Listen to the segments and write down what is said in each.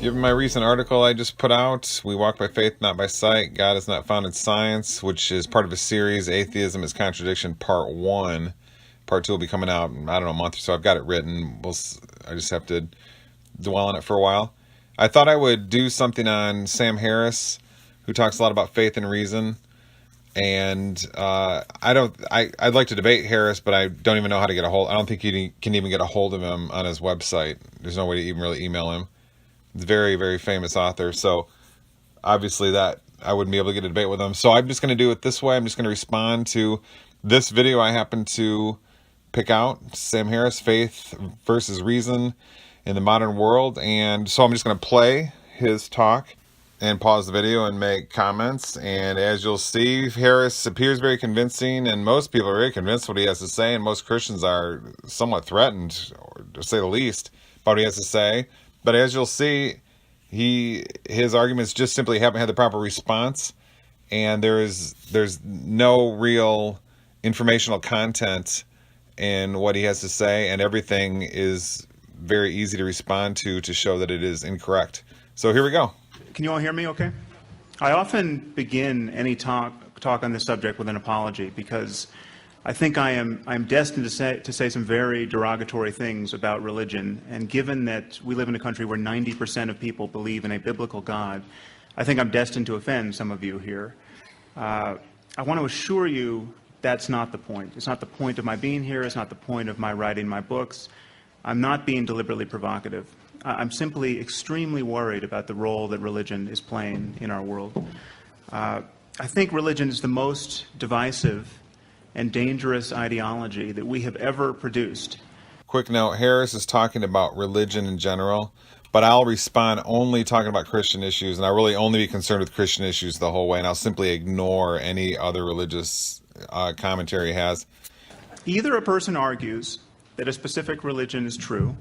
Given my recent article I just put out, We Walk by Faith, Not by Sight, God is Not Found in Science, which is part of a series, Atheism is Contradiction, Part 1. Part 2 will be coming out in, a month or so. I've got it written. I just have to dwell on it for a while. I thought I would do something on Sam Harris, who talks a lot about faith and reason. And I'd like to debate Harris, but I don't even know how to get a hold. I don't think you can even get a hold of him on his website. There's no way to even really email him. He's a very, very famous author. So obviously that I wouldn't be able to get a debate with him. So I'm just going to do it this way. I'm just going to respond to this video I happen to pick out, Sam Harris, Faith versus Reason in the Modern World. And so I'm just going to play his talk and pause the video and make comments. And as you'll see, Harris appears very convincing, and most people are very convinced what he has to say, and most Christians are somewhat threatened, or to say the least, by what he has to say. But as you'll see, his arguments just simply haven't had the proper response, and there's no real informational content in what he has to say, and everything is very easy to respond to show that it is incorrect. So here we go. Can you all hear me okay? I often begin any talk on this subject with an apology, because I think I'm destined to say some very derogatory things about religion, and given that we live in a country where 90% of people believe in a biblical God, I think I'm destined to offend some of you here. I want to assure you that's not the point. It's not the point of my being here. It's not the point of my writing my books. I'm not being deliberately provocative. I'm simply extremely worried about the role that religion is playing in our world. I think religion is the most divisive and dangerous ideology that we have ever produced. Quick note, Harris is talking about religion in general, but I'll respond only talking about Christian issues, and I'll really only be concerned with Christian issues the whole way, and I'll simply ignore any other religious commentary he has. Either a person argues that a specific religion is true,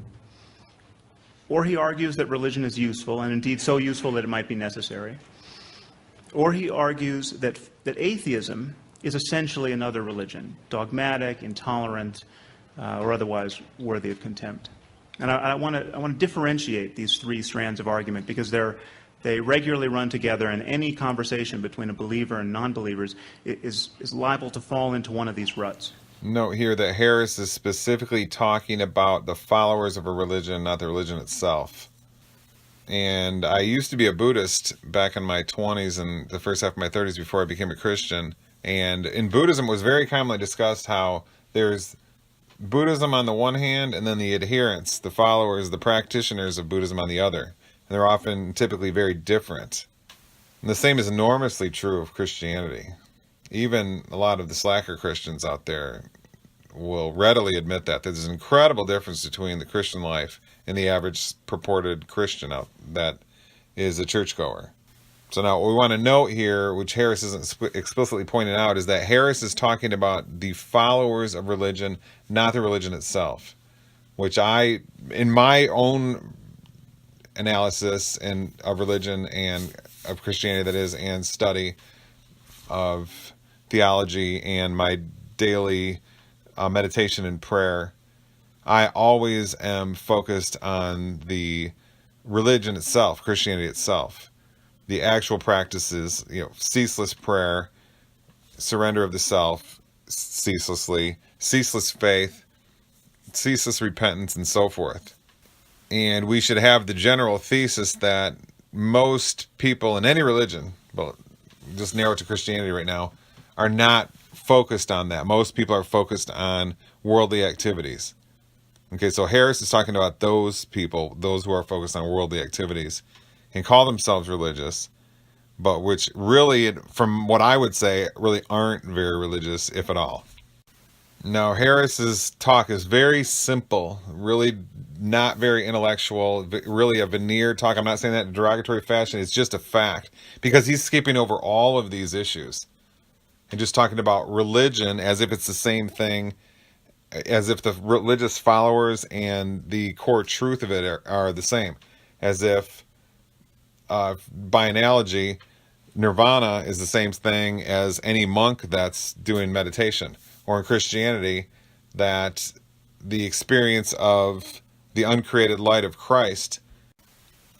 or he argues that religion is useful, and indeed so useful that it might be necessary, or he argues that atheism is essentially another religion, dogmatic, intolerant, or otherwise worthy of contempt. And I want to differentiate these three strands of argument, because they regularly run together, and any conversation between a believer and non-believers is liable to fall into one of these ruts. Note here that Harris is specifically talking about the followers of a religion, not the religion itself. And I used to be a Buddhist back in my 20s and the first half of my 30s before I became a Christian. And in Buddhism, it was very commonly discussed how there's Buddhism on the one hand, and then the adherents, the followers, the practitioners of Buddhism on the other. And they're often typically very different. And the same is enormously true of Christianity. Even a lot of the slacker Christians out there will readily admit that there's an incredible difference between the Christian life and the average purported Christian out that is a churchgoer. So now what we want to note here, which Harris isn't explicitly pointing out, is that Harris is talking about the followers of religion, not the religion itself, which in my own analysis of religion and of Christianity, that is, and study of theology and my daily meditation and prayer, I always am focused on the religion itself, Christianity itself, the actual practices, ceaseless prayer, surrender of the self ceaselessly, ceaseless faith, ceaseless repentance, and so forth. And we should have the general thesis that most people in any religion, well, just narrow it to Christianity right now, are not focused on that. Most people are focused on worldly activities. Okay, so Harris is talking about those people, those who are focused on worldly activities and call themselves religious, but which really, from what I would say, really aren't very religious, if at all. Now, Harris's talk is very simple, really not very intellectual, really a veneer talk. I'm not saying that in a derogatory fashion. It's just a fact, because he's skipping over all of these issues and just talking about religion as if it's the same thing, as if the religious followers and the core truth of it are the same, as if, by analogy, nirvana is the same thing as any monk that's doing meditation, or in Christianity, that the experience of the uncreated light of Christ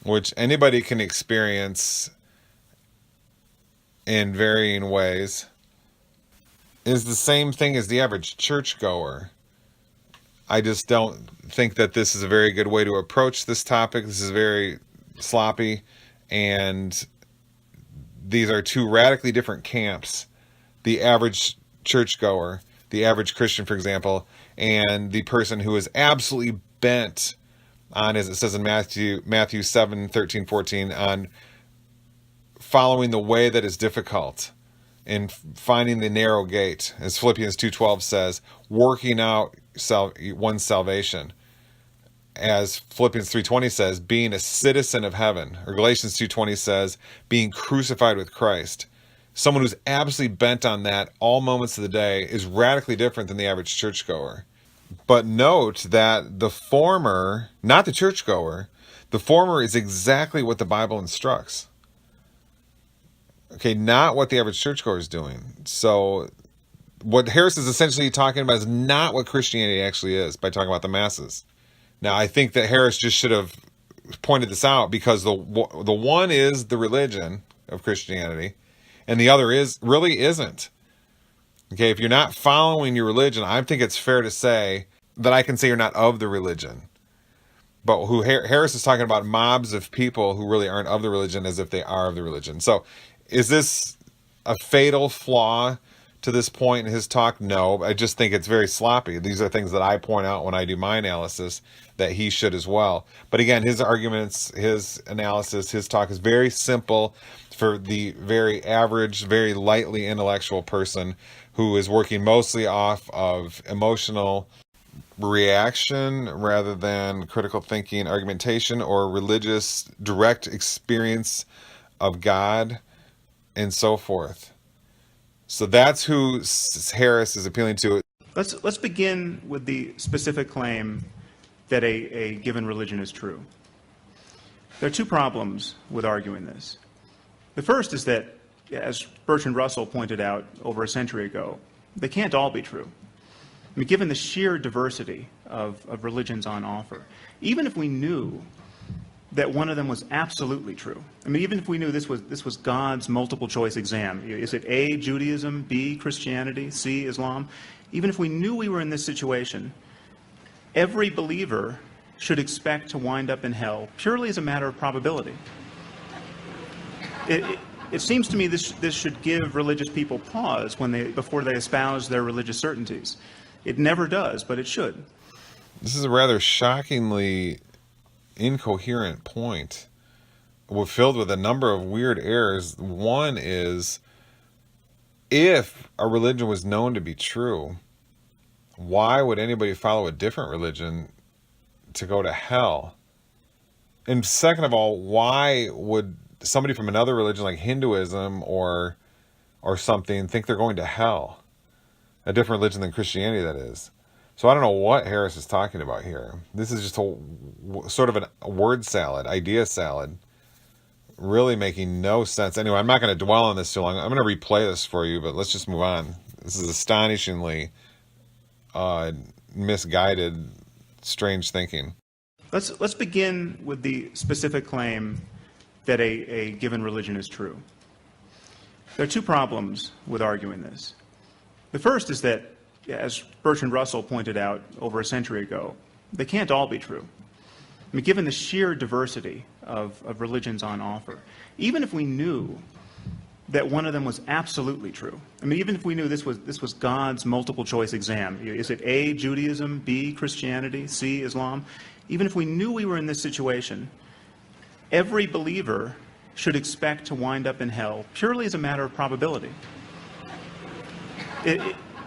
which anybody can experience in varying ways, is the same thing as the average churchgoer. I just don't think that this is a very good way to approach this topic. This is very sloppy, and these are two radically different camps. The average churchgoer, the average Christian, for example, and the person who is absolutely bent on, as it says in Matthew 7, 13, 14, on following the way that is difficult and finding the narrow gate, as Philippians 2:12 says, working out one's salvation, as Philippians 3:20 says, being a citizen of heaven, or Galatians 2:20 says, being crucified with Christ. Someone who's absolutely bent on that all moments of the day is radically different than the average churchgoer. But note that the former, not the churchgoer, the former is exactly what the Bible instructs. Okay, not what the average churchgoer is doing. So what Harris is essentially talking about is not what Christianity actually is by talking about the masses. Now, I think that Harris just should have pointed this out, because the one is the religion of Christianity, and the other really isn't. Okay, if you're not following your religion, I think it's fair to say that I can say you're not of the religion. But who Harris is talking about mobs of people who really aren't of the religion as if they are of the religion. So is this a fatal flaw to this point in his talk? No, I just think it's very sloppy. These are things that I point out when I do my analysis that he should as well. But again, his arguments, his analysis, his talk is very simple for the very average, very lightly intellectual person who is working mostly off of emotional reaction rather than critical thinking, argumentation, or religious direct experience of God and so forth. So that's who Harris is appealing to. Let's begin with the specific claim that a given religion is true. There are two problems with arguing this. The first is that, as Bertrand Russell pointed out over a century ago, they can't all be true. I mean, given the sheer diversity of religions on offer, even if we knew that one of them was absolutely true, I mean, even if we knew this was God's multiple choice exam, is it A, Judaism, B, Christianity, C, Islam? Even if we knew we were in this situation, every believer should expect to wind up in hell purely as a matter of probability. It seems to me this should give religious people pause before they espouse their religious certainties. It never does, but it should. This is a rather shockingly incoherent point. We're filled with a number of weird errors. One is, if a religion was known to be true, why would anybody follow a different religion to go to hell? And second of all, why would somebody from another religion like Hinduism or something think they're going to hell? A different religion than Christianity, that is. So I don't know what Harris is talking about here. This is just a sort of a word salad, idea salad, really making no sense. Anyway, I'm not going to dwell on this too long. I'm going to replay this for you, but let's just move on. This is astonishingly misguided, strange thinking. Let's begin with the specific claim that a given religion is true. There are two problems with arguing this. The first is that, as Bertrand Russell pointed out over a century ago, they can't all be true. I mean, given the sheer diversity of religions on offer, even if we knew that one of them was absolutely true, I mean, even if we knew this was God's multiple choice exam, is it A, Judaism, B, Christianity, C, Islam? Even if we knew we were in this situation, every believer should expect to wind up in hell purely as a matter of probability.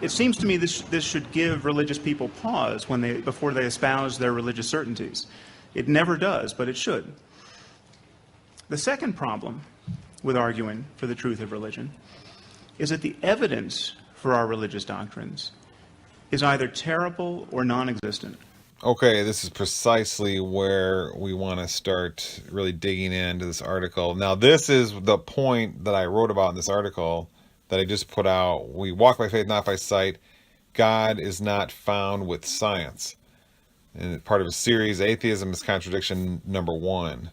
It seems to me this should give religious people pause before they espouse their religious certainties. It never does, but it should. The second problem with arguing for the truth of religion is that the evidence for our religious doctrines is either terrible or non-existent. Okay, this is precisely where we want to start really digging into this article. Now, this is the point that I wrote about in this article that I just put out. We walk by faith, not by sight. God is not found with science. And part of a series, Atheism is Contradiction #1.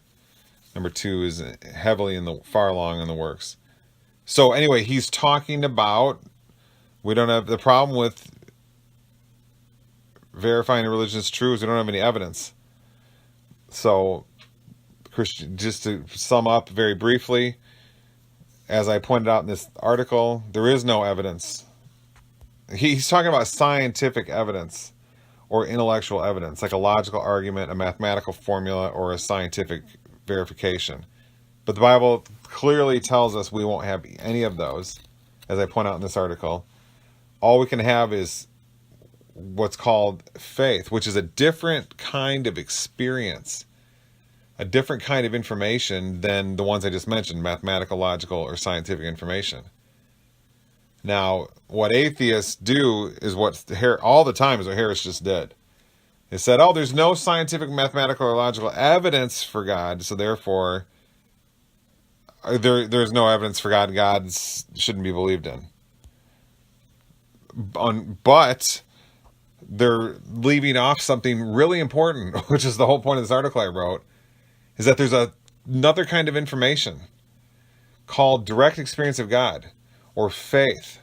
Number 2 is heavily far along in the works. So anyway, he's talking about, we don't have, the problem with verifying a religion is true is we don't have any evidence. So, just to sum up very briefly, as I pointed out in this article, there is no evidence. He's talking about scientific evidence or intellectual evidence, like a logical argument, a mathematical formula, or a scientific verification. But the Bible clearly tells us we won't have any of those, as I point out in this article. All we can have is what's called faith, which is a different kind of experience, a different kind of information than the ones I just mentioned, mathematical, logical, or scientific information. Now, what atheists do is all the time is what Harris just did. They said, oh, there's no scientific, mathematical, or logical evidence for God, so therefore there's no evidence for God. God shouldn't be believed in. But they're leaving off something really important, which is the whole point of this article I wrote, is that there's another kind of information called direct experience of God, or faith.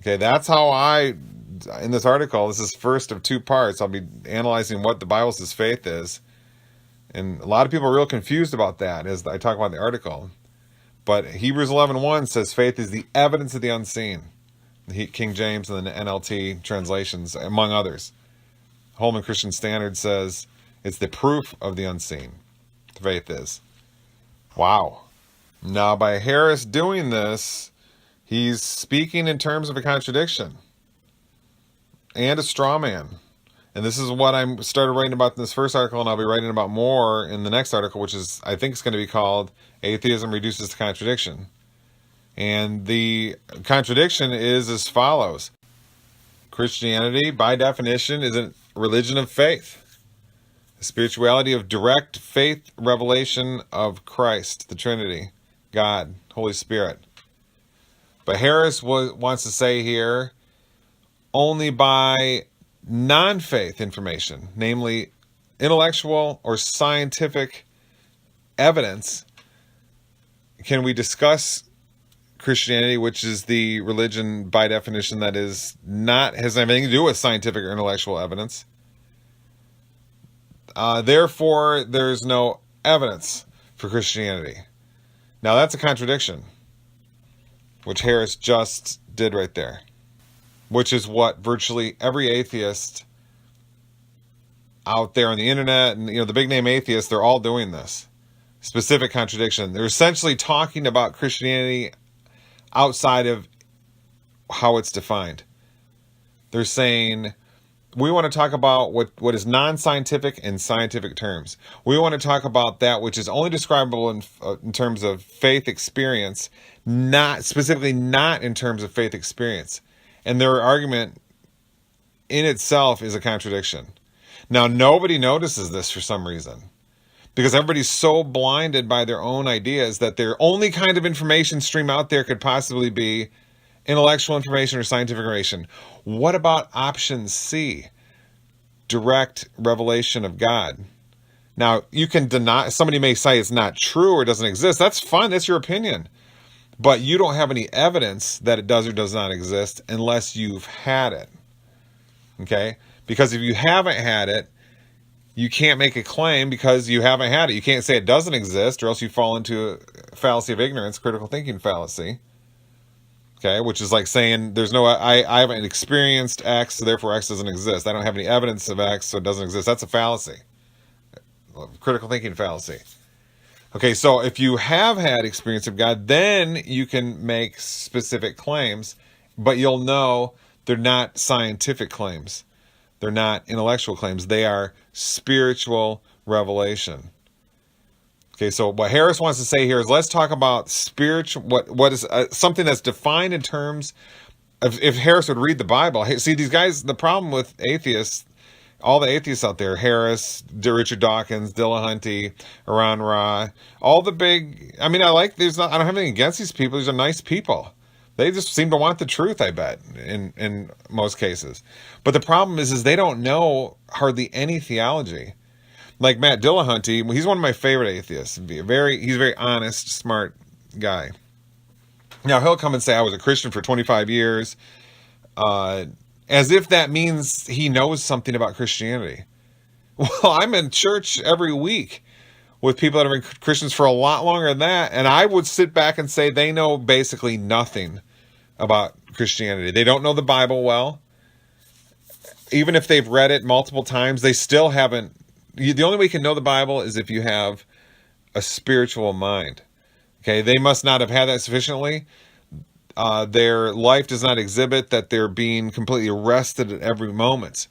Okay, that's how in this article, this is first of 2 parts, I'll be analyzing what the Bible says faith is. And a lot of people are real confused about that as I talk about the article. But Hebrews 11:1 says faith is the evidence of the unseen. The King James and the NLT translations, among others. Holman Christian Standard says it's the proof of the unseen. Faith is. Wow. Now, by Harris doing this, he's speaking in terms of a contradiction and a straw man. And this is what I started writing about in this first article, and I'll be writing about more in the next article, which is, I think it's going to be called Atheism Reduces to Contradiction. And the contradiction is as follows. Christianity, by definition, is a religion of faith. A spirituality of direct faith revelation of Christ, the Trinity, God, Holy Spirit. But Harris wants to say here, only by non-faith information, namely intellectual or scientific evidence, can we discuss Christianity, which is the religion by definition that has anything to do with scientific or intellectual evidence. Therefore, there's no evidence for Christianity. Now, that's a contradiction, which Harris just did right there, which is what virtually every atheist out there on the internet, and the big name atheists, they're all doing this. Specific contradiction. They're essentially talking about Christianity outside of how it's defined. They're saying, we want to talk about what is non-scientific in scientific terms. We want to talk about that which is only describable in terms of faith experience, not in terms of faith experience. And their argument in itself is a contradiction. Now, nobody notices this for some reason, because everybody's so blinded by their own ideas that their only kind of information stream out there could possibly be intellectual information or scientific information. What about option C? Direct revelation of God. Now, you can deny, somebody may say it's not true or doesn't exist. That's fine, that's your opinion. But you don't have any evidence that it does or does not exist unless you've had it. Okay? Because if you haven't had it, you can't make a claim because you haven't had it. You can't say it doesn't exist, or else you fall into a fallacy of ignorance, critical thinking fallacy. Okay, which is like saying I haven't experienced X, so therefore X doesn't exist. I don't have any evidence of X, so it doesn't exist. That's a fallacy. Critical thinking fallacy. Okay, so if you have had experience of God, then you can make specific claims, but you'll know they're not scientific claims. They're not intellectual claims. They are spiritual revelation. Okay, so what Harris wants to say here is let's talk about spiritual, what is something that's defined in terms of, if Harris would read the Bible. See, these guys, the problem with atheists, all the atheists out there, Harris, Richard Dawkins, Dillahunty, Iran Ra, all the big, I don't have anything against these people. These are nice people. They just seem to want the truth, I bet, in most cases. But the problem is they don't know hardly any theology. Like Matt Dillahunty, he's one of my favorite atheists. He's a very honest, smart guy. Now, he'll come and say, I was a Christian for 25 years, as if that means he knows something about Christianity. Well, I'm in church every week with people that have been Christians for a lot longer than that, and I would sit back and say they know basically nothing about Christianity. They don't know the Bible well. Even if they've read it multiple times, they still haven't. The only way you can know the Bible is if you have a spiritual mind. Okay, they must not have had that sufficiently. Their life does not exhibit that they're being completely arrested at every moment,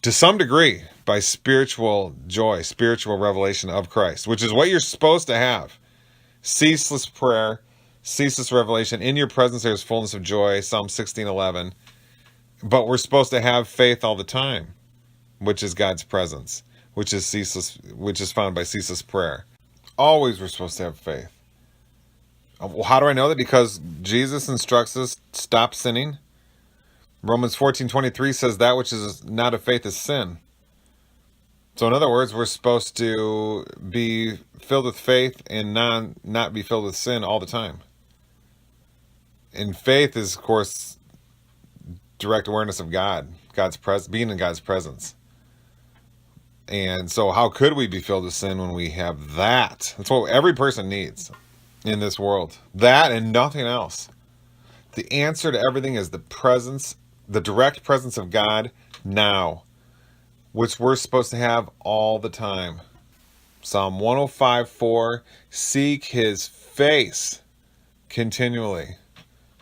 to some degree, by spiritual joy, spiritual revelation of Christ, which is what you're supposed to have. Ceaseless prayer, ceaseless revelation. In your presence there is fullness of joy, Psalm 16:11. But we're supposed to have faith all the time, which is God's presence, which is ceaseless, which is found by ceaseless prayer. Always we're supposed to have faith. Well, how do I know that? Because Jesus instructs us, stop sinning. Romans 14:23 says that which is not of faith is sin. So in other words, we're supposed to be filled with faith and not be filled with sin all the time. And faith is, of course, direct awareness of God, being in God's presence. And so how could we be filled with sin when we have that? That's what every person needs in this world. That and nothing else. The answer to everything is the presence, the direct presence of God now, which we're supposed to have all the time. Psalm 105:4, seek his face continually.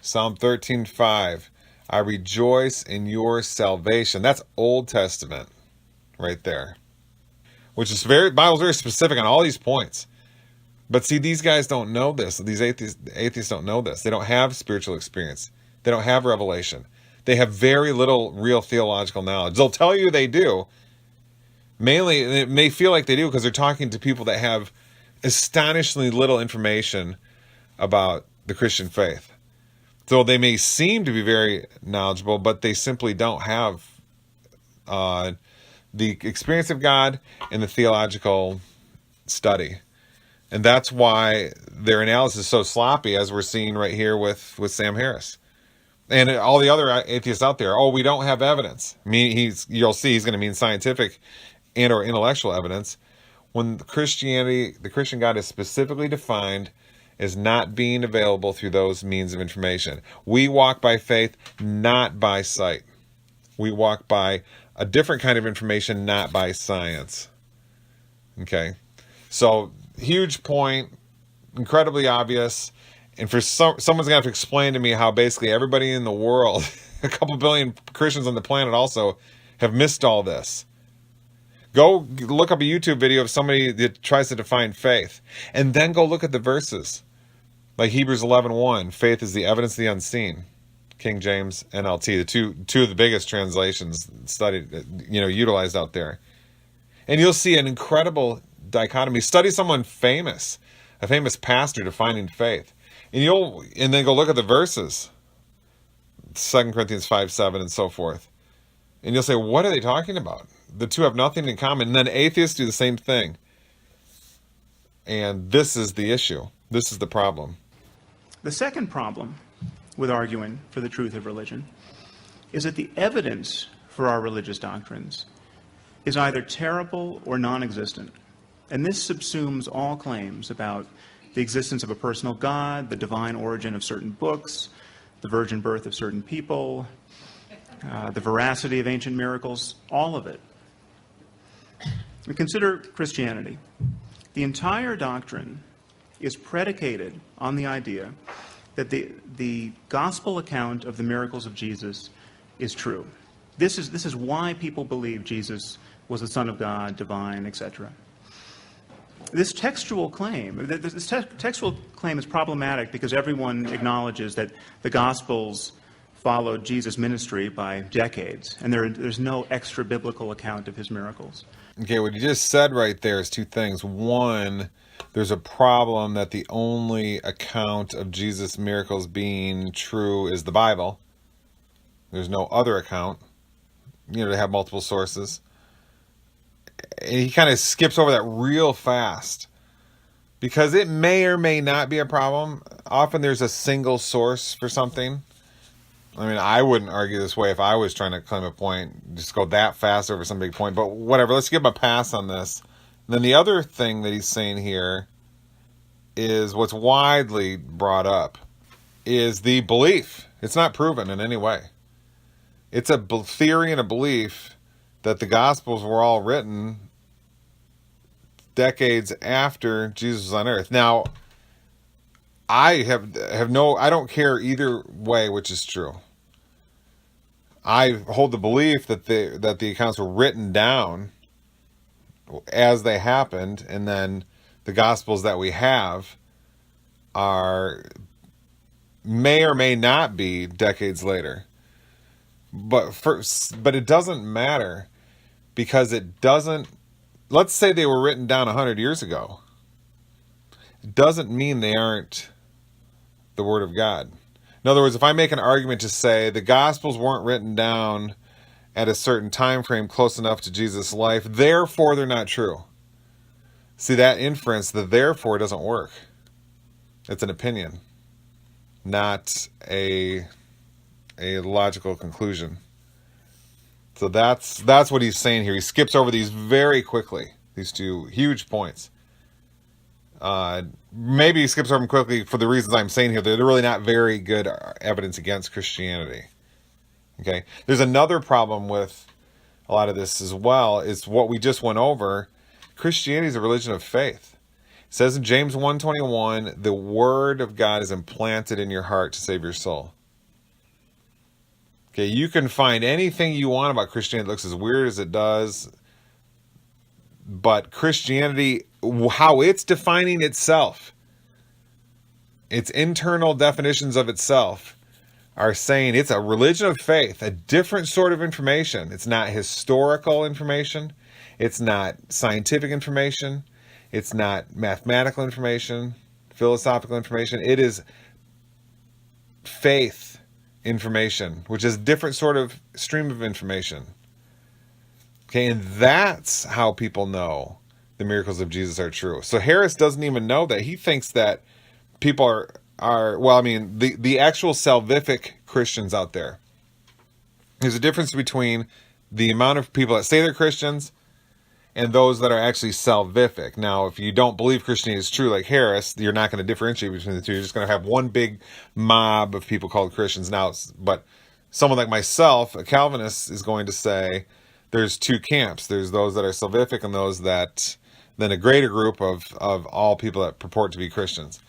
Psalm 13:5, I rejoice in your salvation. That's Old Testament right there. Which is Bible's very specific on all these points. But see, these guys don't know this. These atheists don't know this. They don't have spiritual experience. They don't have revelation. They have very little real theological knowledge. They'll tell you they do. Mainly, it may feel like they do because they're talking to people that have astonishingly little information about the Christian faith. So they may seem to be very knowledgeable, but they simply don't have the experience of God and the theological study. And that's why their analysis is so sloppy, as we're seeing right here with Sam Harris. And all the other atheists out there, we don't have evidence. You'll see he's going to mean scientific and or intellectual evidence, when the Christian God is specifically defined as not being available through those means of information. We walk by faith, not by sight. We walk by a different kind of information, not by science. Okay? So, huge point, incredibly obvious, and for someone's going to have to explain to me how basically everybody in the world, a couple billion Christians on the planet also, have missed all this. Go look up a YouTube video of somebody that tries to define faith, and then go look at the verses. Like Hebrews 11:1, faith is the evidence of the unseen. King James, NLT, the two of the biggest translations studied, utilized out there. And you'll see an incredible dichotomy. Study someone famous, a famous pastor defining faith. And then go look at the verses. 2 Corinthians 5:7 and so forth. And you'll say, what are they talking about? The two have nothing in common. And then atheists do the same thing. And this is the issue. This is the problem. The second problem with arguing for the truth of religion is that the evidence for our religious doctrines is either terrible or non-existent. And this subsumes all claims about the existence of a personal God, the divine origin of certain books, the virgin birth of certain people, the veracity of ancient miracles, all of it. We consider Christianity. The entire doctrine is predicated on the idea that the gospel account of the miracles of Jesus is true. This is why people believe Jesus was the Son of God, divine, etc. This textual claim is problematic because everyone acknowledges that the Gospels followed Jesus' ministry by decades, and there's no extra biblical account of his miracles. Okay, what you just said right there is two things. One, there's a problem that the only account of Jesus' miracles being true is the Bible. There's no other account, to have multiple sources. he kind of skips over that real fast because it may or may not be a problem. Often there's a single source for something. I mean, I wouldn't argue this way if I was trying to claim a point, just go that fast over some big point, but whatever, let's give him a pass on this. And then the other thing that he's saying here is what's widely brought up is the belief. It's not proven in any way. It's a theory and a belief that the Gospels were all written decades after Jesus was on earth. Now, I I don't care either way which is true. I hold the belief that the accounts were written down as they happened, and then the Gospels that we have may or may not be decades later. But it doesn't matter because it doesn't. Let's say they were written down 100 years ago. It doesn't mean they aren't the Word of God. In other words, if I make an argument to say the Gospels weren't written down at a certain time frame close enough to Jesus' life, therefore they're not true. See, that inference, the therefore, doesn't work. It's an opinion, not a logical conclusion. So that's what he's saying here. He skips over these very quickly, these two huge points. Maybe he skips over them quickly for the reasons I'm saying here. They're really not very good evidence against Christianity. Okay, there's another problem with a lot of this as well. Is what we just went over. Christianity is a religion of faith. It says in James 1:21, the Word of God is implanted in your heart to save your soul. Okay, you can find anything you want about Christianity that looks as weird as it does, but Christianity, how it's defining itself, its internal definitions of itself, are saying it's a religion of faith, a different sort of information. It's not historical information. It's not scientific information. It's not mathematical information, philosophical information. It is faith information, which is a different sort of stream of information. Okay, and that's how people know the miracles of Jesus are true. So Harris doesn't even know that. He thinks that people are well, I mean, the actual salvific Christians out there. There's a difference between the amount of people that say they're Christians and those that are actually salvific. Now, if you don't believe Christianity is true, like Harris, you're not going to differentiate between the two. You're just going to have one big mob of people called Christians. Now, but someone like myself, a Calvinist, is going to say there's two camps. There's those that are salvific and those that, then a greater group of all people that purport to be Christians.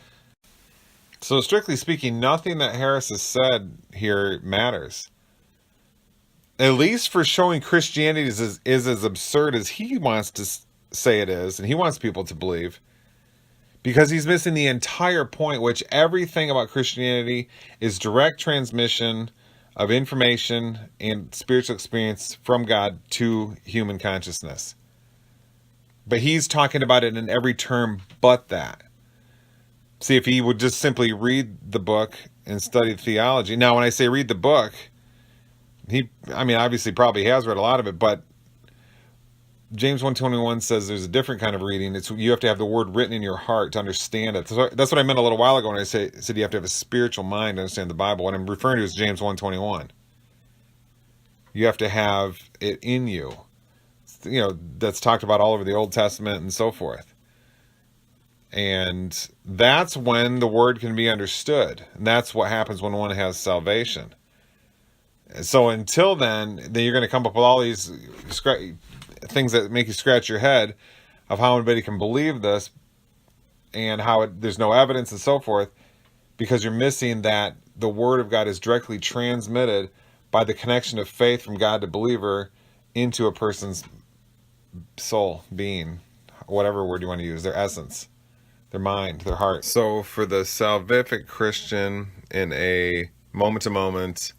So strictly speaking, nothing that Harris has said here matters. At least for showing Christianity is as absurd as he wants to say it is, and he wants people to believe, because he's missing the entire point, which everything about Christianity is direct transmission of information and spiritual experience from God to human consciousness. But he's talking about it in every term but that. See, if he would just simply read the book and study theology. Now, when I say read the book, obviously probably has read a lot of it, but James 1:21 says there's a different kind of reading. You have to have the word written in your heart to understand it. So that's what I meant a little while ago when I said you have to have a spiritual mind to understand the Bible. What I'm referring to is James 1:21. You have to have it in you. That's talked about all over the Old Testament and so forth. And that's when the word can be understood. And that's what happens when one has salvation. So until then you're going to come up with all these things that make you scratch your head of how anybody can believe this and how there's no evidence and so forth, because you're missing that the Word of God is directly transmitted by the connection of faith from God to believer into a person's soul, being, whatever word you want to use, their essence, their mind, their heart. So for the salvific Christian in a moment-to-moment,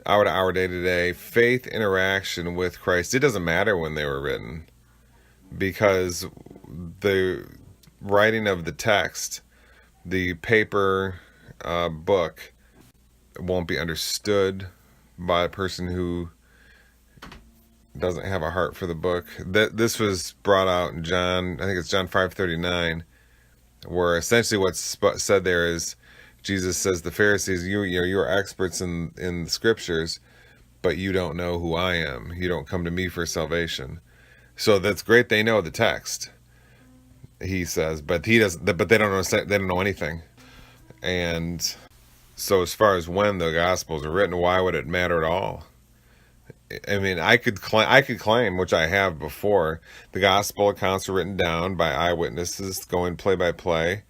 hour-to-hour, day-to-day faith interaction with Christ, it doesn't matter when they were written, because the writing of the text, the paper book, won't be understood by a person who doesn't have a heart for the book. This was brought out in John, I think it's John 5:39, where essentially what's said there is Jesus says the Pharisees, you're experts in the scriptures, but you don't know who I am. You don't come to me for salvation. So that's great. They know the text, he says, but he doesn't. But they don't know. They don't know anything. And so, as far as when the Gospels are written, why would it matter at all? I mean, I could claim, which I have before, the Gospel accounts are written down by eyewitnesses, going play by play.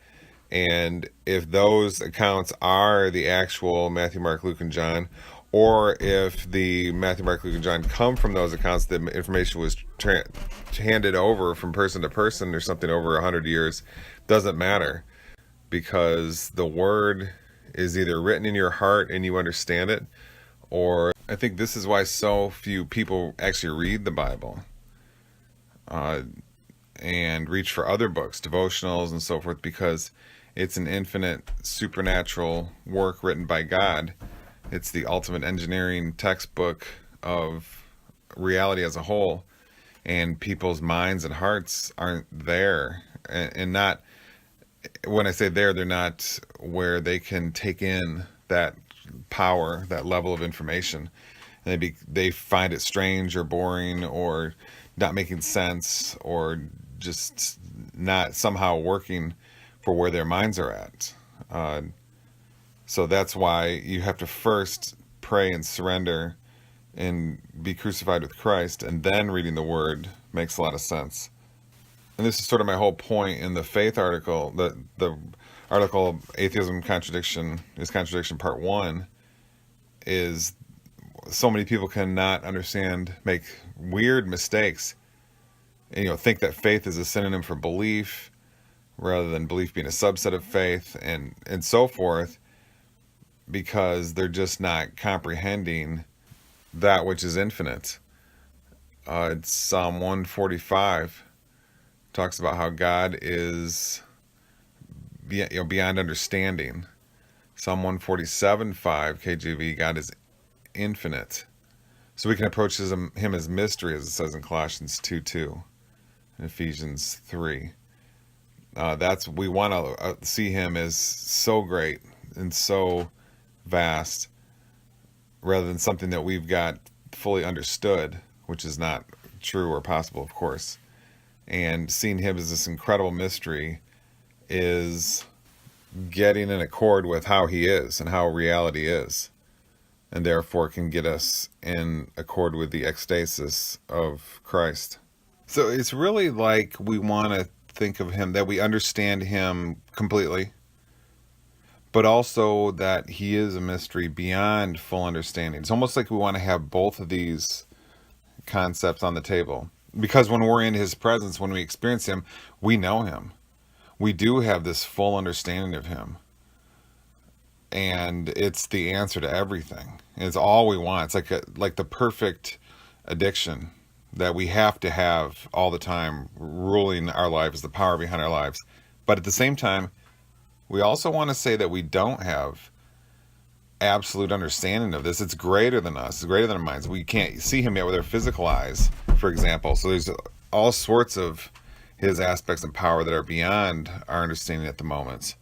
And if those accounts are the actual Matthew, Mark, Luke, and John, or if the Matthew, Mark, Luke, and John come from those accounts, the information was handed over from person to person or something over 100 years, doesn't matter, because the word is either written in your heart and you understand it, or I think this is why so few people actually read the Bible and reach for other books, devotionals and so forth, because it's an infinite supernatural work written by God. It's the ultimate engineering textbook of reality as a whole, and people's minds and hearts aren't there, and not, when I say there, they're not where they can take in that power, that level of information, and they find it strange or boring or not making sense, or just not somehow working for where their minds are at. So that's why you have to first pray and surrender and be crucified with Christ, and then reading the Word makes a lot of sense. And this is sort of my whole point in the faith article, the article Atheism Contradiction is Contradiction Part 1, is so many people cannot understand, make weird mistakes, and, think that faith is a synonym for belief, rather than belief being a subset of faith, and so forth, because they're just not comprehending that which is infinite. It's Psalm 145 talks about how God is beyond understanding. Psalm 147:5 KJV, God is infinite. So we can approach him as mystery, as it says in Colossians 2:2 and Ephesians 3. We want to see him as so great and so vast, rather than something that we've got fully understood, which is not true or possible, of course. And seeing him as this incredible mystery is getting in accord with how he is and how reality is, and therefore can get us in accord with the ecstasis of Christ. So it's really like we want to think of him, that we understand him completely, but also that he is a mystery beyond full understanding. It's almost like we want to have both of these concepts on the table, because when we're in his presence, when we experience him, we know him. We do have this full understanding of him, and it's the answer to everything. It's all we want. It's like the perfect addiction that we have to have all the time, ruling our lives, the power behind our lives. But at the same time, we also want to say that we don't have absolute understanding of this. It's greater than us. It's greater than our minds. We can't see him yet with our physical eyes, for example. So there's all sorts of his aspects and power that are beyond our understanding at the moment.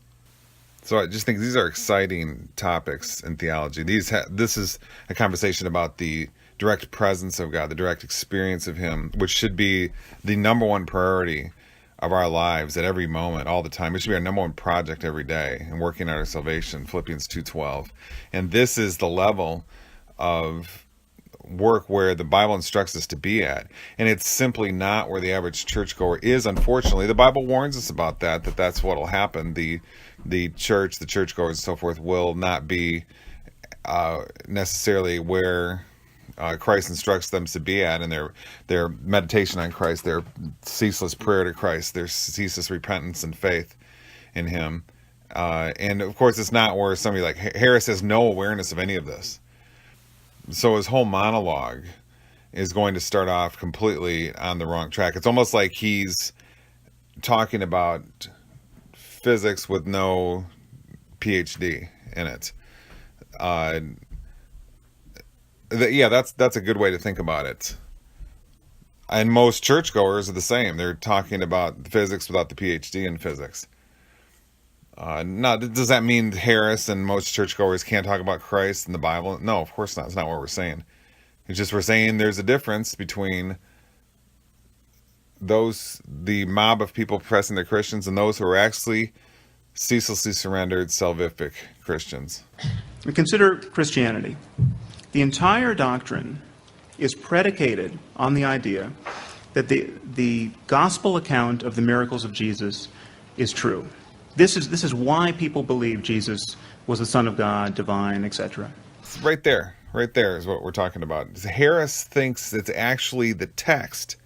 So I just think these are exciting topics in theology. This is a conversation about the direct presence of God, the direct experience of him, which should be the number one priority of our lives at every moment, all the time. It should be our number one project every day, and working on our salvation, Philippians 2:12. And this is the level of work where the Bible instructs us to be at. And it's simply not where the average churchgoer is, unfortunately. The Bible warns us about that's what will happen. The churchgoers and so forth will not be necessarily where Christ instructs them to be at, and their meditation on Christ, their ceaseless prayer to Christ, their ceaseless repentance and faith in him. And of course, it's not where somebody like Harris has no awareness of any of this. So his whole monologue is going to start off completely on the wrong track. It's almost like he's talking about physics with no PhD in it. That's a good way to think about it. And most churchgoers are the same. They're talking about physics without the PhD in physics. Now, does that mean Harris and most churchgoers can't talk about Christ and the Bible? No, of course not. It's not what we're saying. It's just we're saying there's a difference between the mob of people professing they're Christians and those who are actually ceaselessly surrendered, salvific Christians. We consider Christianity. The entire doctrine is predicated on the idea that the gospel account of the miracles of Jesus is true. This is why people believe Jesus was the Son of God, divine, etc. Right there is what we're talking about. Harris thinks it's actually the text.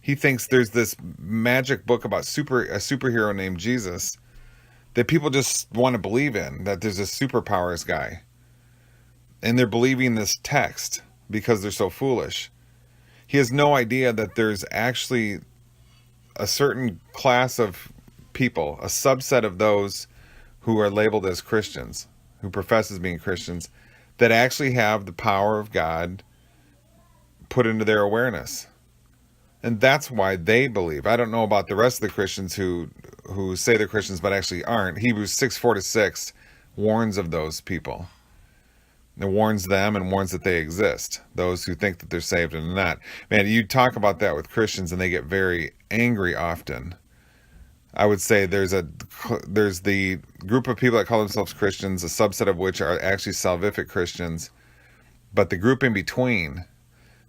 He thinks there's this magic book about a superhero named Jesus that people just want to believe in, that there's a superpowers guy. And they're believing this text because they're so foolish. He has no idea that there's actually a certain class of people, a subset of those who are labeled as Christians, who profess as being Christians, that actually have the power of God put into their awareness. And that's why they believe. I don't know about the rest of the Christians who say they're Christians but actually aren't. Hebrews 6:4-6 warns of those people. It warns them and warns that they exist. Those who think that they're saved and not. Man, you talk about that with Christians and they get very angry often. I would say there's the group of people that call themselves Christians, a subset of which are actually salvific Christians. But the group in between,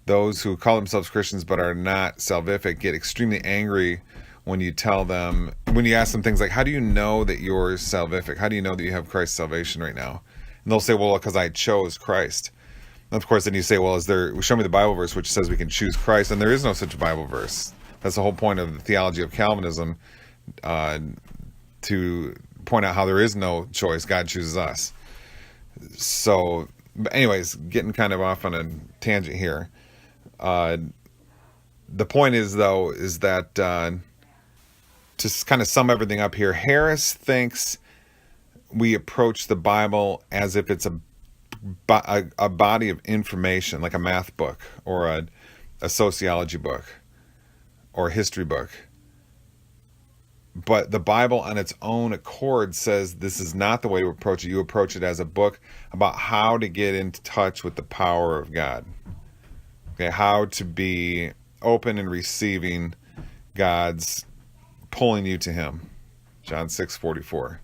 those who call themselves Christians but are not salvific, get extremely angry when you ask them things like, how do you know that you're salvific? How do you know that you have Christ's salvation right now? And they'll say, well, because I chose Christ. And of course, then you say, well, show me the Bible verse which says we can choose Christ. And there is no such Bible verse. That's the whole point of the theology of Calvinism, to point out how there is no choice. God chooses us. So, anyways, getting kind of off on a tangent here. The point is that to kind of sum everything up here, Harris thinks we approach the Bible as if it's a body of information, like a math book or a sociology book or a history book. But the Bible on its own accord says this is not the way to approach it. You approach it as a book about how to get into touch with the power of God. Okay, how to be open and receiving God's pulling you to Him. John 6:44.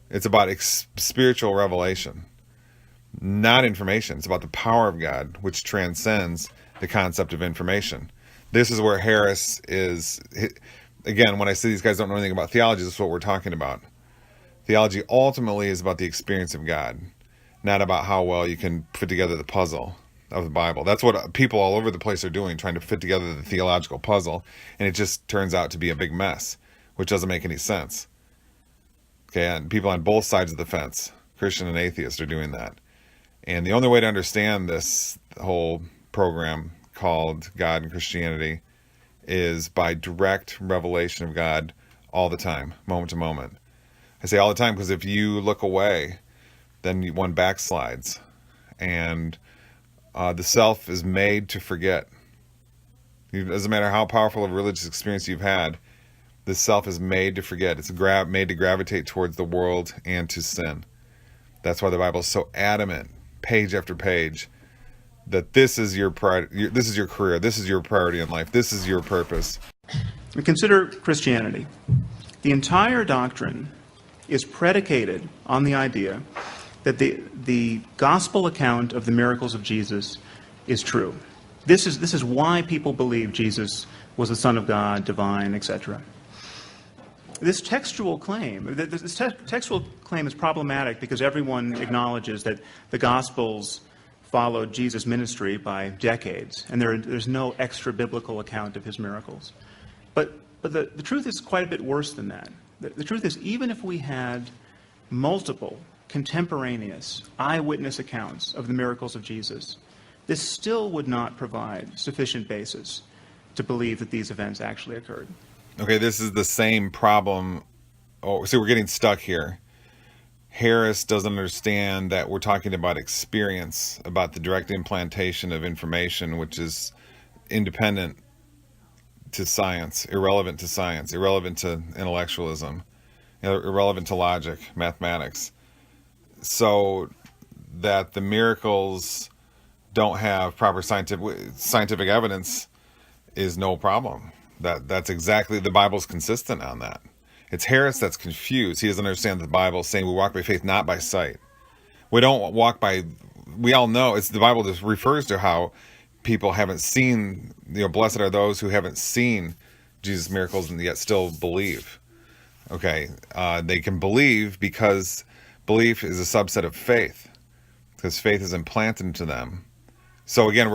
It's about spiritual revelation, not information. It's about the power of God, which transcends the concept of information. This is where Harris is. Again, when I say these guys don't know anything about theology, this is what we're talking about. Theology ultimately is about the experience of God, not about how well you can put together the puzzle of the Bible. That's what people all over the place are doing, trying to fit together the theological puzzle, and it just turns out to be a big mess, which doesn't make any sense. Okay, and people on both sides of the fence, Christian and atheist, are doing that. And the only way to understand this whole program called God and Christianity is by direct revelation of God all the time, moment to moment. I say all the time because if you look away, then one backslides. And the self is made to forget. It doesn't matter how powerful of a religious experience you've had, the self is made to forget. It's made to gravitate towards the world and to sin. That's why the Bible is so adamant, page after page, that this is your this is your career, this is your priority in life, this is your purpose. We consider Christianity. The entire doctrine is predicated on the idea that the gospel account of the miracles of Jesus is true. This is why people believe Jesus was the Son of God, divine, etc. This textual claim is problematic because everyone acknowledges that the Gospels followed Jesus' ministry by decades, and there's no extra biblical account of his miracles. But the truth is quite a bit worse than that. The truth is, even if we had multiple contemporaneous eyewitness accounts of the miracles of Jesus, this still would not provide sufficient basis to believe that these events actually occurred. Okay, this is the same problem. Oh, see, we're getting stuck here. Harris doesn't understand that we're talking about experience, about the direct implantation of information, which is independent to science, irrelevant to science, irrelevant to intellectualism, irrelevant to logic, mathematics. So that the miracles don't have proper scientific evidence is no problem. That's exactly, the Bible's consistent on that. It's Harris that's confused. He doesn't understand the Bible saying we walk by faith, not by sight. We don't walk by, we all know, it's the Bible just refers to how people haven't seen, blessed are those who haven't seen Jesus' miracles and yet still believe. Okay, they can believe because belief is a subset of faith, because faith is implanted into them. So again,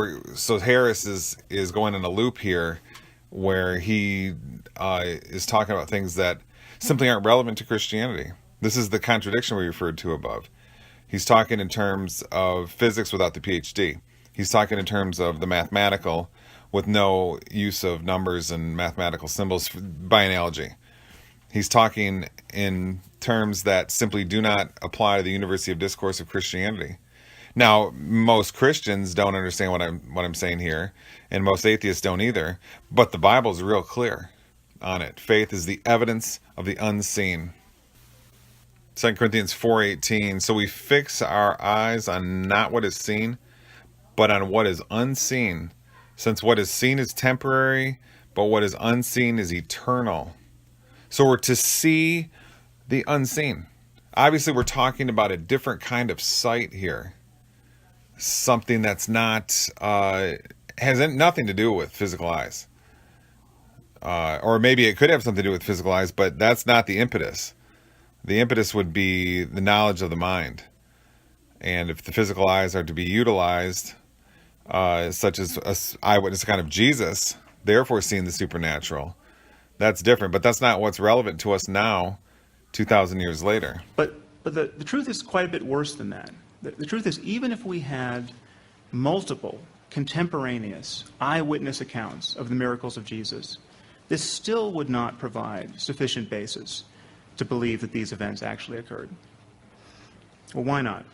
Harris is going in a loop here where he is talking about things that simply aren't relevant to Christianity. This is the contradiction we referred to above. He's talking in terms of physics without the PhD. He's talking in terms of the mathematical with no use of numbers and mathematical symbols by analogy. He's talking in terms that simply do not apply to the University of Discourse of Christianity. Now, most Christians don't understand what I'm saying here, and most atheists don't either, but the Bible is real clear on it. Faith is the evidence of the unseen. 2 Corinthians 4:18, so we fix our eyes on not what is seen, but on what is unseen, since what is seen is temporary, but what is unseen is eternal. So we're to see the unseen. Obviously, we're talking about a different kind of sight here. Something that's not, has nothing to do with physical eyes. Or maybe it could have something to do with physical eyes, but that's not the impetus. The impetus would be the knowledge of the mind. And if the physical eyes are to be utilized, such as an eyewitness account of Jesus, therefore seeing the supernatural, that's different. But that's not what's relevant to us now, 2,000 years later. But the truth is quite a bit worse than that. The truth is, even if we had multiple contemporaneous eyewitness accounts of the miracles of Jesus, this still would not provide sufficient basis to believe that these events actually occurred. Well, why not?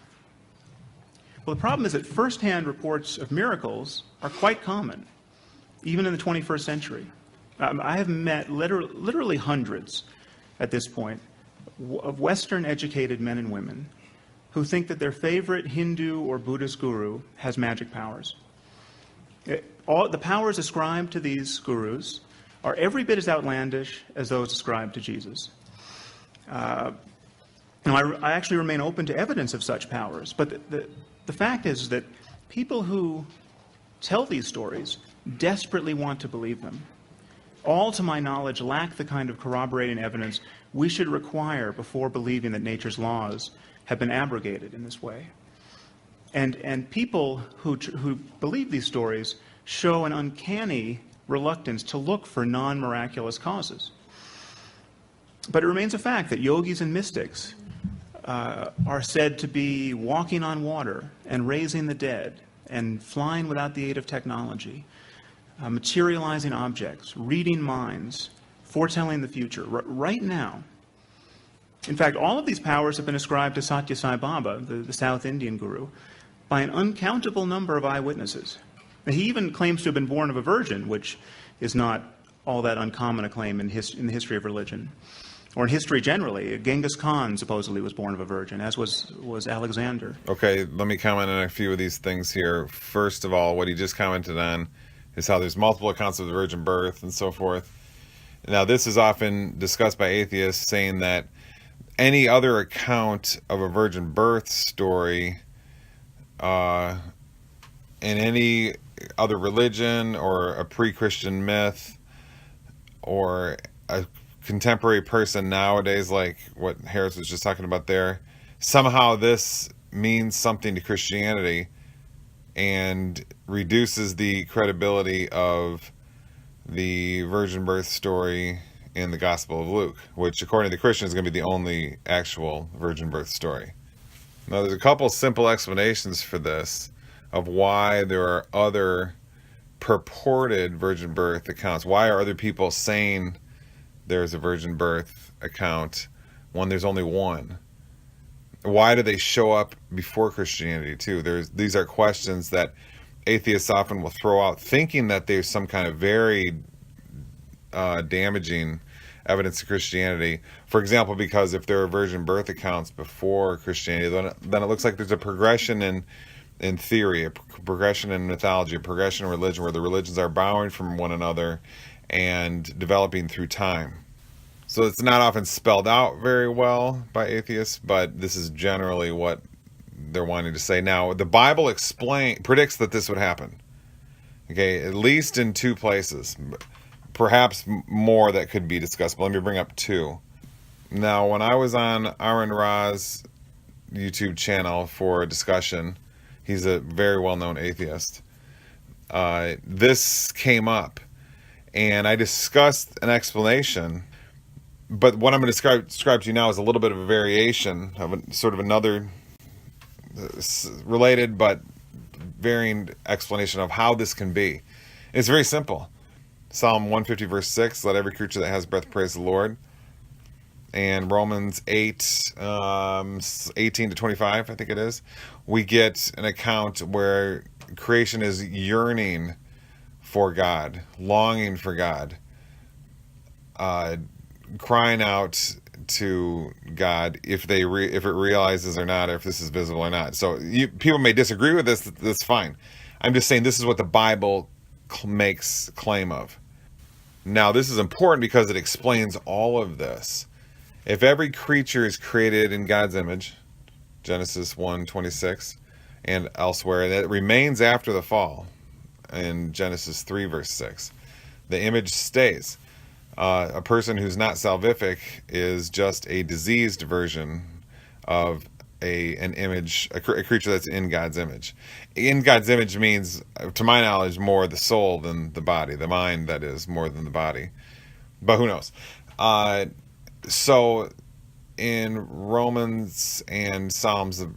Well, the problem is that first-hand reports of miracles are quite common, even in the 21st century. I have met literally hundreds at this point of Western-educated men and women who think that their favorite Hindu or Buddhist guru has magic powers. All the powers ascribed to these gurus are every bit as outlandish as those ascribed to Jesus. I actually remain open to evidence of such powers, but the fact is that people who tell these stories desperately want to believe them. All, to my knowledge, lack the kind of corroborating evidence we should require before believing that nature's laws have been abrogated in this way. And people who believe these stories show an uncanny reluctance to look for non-miraculous causes. But it remains a fact that yogis and mystics are said to be walking on water and raising the dead and flying without the aid of technology, materializing objects, reading minds, foretelling the future right now. In fact, all of these powers have been ascribed to Satya Sai Baba, the South Indian guru, by an uncountable number of eyewitnesses. He even claims to have been born of a virgin, which is not all that uncommon a claim in the history of religion. Or in history generally. Genghis Khan supposedly was born of a virgin, as was Alexander. Okay, let me comment on a few of these things here. First of all, what he just commented on is how there's multiple accounts of the virgin birth and so forth. Now, this is often discussed by atheists, saying that any other account of a virgin birth story in any other religion or a pre-Christian myth or a contemporary person nowadays, like what Harris was just talking about there, somehow this means something to Christianity and reduces the credibility of the virgin birth story in the Gospel of Luke, which according to the Christian is going to be the only actual virgin birth story. Now, there's a couple simple explanations for this of why there are other purported virgin birth accounts. Why are other people saying there's a virgin birth account when there's only one? Why do they show up before Christianity too? These are questions that atheists often will throw out, thinking that there's some kind of very damaging evidence to Christianity. For example, because if there are virgin birth accounts before Christianity, then it looks like there's a progression in theory, a progression in mythology, a progression in religion, where the religions are borrowing from one another and developing through time. So it's not often spelled out very well by atheists, but this is generally what they're wanting to say. Now, the Bible predicts that this would happen. Okay, at least in two places. Perhaps more that could be discussed, but let me bring up two. Now, when I was on Aaron Ra's YouTube channel for a discussion, he's a very well-known atheist, this came up, and I discussed an explanation, but what I'm going to describe to you now is a little bit of a variation of sort of another related but varying explanation of how this can be. It's very simple. Psalm 150 verse 6, let every creature that has breath praise the Lord. And Romans 8, 18 to 25, I think it is, we get an account where creation is yearning for God, longing for God, crying out to God if it realizes or not, or if this is visible or not. So people may disagree with this. That's fine. I'm just saying this is what the Bible makes claim of. Now, this is important because it explains all of this. If every creature is created in God's image, Genesis 1:26, and elsewhere, that remains after the fall, in Genesis 3 verse 6, the image stays. A person who's not salvific is just a diseased version of an image, a creature that's in God's image. In God's image means, to my knowledge, more the soul than the body, the mind, that is, more than the body. But who knows? So in Romans and Psalms, the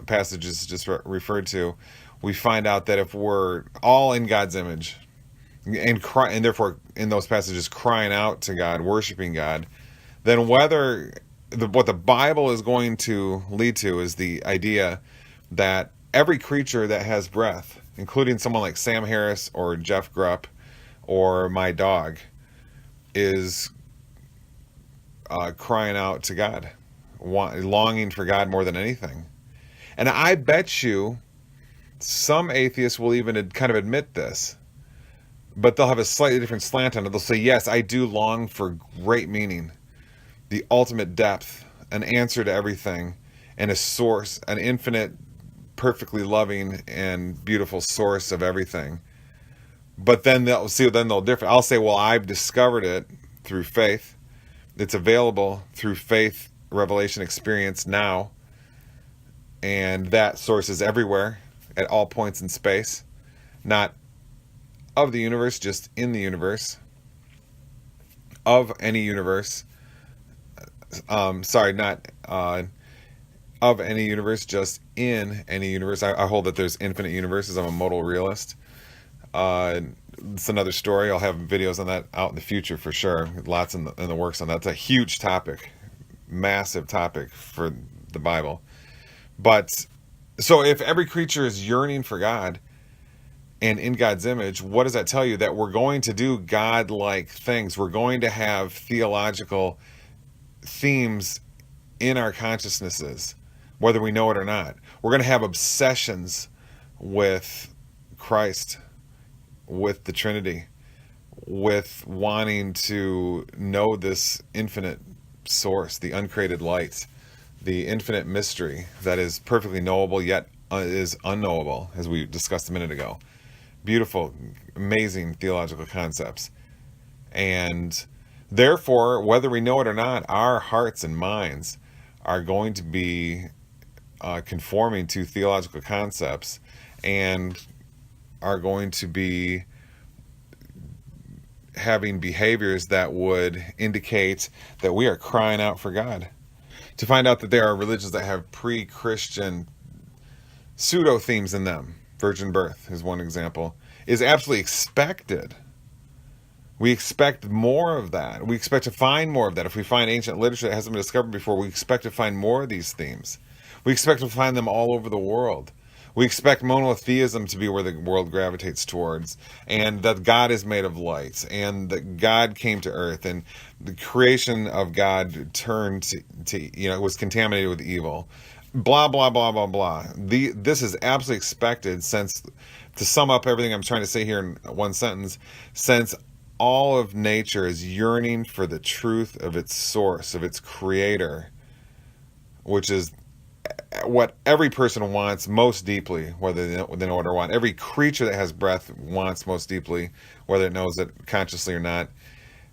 passages just referred to, we find out that if we're all in God's image, and therefore in those passages crying out to God, worshiping God, then what the Bible is going to lead to is the idea that every creature that has breath, including someone like Sam Harris or Jeff Grupp or my dog, is crying out to God, longing for God more than anything. And I bet you some atheists will even kind of admit this, but they'll have a slightly different slant on it. They'll say, yes, I do long for great meaning, the ultimate depth, an answer to everything, and a source, an infinite, perfectly loving and beautiful source of everything. But then they'll differ. I'll say, well, I've discovered it through faith. It's available through faith, revelation, experience now. And that source is everywhere at all points in space, not of the universe, just in the universe, of any universe. Not of any universe, just in any universe. I hold that there's infinite universes. I'm a modal realist. It's another story. I'll have videos on that out in the future for sure. Lots in the works on that. It's a huge topic, massive topic for the Bible. But so if every creature is yearning for God and in God's image, what does that tell you? That we're going to do God-like things. We're going to have theological themes in our consciousnesses, whether we know it or not. We're going to have obsessions with Christ, with the Trinity, with wanting to know this infinite source, the uncreated light, the infinite mystery that is perfectly knowable yet is unknowable, as we discussed a minute ago. Beautiful, amazing theological concepts. And therefore, whether we know it or not, our hearts and minds are going to be conforming to theological concepts and are going to be having behaviors that would indicate that we are crying out for God. To find out that there are religions that have pre-Christian pseudo-themes in them, virgin birth is one example, is absolutely expected. We expect more of that. We expect to find more of that. If we find ancient literature that hasn't been discovered before, we expect to find more of these themes. We expect to find them all over the world. We expect monotheism to be where the world gravitates towards, and that God is made of light, and that God came to earth, and the creation of God turned to was contaminated with evil. Blah, blah, blah, blah, blah. This is absolutely expected, since, to sum up everything I'm trying to say here in one sentence, since all of nature is yearning for the truth of its source, of its creator, which is what every person wants most deeply, whether they know what or want. Every creature that has breath wants most deeply, whether it knows it consciously or not.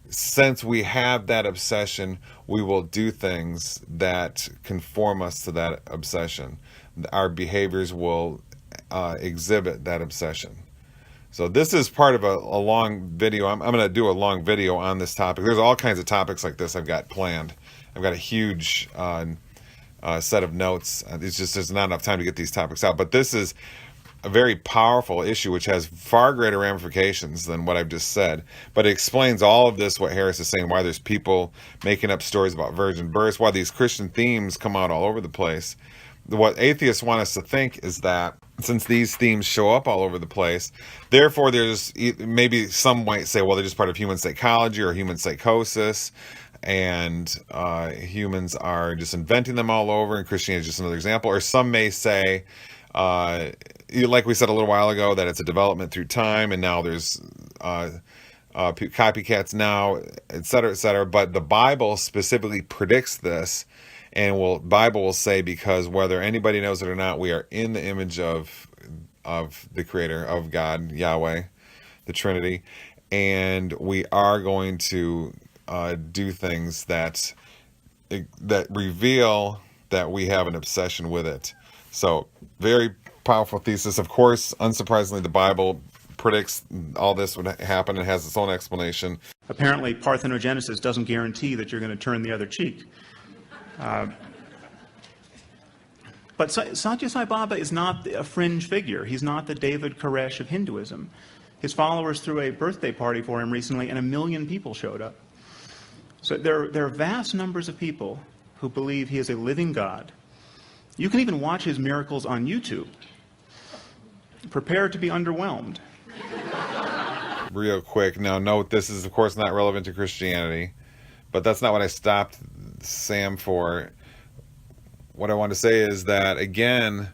Since we have that obsession, we will do things that conform us to that obsession. Our behaviors will exhibit that obsession. So this is part of a long video. I'm going to do a long video on this topic. There's all kinds of topics like this I've got planned. I've got a huge set of notes. It's just there's not enough time to get these topics out. But this is a very powerful issue which has far greater ramifications than what I've just said. But it explains all of this, what Harris is saying, why there's people making up stories about virgin births, why these Christian themes come out all over the place. What atheists want us to think is that since these themes show up all over the place, therefore there's maybe some might say, well, they're just part of human psychology or human psychosis, and humans are just inventing them all over, and Christianity is just another example. Or some may say, like we said a little while ago, that it's a development through time, and now there's copycats now, et cetera, et cetera. But the Bible specifically predicts this, and Bible will say, because whether anybody knows it or not, we are in the image of the Creator, of God, Yahweh, the Trinity, and we are going to do things that reveal that we have an obsession with it. So, very powerful thesis. Of course, unsurprisingly, the Bible predicts all this would happen and has its own explanation. Apparently, parthenogenesis doesn't guarantee that you're going to turn the other cheek. But Satya Sai Baba is not a fringe figure. He's not the David Koresh of Hinduism. His followers threw a birthday party for him recently, and 1 million people showed up. So there are vast numbers of people who believe he is a living God. You can even watch his miracles on YouTube. Prepare to be underwhelmed. Real quick, now note this is of course not relevant to Christianity, but that's not what I stopped Sam for. What I want to say is that, again,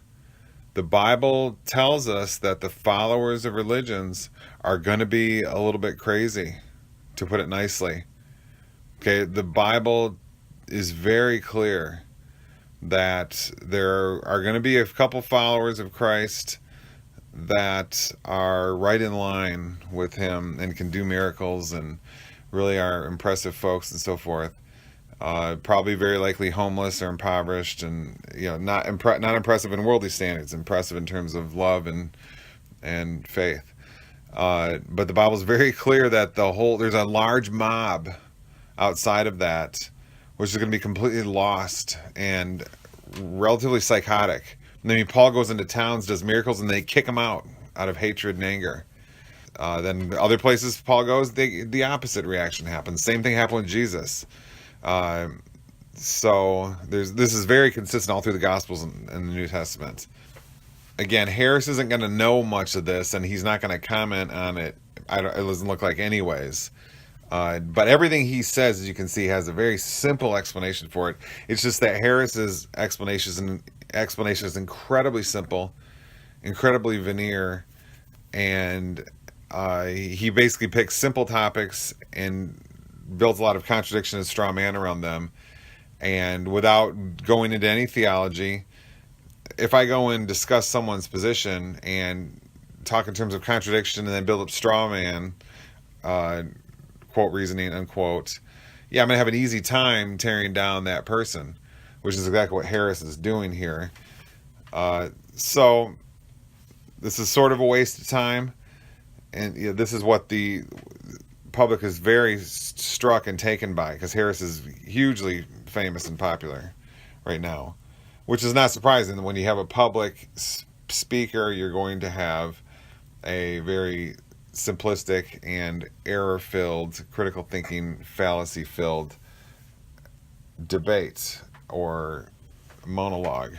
the Bible tells us that the followers of religions are going to be a little bit crazy, to put it nicely. Okay, the Bible is very clear that there are going to be a couple followers of Christ that are right in line with him and can do miracles and really are impressive folks and so forth. Probably very likely homeless or impoverished, and not impressive in worldly standards, impressive in terms of love and faith. But the Bible is very clear that there's a large mob outside of that, which is going to be completely lost and relatively psychotic. I mean, Paul goes into towns, does miracles, and they kick him out of hatred and anger. Then other places Paul goes, the opposite reaction happens. Same thing happened with Jesus. So this is very consistent all through the Gospels and the New Testament. Again, Harris isn't going to know much of this, and he's not going to comment on it. It doesn't look like anyways. But everything he says, as you can see, has a very simple explanation for it. It's just that Harris's explanation is incredibly simple, incredibly veneer, and he basically picks simple topics and builds a lot of contradiction and straw man around them. And without going into any theology, if I go and discuss someone's position and talk in terms of contradiction and then build up straw man, quote reasoning, unquote, I'm going to have an easy time tearing down that person, which is exactly what Harris is doing here. So this is sort of a waste of time. And this is what the public is very struck and taken by, because Harris is hugely famous and popular right now, which is not surprising. When you have a public speaker, you're going to have a very simplistic and error-filled, critical thinking, fallacy-filled debate or monologue.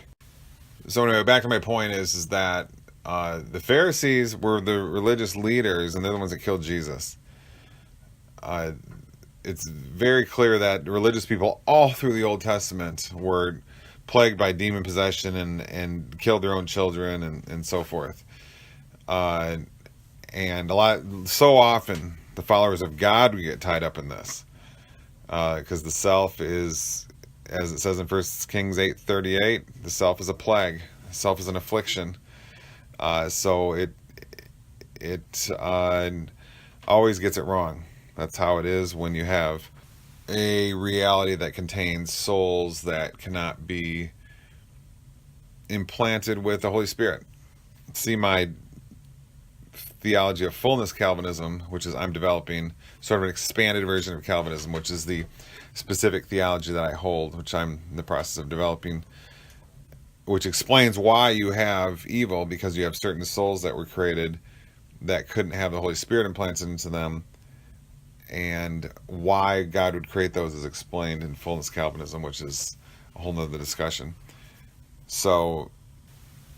So anyway, back to my point is that the Pharisees were the religious leaders, and they're the ones that killed Jesus. It's very clear that religious people all through the Old Testament were plagued by demon possession and killed their own children and so forth. And so often the followers of God would get tied up in this, because the self is, as it says in 1 Kings 8:38, the self is a plague, the self is an affliction. So it always gets it wrong. That's how it is when you have a reality that contains souls that cannot be implanted with the Holy Spirit. See my theology of fullness Calvinism, which is I'm developing sort of an expanded version of Calvinism, which is the specific theology that I hold, which I'm in the process of developing, which explains why you have evil, because you have certain souls that were created that couldn't have the Holy Spirit implanted into them, and why God would create those is explained in fullness Calvinism, which is a whole nother discussion. So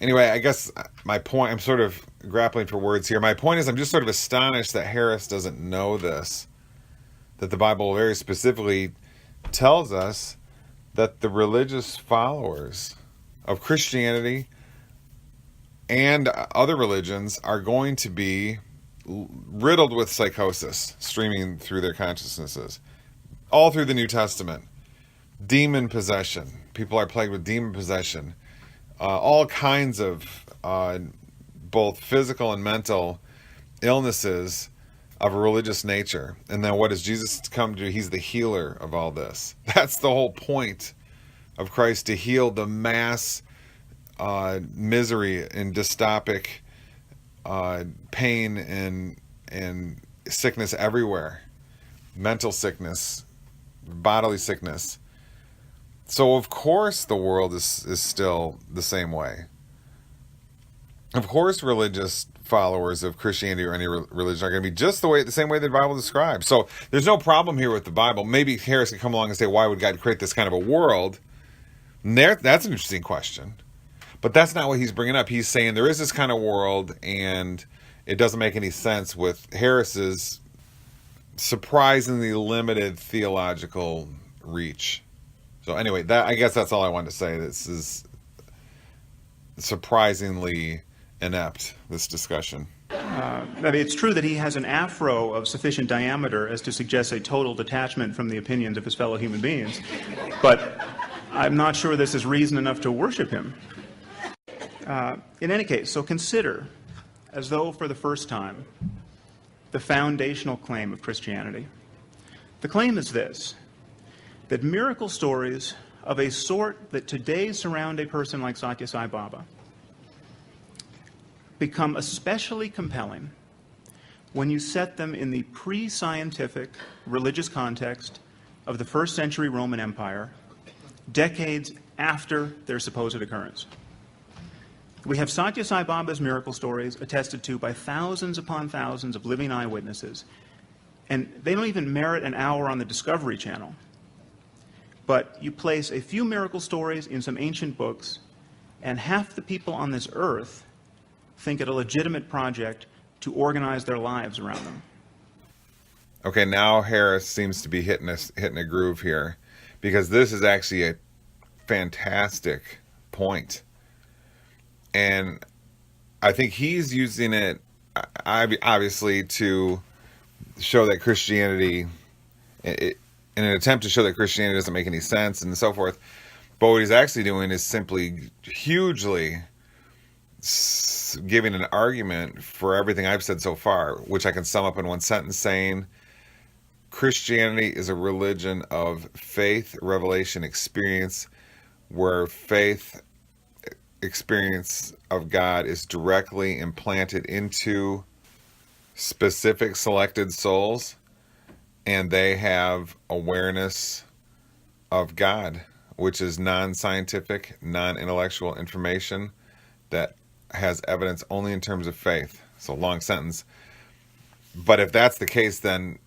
anyway, I guess my point, I'm sort of grappling for words here. My point is I'm just sort of astonished that Harris doesn't know this, that the Bible very specifically tells us that the religious followers of Christianity and other religions are going to be riddled with psychosis streaming through their consciousnesses all through the New Testament. Demon possession. People are plagued with demon possession. All kinds of both physical and mental illnesses of a religious nature. And then what does Jesus come to do? He's the healer of all this. That's the whole point of Christ, to heal the mass misery and dystopic pain and sickness everywhere. Mental sickness, bodily sickness. So of course the world is still the same way. Of course religious followers of Christianity or any religion are going to be just the same way the Bible describes. So there's no problem here with the Bible. Maybe Harris could come along and say, why would God create this kind of a world? And that's an interesting question. But that's not what he's bringing up. He's saying there is this kind of world, and it doesn't make any sense with Harris's surprisingly limited theological reach. So anyway, I guess that's all I wanted to say. This is surprisingly inept, this discussion. I mean, it's true that he has an afro of sufficient diameter as to suggest a total detachment from the opinions of his fellow human beings, but I'm not sure this is reason enough to worship him. In any case, so consider, as though for the first time, the foundational claim of Christianity. The claim is this, that miracle stories of a sort that today surround a person like Satya Sai Baba become especially compelling when you set them in the pre-scientific religious context of the first century Roman Empire, decades after their supposed occurrence. We have Satya Sai Baba's miracle stories attested to by thousands upon thousands of living eyewitnesses, and they don't even merit an hour on the Discovery Channel. But you place a few miracle stories in some ancient books, and half the people on this earth think it a legitimate project to organize their lives around them. Okay, now Harris seems to be hitting a groove here, because this is actually a fantastic point. And I think he's using it, obviously, to show that Christianity, in an attempt to show that Christianity doesn't make any sense and so forth. But what he's actually doing is simply hugely giving an argument for everything I've said so far, which I can sum up in one sentence saying, Christianity is a religion of faith, revelation, experience, where faith experience of God is directly implanted into specific selected souls, and they have awareness of God, which is non-scientific, non-intellectual information that has evidence only in terms of faith. So long sentence. But if that's the case, then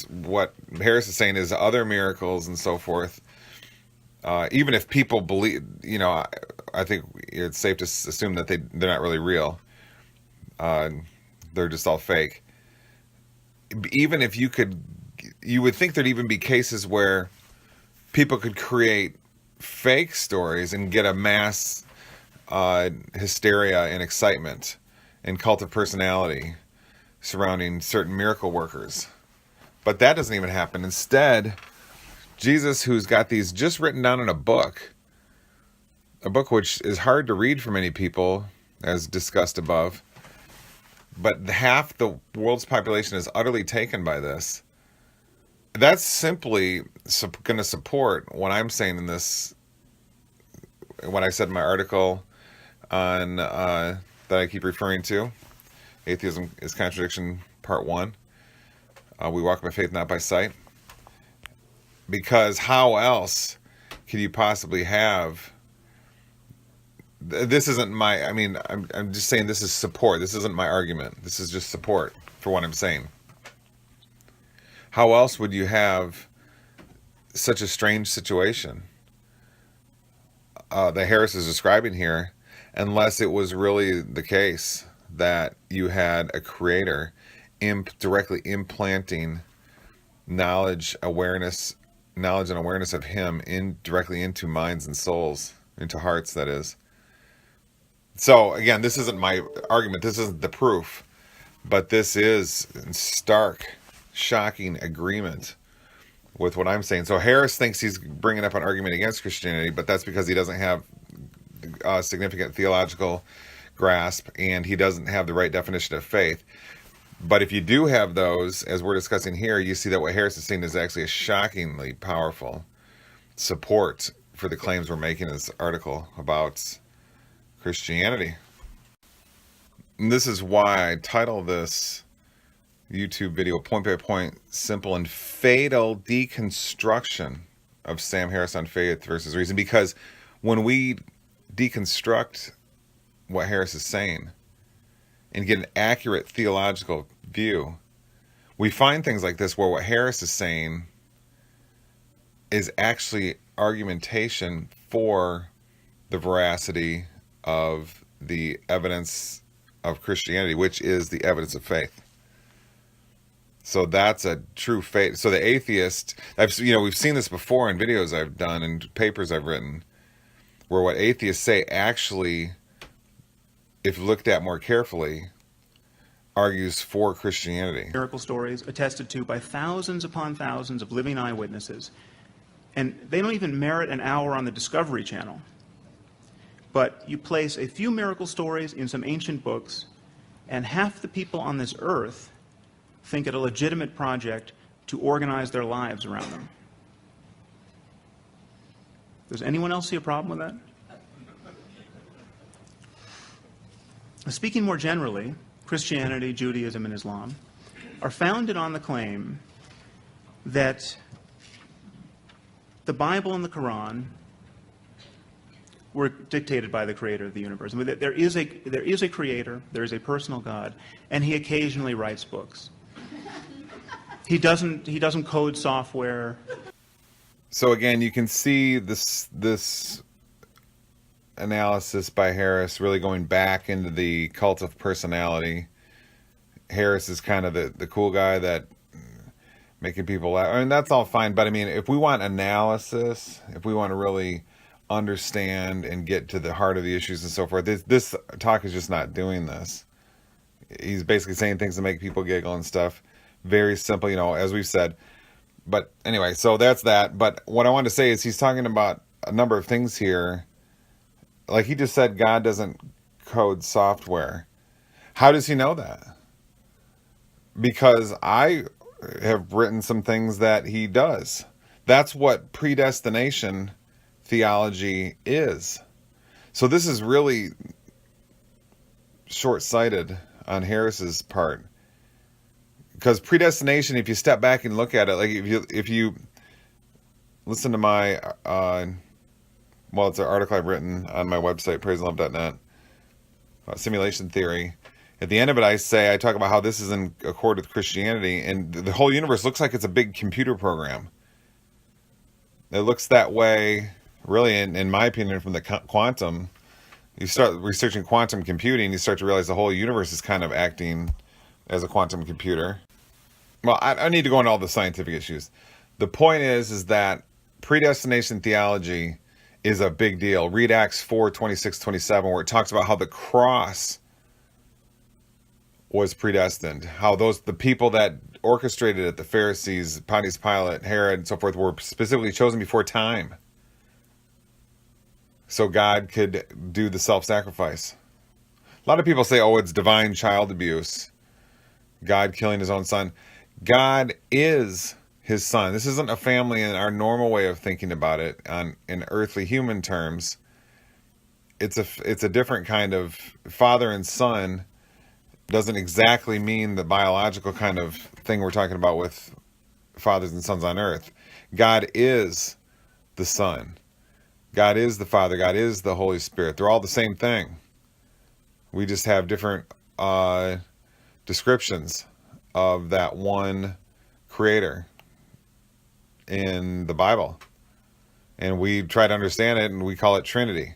what Harris is saying is other miracles and so forth, even if people believe, I think it's safe to assume that they're not really real. They're just all fake. Even if you would think there'd even be cases where people could create fake stories and get a mass hysteria and excitement and cult of personality surrounding certain miracle workers. But that doesn't even happen. Instead, Jesus, who's got these just written down in a book which is hard to read for many people, as discussed above, but half the world's population is utterly taken by this. That's simply going to support what I'm saying in this, what I said in my article on that I keep referring to, Atheism is Contradiction, Part 1. We walk by faith, not by sight. Because how else could you possibly have... This isn't my... I mean, I'm just saying this is support. This isn't my argument. This is just support for what I'm saying. How else would you have such a strange situation that Harris is describing here, unless it was really the case that you had a creator directly implanting knowledge and awareness of him directly into minds and souls, into hearts, that is. So again, this isn't my argument, this isn't the proof, but this is in stark, shocking agreement with what I'm saying. So Harris thinks he's bringing up an argument against Christianity, but that's because he doesn't have a significant theological grasp, and he doesn't have the right definition of faith. But if you do have those, as we're discussing here, you see that what Harris is saying is actually a shockingly powerful support for the claims we're making in this article about Christianity. And this is why I title this YouTube video Point by Point, Simple and Fatal Deconstruction of Sam Harris on Faith versus Reason. Because when we deconstruct what Harris is saying and get an accurate theological view, we find things like this where what Harris is saying is actually argumentation for the veracity of the evidence of Christianity, which is the evidence of faith. So that's a true faith. So the atheist, we've seen this before in videos I've done and papers I've written, where what atheists say actually, if looked at more carefully, argues for Christianity. Miracle stories attested to by thousands upon thousands of living eyewitnesses. And they don't even merit an hour on the Discovery Channel. But you place a few miracle stories in some ancient books, and half the people on this earth think it a legitimate project to organize their lives around them. Does anyone else see a problem with that? Speaking more generally, Christianity, Judaism, and Islam are founded on the claim that the Bible and the Quran were dictated by the creator of the universe. I mean, there is a creator, there is a personal God, and he occasionally writes books. He doesn't code software. So again, you can see this analysis by Harris really going back into the cult of personality. Harris is kind of the cool guy that making people laugh. I mean, that's all fine, but I mean, if we want analysis, if we want to really understand and get to the heart of the issues and so forth, this talk is just not doing this. He's basically saying things to make people giggle and stuff. Very simple, as we've said. But anyway, so that's that. But what I wanted to say is he's talking about a number of things here. Like he just said, God doesn't code software. How does he know that? Because I have written some things that he does. That's what predestination theology is. So this is really short-sighted on Harris's part. Because predestination, if you step back and look at it, like if you listen to my it's an article I've written on my website, praiseandlove.net, about simulation theory. At the end of it, I talk about how this is in accord with Christianity, and the whole universe looks like it's a big computer program. It looks that way, really, in my opinion, from the quantum You start researching quantum computing, you start to realize the whole universe is kind of acting as a quantum computer. Well, I need to go into all the scientific issues. The point is that predestination theology is a big deal. Read Acts 4:26-27, where it talks about how the cross was predestined, how the people that orchestrated it, the Pharisees, Pontius Pilate, Herod, and so forth, were specifically chosen before time, so God could do the self-sacrifice. A lot of people say, oh, it's divine child abuse, God killing his own son. God is his son. This isn't a family in our normal way of thinking about it in earthly human terms. It's a different kind of father and son. Doesn't exactly mean the biological kind of thing we're talking about with fathers and sons on earth. God is the Son. God is the Father. God is the Holy Spirit. They're all the same thing. We just have different descriptions of that one creator in the Bible. And we try to understand it, and we call it Trinity.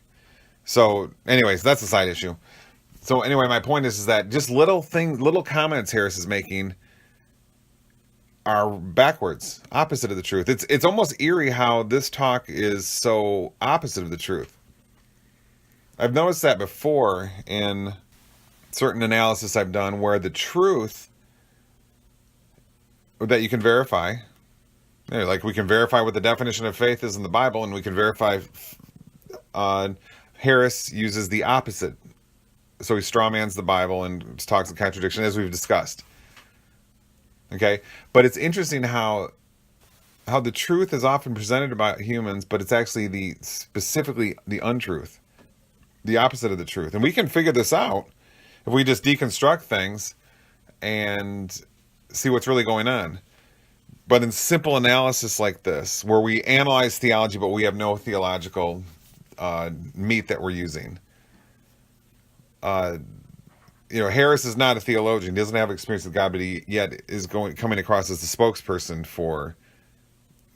So anyways, that's a side issue. So anyway, my point is that just little comments Harris is making are backwards, opposite of the truth. It's almost eerie how this talk is so opposite of the truth. I've noticed that before in certain analysis I've done, where the truth that you can verify, like we can verify what the definition of faith is in the Bible, and we can verify Harris uses the opposite. So he strawmans the Bible and talks of contradiction, as we've discussed. Okay, but it's interesting how the truth is often presented about humans, but it's actually specifically the untruth, the opposite of the truth. And we can figure this out if we just deconstruct things and see what's really going on. But in simple analysis like this, where we analyze theology, but we have no theological meat that we're using. Harris is not a theologian. He doesn't have experience with God, but he yet is coming across as the spokesperson for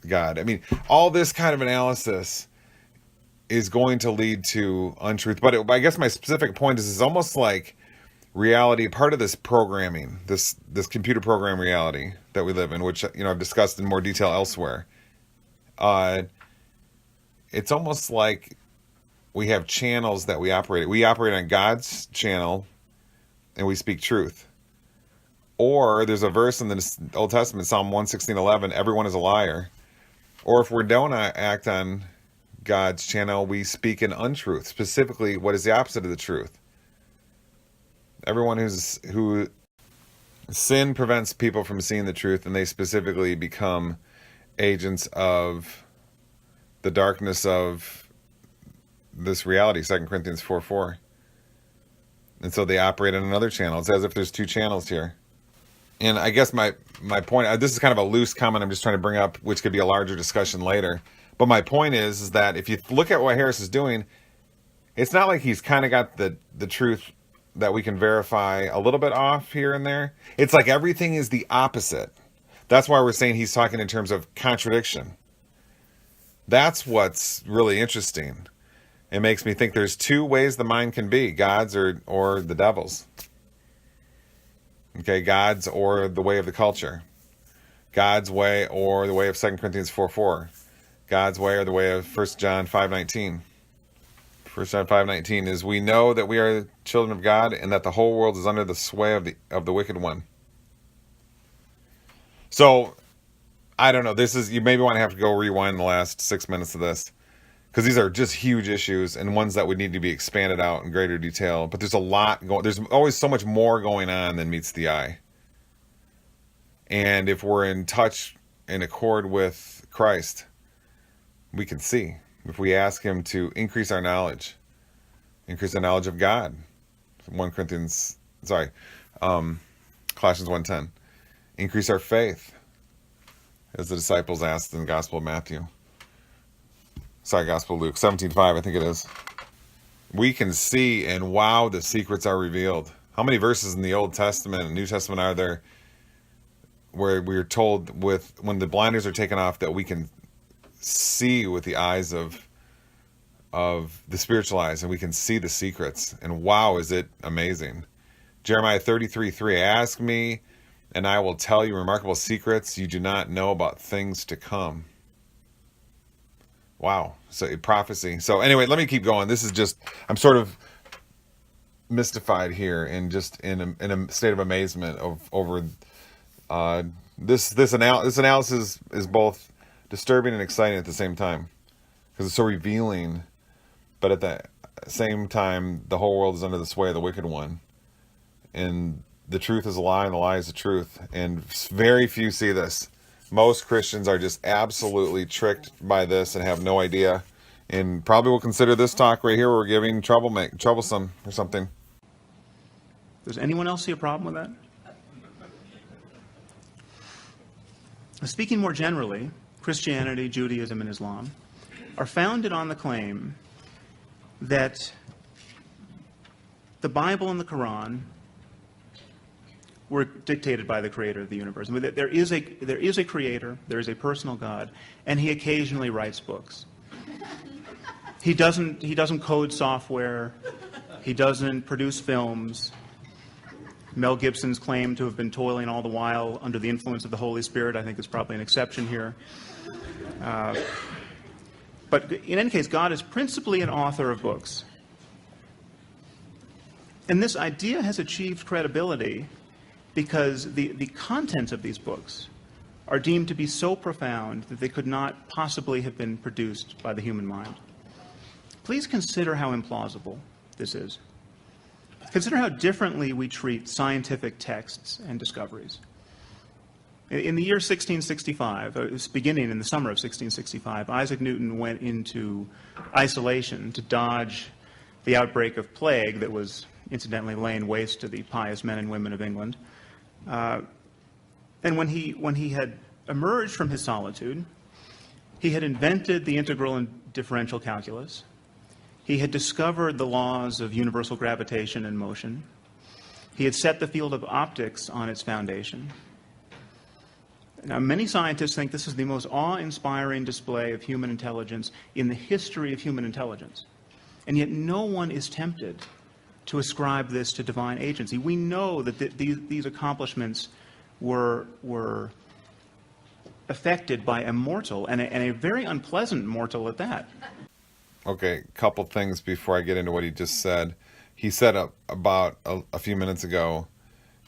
God. I mean, all this kind of analysis is going to lead to untruth. But I guess my specific point is, it's almost like reality, part of this programming, this computer program reality that we live in, which I've discussed in more detail elsewhere. It's almost like we have channels that we operate. We operate on God's channel, and we speak truth. Or there's a verse in the Old Testament, Psalm 116:11, everyone is a liar. Or if we don't act on God's channel, we speak in untruth. Specifically, what is the opposite of the truth? Everyone who sin prevents people from seeing the truth, and they specifically become agents of the darkness of this reality, 2 Corinthians 4:4. And so they operate on another channel. It's as if there's two channels here. And I guess my point, this is kind of a loose comment I'm just trying to bring up, which could be a larger discussion later. But my point is that if you look at what Harris is doing, it's not like he's kind of got the truth that we can verify a little bit off here and there. It's like everything is the opposite. That's why we're saying he's talking in terms of contradiction. That's what's really interesting. It makes me think there's two ways the mind can be, God's or the devil's. Okay, God's or the way of the culture. God's way or the way of 2 Corinthians 4:4. God's way or the way of 1 John 5:19. 1 John 5:19 is, we know that we are children of God, and that the whole world is under the sway of the wicked one. So, I don't know. You maybe want to have to go rewind the last 6 minutes of this, because these are just huge issues and ones that would need to be expanded out in greater detail. But there's a lot going. There's always so much more going on than meets the eye. And if we're in touch, in accord with Christ, we can see. If we ask him to increase our knowledge of God. Colossians 1:10. Increase our faith, as the disciples asked in the Gospel of Matthew. Gospel of Luke, 17:5, I think it is. We can see, and wow, the secrets are revealed. How many verses in the Old Testament and New Testament are there where we're told when the blinders are taken off that we can see with the eyes of of the spiritual eyes, and we can see the secrets. And wow, is it amazing. Jeremiah 33:3, ask me, and I will tell you remarkable secrets you do not know about things to come. Wow. So prophecy. So anyway, let me keep going. This is just, I'm sort of mystified here and just in a state of amazement over this analysis is both disturbing and exciting at the same time, because it's so revealing, but at the same time the whole world is under the sway of the wicked one, and the truth is a lie and the lie is the truth, and very few see this. Most Christians are just absolutely tricked by this and have no idea, and probably will consider this talk right here we're giving troublesome or something. Does anyone else see a problem with that? Speaking more generally, Christianity, Judaism, and Islam are founded on the claim that the Bible and the Quran were dictated by the creator of the universe. I mean, there is a creator, there is a personal God, and he occasionally writes books. He doesn't code software, he doesn't produce films. Mel Gibson's claim to have been toiling all the while under the influence of the Holy Spirit, I think, is probably an exception here. But in any case, God is principally an author of books. And this idea has achieved credibility because the contents of these books are deemed to be so profound that they could not possibly have been produced by the human mind. Please consider how implausible this is. Consider how differently we treat scientific texts and discoveries. In the year 1665, beginning in the summer of 1665, Isaac Newton went into isolation to dodge the outbreak of plague that was incidentally laying waste to the pious men and women of England. And when he had emerged from his solitude, he had invented the integral and differential calculus. He had discovered the laws of universal gravitation and motion. He had set the field of optics on its foundation. Now, many scientists think this is the most awe-inspiring display of human intelligence in the history of human intelligence. And yet no one is tempted to ascribe this to divine agency. We know that these accomplishments were affected by a mortal, and a very unpleasant mortal at that. Okay, couple things before I get into what he just said. He said about a few minutes ago,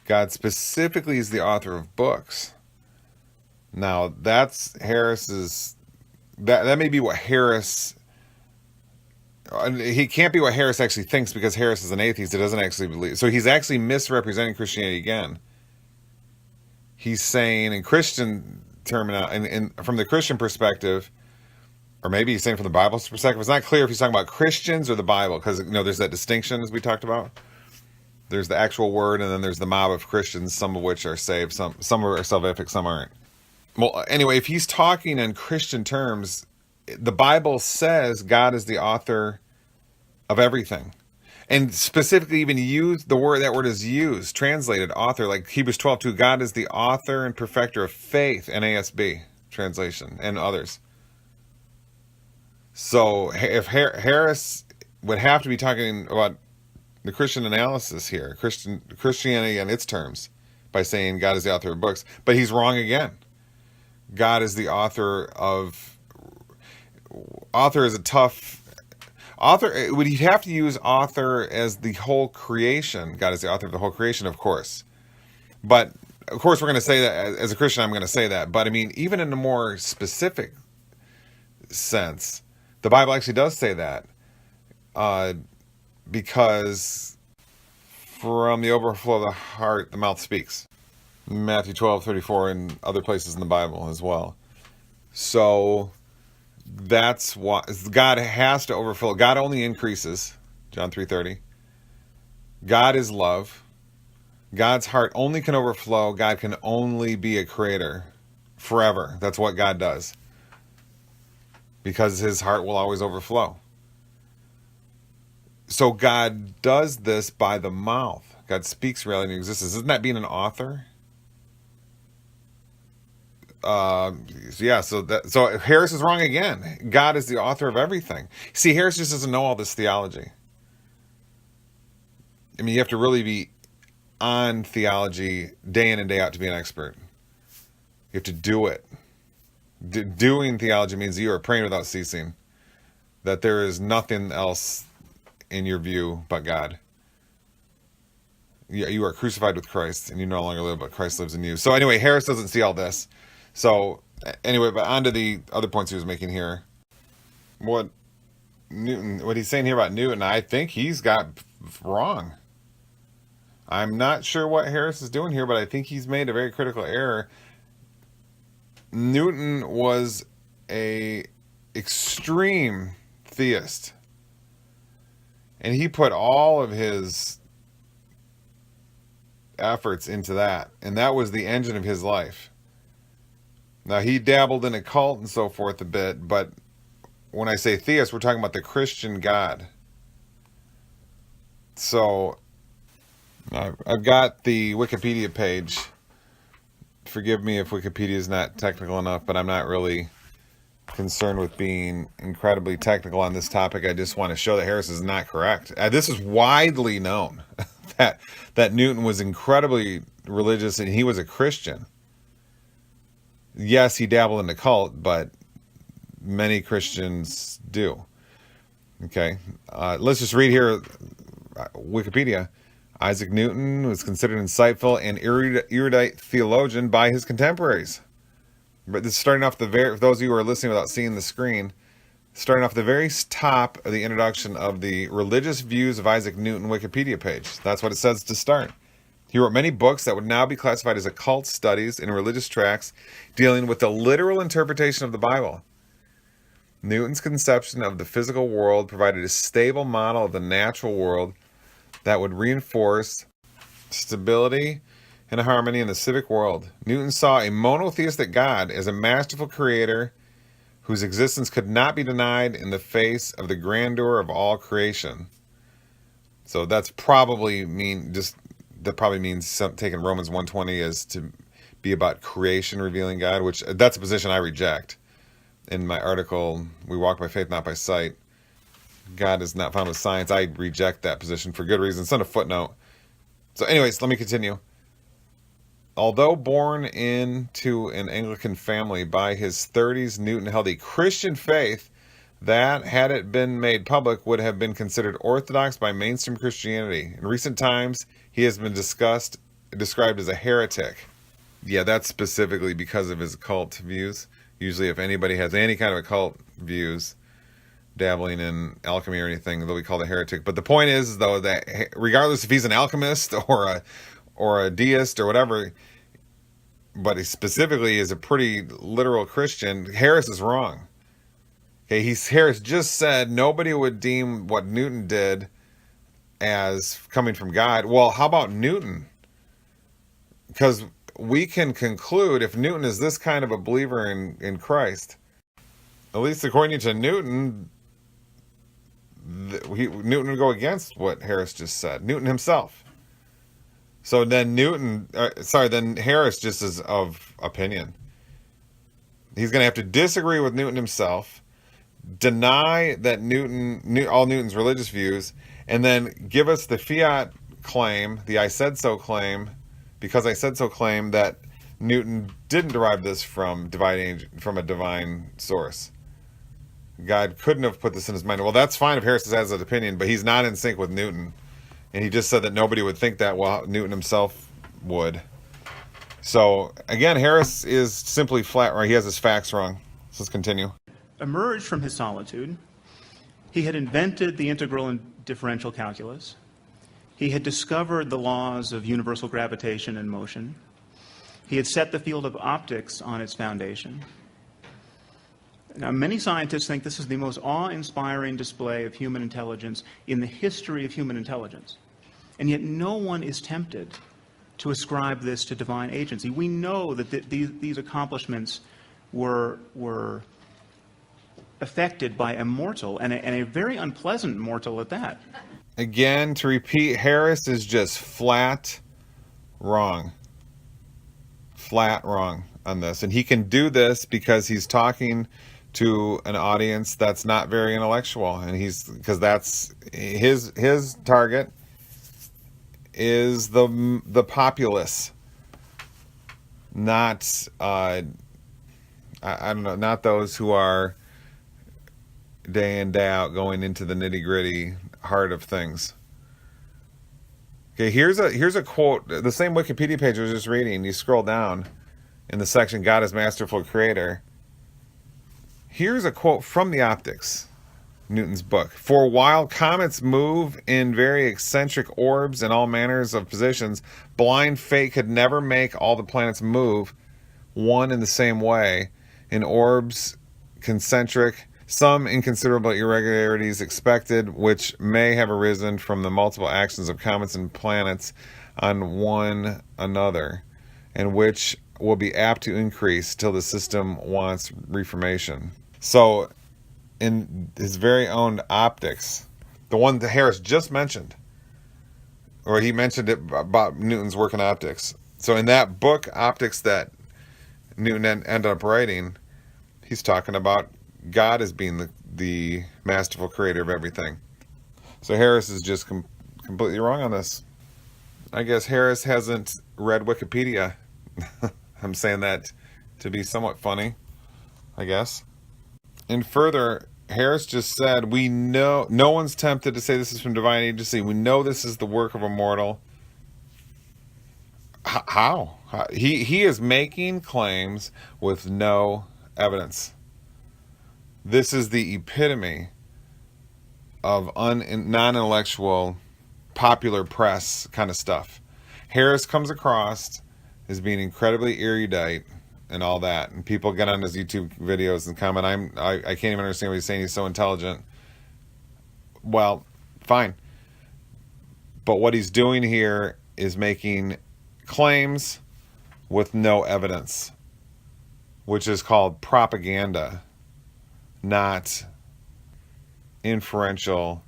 God specifically is the author of books. Now, that's Harris's, that may be what Harris, he can't be what Harris actually thinks, because Harris is an atheist. He doesn't actually believe. So he's actually misrepresenting Christianity again. He's saying in Christian terminology, and from the Christian perspective, or maybe he's saying from the Bible's perspective, it's not clear if he's talking about Christians or the Bible, because there's that distinction as we talked about. There's the actual word, and then there's the mob of Christians, some of which are saved, some are salvific, some aren't. Well, anyway, if he's talking in Christian terms, the Bible says God is the author of everything. And specifically even that word is used, translated, author, like Hebrews 12:2, God is the author and perfecter of faith, NASB translation, and others. So if Harris would have to be talking about the Christian analysis here, Christianity in its terms, by saying God is the author of books, but he's wrong again. God is the author is a tough, would he have to use author as the whole creation? God is the author of the whole creation, of course. But, of course, we're going to say that, as a Christian, I'm going to say that. But, I mean, even in a more specific sense, the Bible actually does say that. Because from the overflow of the heart, the mouth speaks. Matthew 12:34 and other places in the Bible as well. So that's why God has to overflow. God only increases, John 3:30. God is love. God's heart only can overflow. God can only be a creator forever. That's what God does, because his heart will always overflow. So God does this by the mouth. God speaks reality into existence. Isn't that being an author? So Harris is wrong again. God is the author of everything. See, Harris just doesn't know all this theology. I mean, you have to really be on theology day in and day out to be an expert. You have to do it. Doing theology means you are praying without ceasing, that there is nothing else in your view but God. You are crucified with Christ, and you no longer live, but Christ lives in you. So anyway, Harris doesn't see all this. So anyway, but on to the other points he was making here. What he's saying here about Newton, I think he's got wrong. I'm not sure what Harris is doing here, but I think he's made a very critical error. Newton was a extreme theist, and he put all of his efforts into that, and that was the engine of his life. Now, he dabbled in occult and so forth a bit, but when I say theist, we're talking about the Christian God. So I've got the Wikipedia page. Forgive me if Wikipedia is not technical enough, but I'm not really concerned with being incredibly technical on this topic. I just want to show that Harris is not correct. This is widely known that Newton was incredibly religious and he was a Christian. Yes, he dabbled in the cult, but many Christians do. Okay, let's just read here Wikipedia. Isaac Newton was considered insightful and erudite theologian by his contemporaries. But this is starting off for those of you who are listening without seeing the screen, starting off the very top of the introduction of the Religious Views of Isaac Newton Wikipedia page. That's what it says to start. He wrote many books that would now be classified as occult studies and religious tracts dealing with the literal interpretation of the Bible. Newton's conception of the physical world provided a stable model of the natural world that would reinforce stability and harmony in the civic world. Newton saw a monotheistic God as a masterful creator whose existence could not be denied in the face of the grandeur of all creation. So that probably means taking Romans 1:20 as to be about creation revealing God, which that's a position I reject. In my article, We Walk by Faith, Not by Sight, God is not found with science, I reject that position for good reason. It's on a footnote. So anyways, let me continue. Although born into an Anglican family by his 30s, Newton held a Christian faith that, had it been made public, would have been considered orthodox by mainstream Christianity. In recent times, he has been described as a heretic. Yeah, that's specifically because of his occult views. Usually if anybody has any kind of occult views, dabbling in alchemy or anything, they'll be called a heretic. But the point is, though, that regardless if he's an alchemist or a deist or whatever, but he specifically is a pretty literal Christian, Harris is wrong. Okay, Harris just said nobody would deem what Newton did as coming from God. Well, how about Newton? Because we can conclude if Newton is this kind of a believer in Christ, at least according to Newton, Newton would go against what Harris just said. Newton himself. So then then Harris just is of opinion. He's going to have to disagree with Newton himself, deny that all Newton's religious views, and then give us the fiat claim, the I said so claim, because I said so claim that Newton didn't derive this from a divine source. God couldn't have put this in his mind. Well, that's fine if Harris has that opinion, but he's not in sync with Newton. And he just said that nobody would think that. Well, Newton himself would. So, again, Harris is simply flat right. He has his facts wrong. So let's continue. Emerged from his solitude, he had invented the integral and differential calculus. He had discovered the laws of universal gravitation and motion. He had set the field of optics on its foundation. Now, many scientists think this is the most awe-inspiring display of human intelligence in the history of human intelligence. And yet no one is tempted to ascribe this to divine agency. We know that these accomplishments were affected by a mortal, and a very unpleasant mortal at that. Again, to repeat, Harris is just flat wrong. Flat wrong. on this, and he can do this because he's talking to an audience that's not very intellectual, and because that's his target is the populace, not I don't know, not those who are day in day out going into the nitty gritty heart of things. Okay, here's a quote, the same Wikipedia page I was just reading. You scroll down in the section God is Masterful Creator. Here's a quote from the Optics, Newton's book. For while comets move in very eccentric orbs in all manners of positions, blind fate could never make all the planets move one in the same way, in orbs concentric, some inconsiderable irregularities expected, which may have arisen from the multiple actions of comets and planets on one another, and which will be apt to increase till the system wants reformation. So, in his very own Optics, the one that Harris just mentioned, or he mentioned it about Newton's work in optics. So in that book, Optics, that Newton ended up writing, he's talking about God as being the masterful creator of everything. So Harris is just completely wrong on this. I guess Harris hasn't read Wikipedia. I'm saying that to be somewhat funny, I guess. And further, Harris just said, we know no one's tempted to say this is from divine agency. We know this is the work of a mortal. How? He is making claims with no evidence. This is the epitome of non-intellectual, popular press kind of stuff. Harris comes across as being incredibly erudite and all that, and people get on his YouTube videos and comment, I can't even understand what he's saying, he's so intelligent. Well, fine. But what he's doing here is making claims with no evidence, which is called propaganda, not inferential,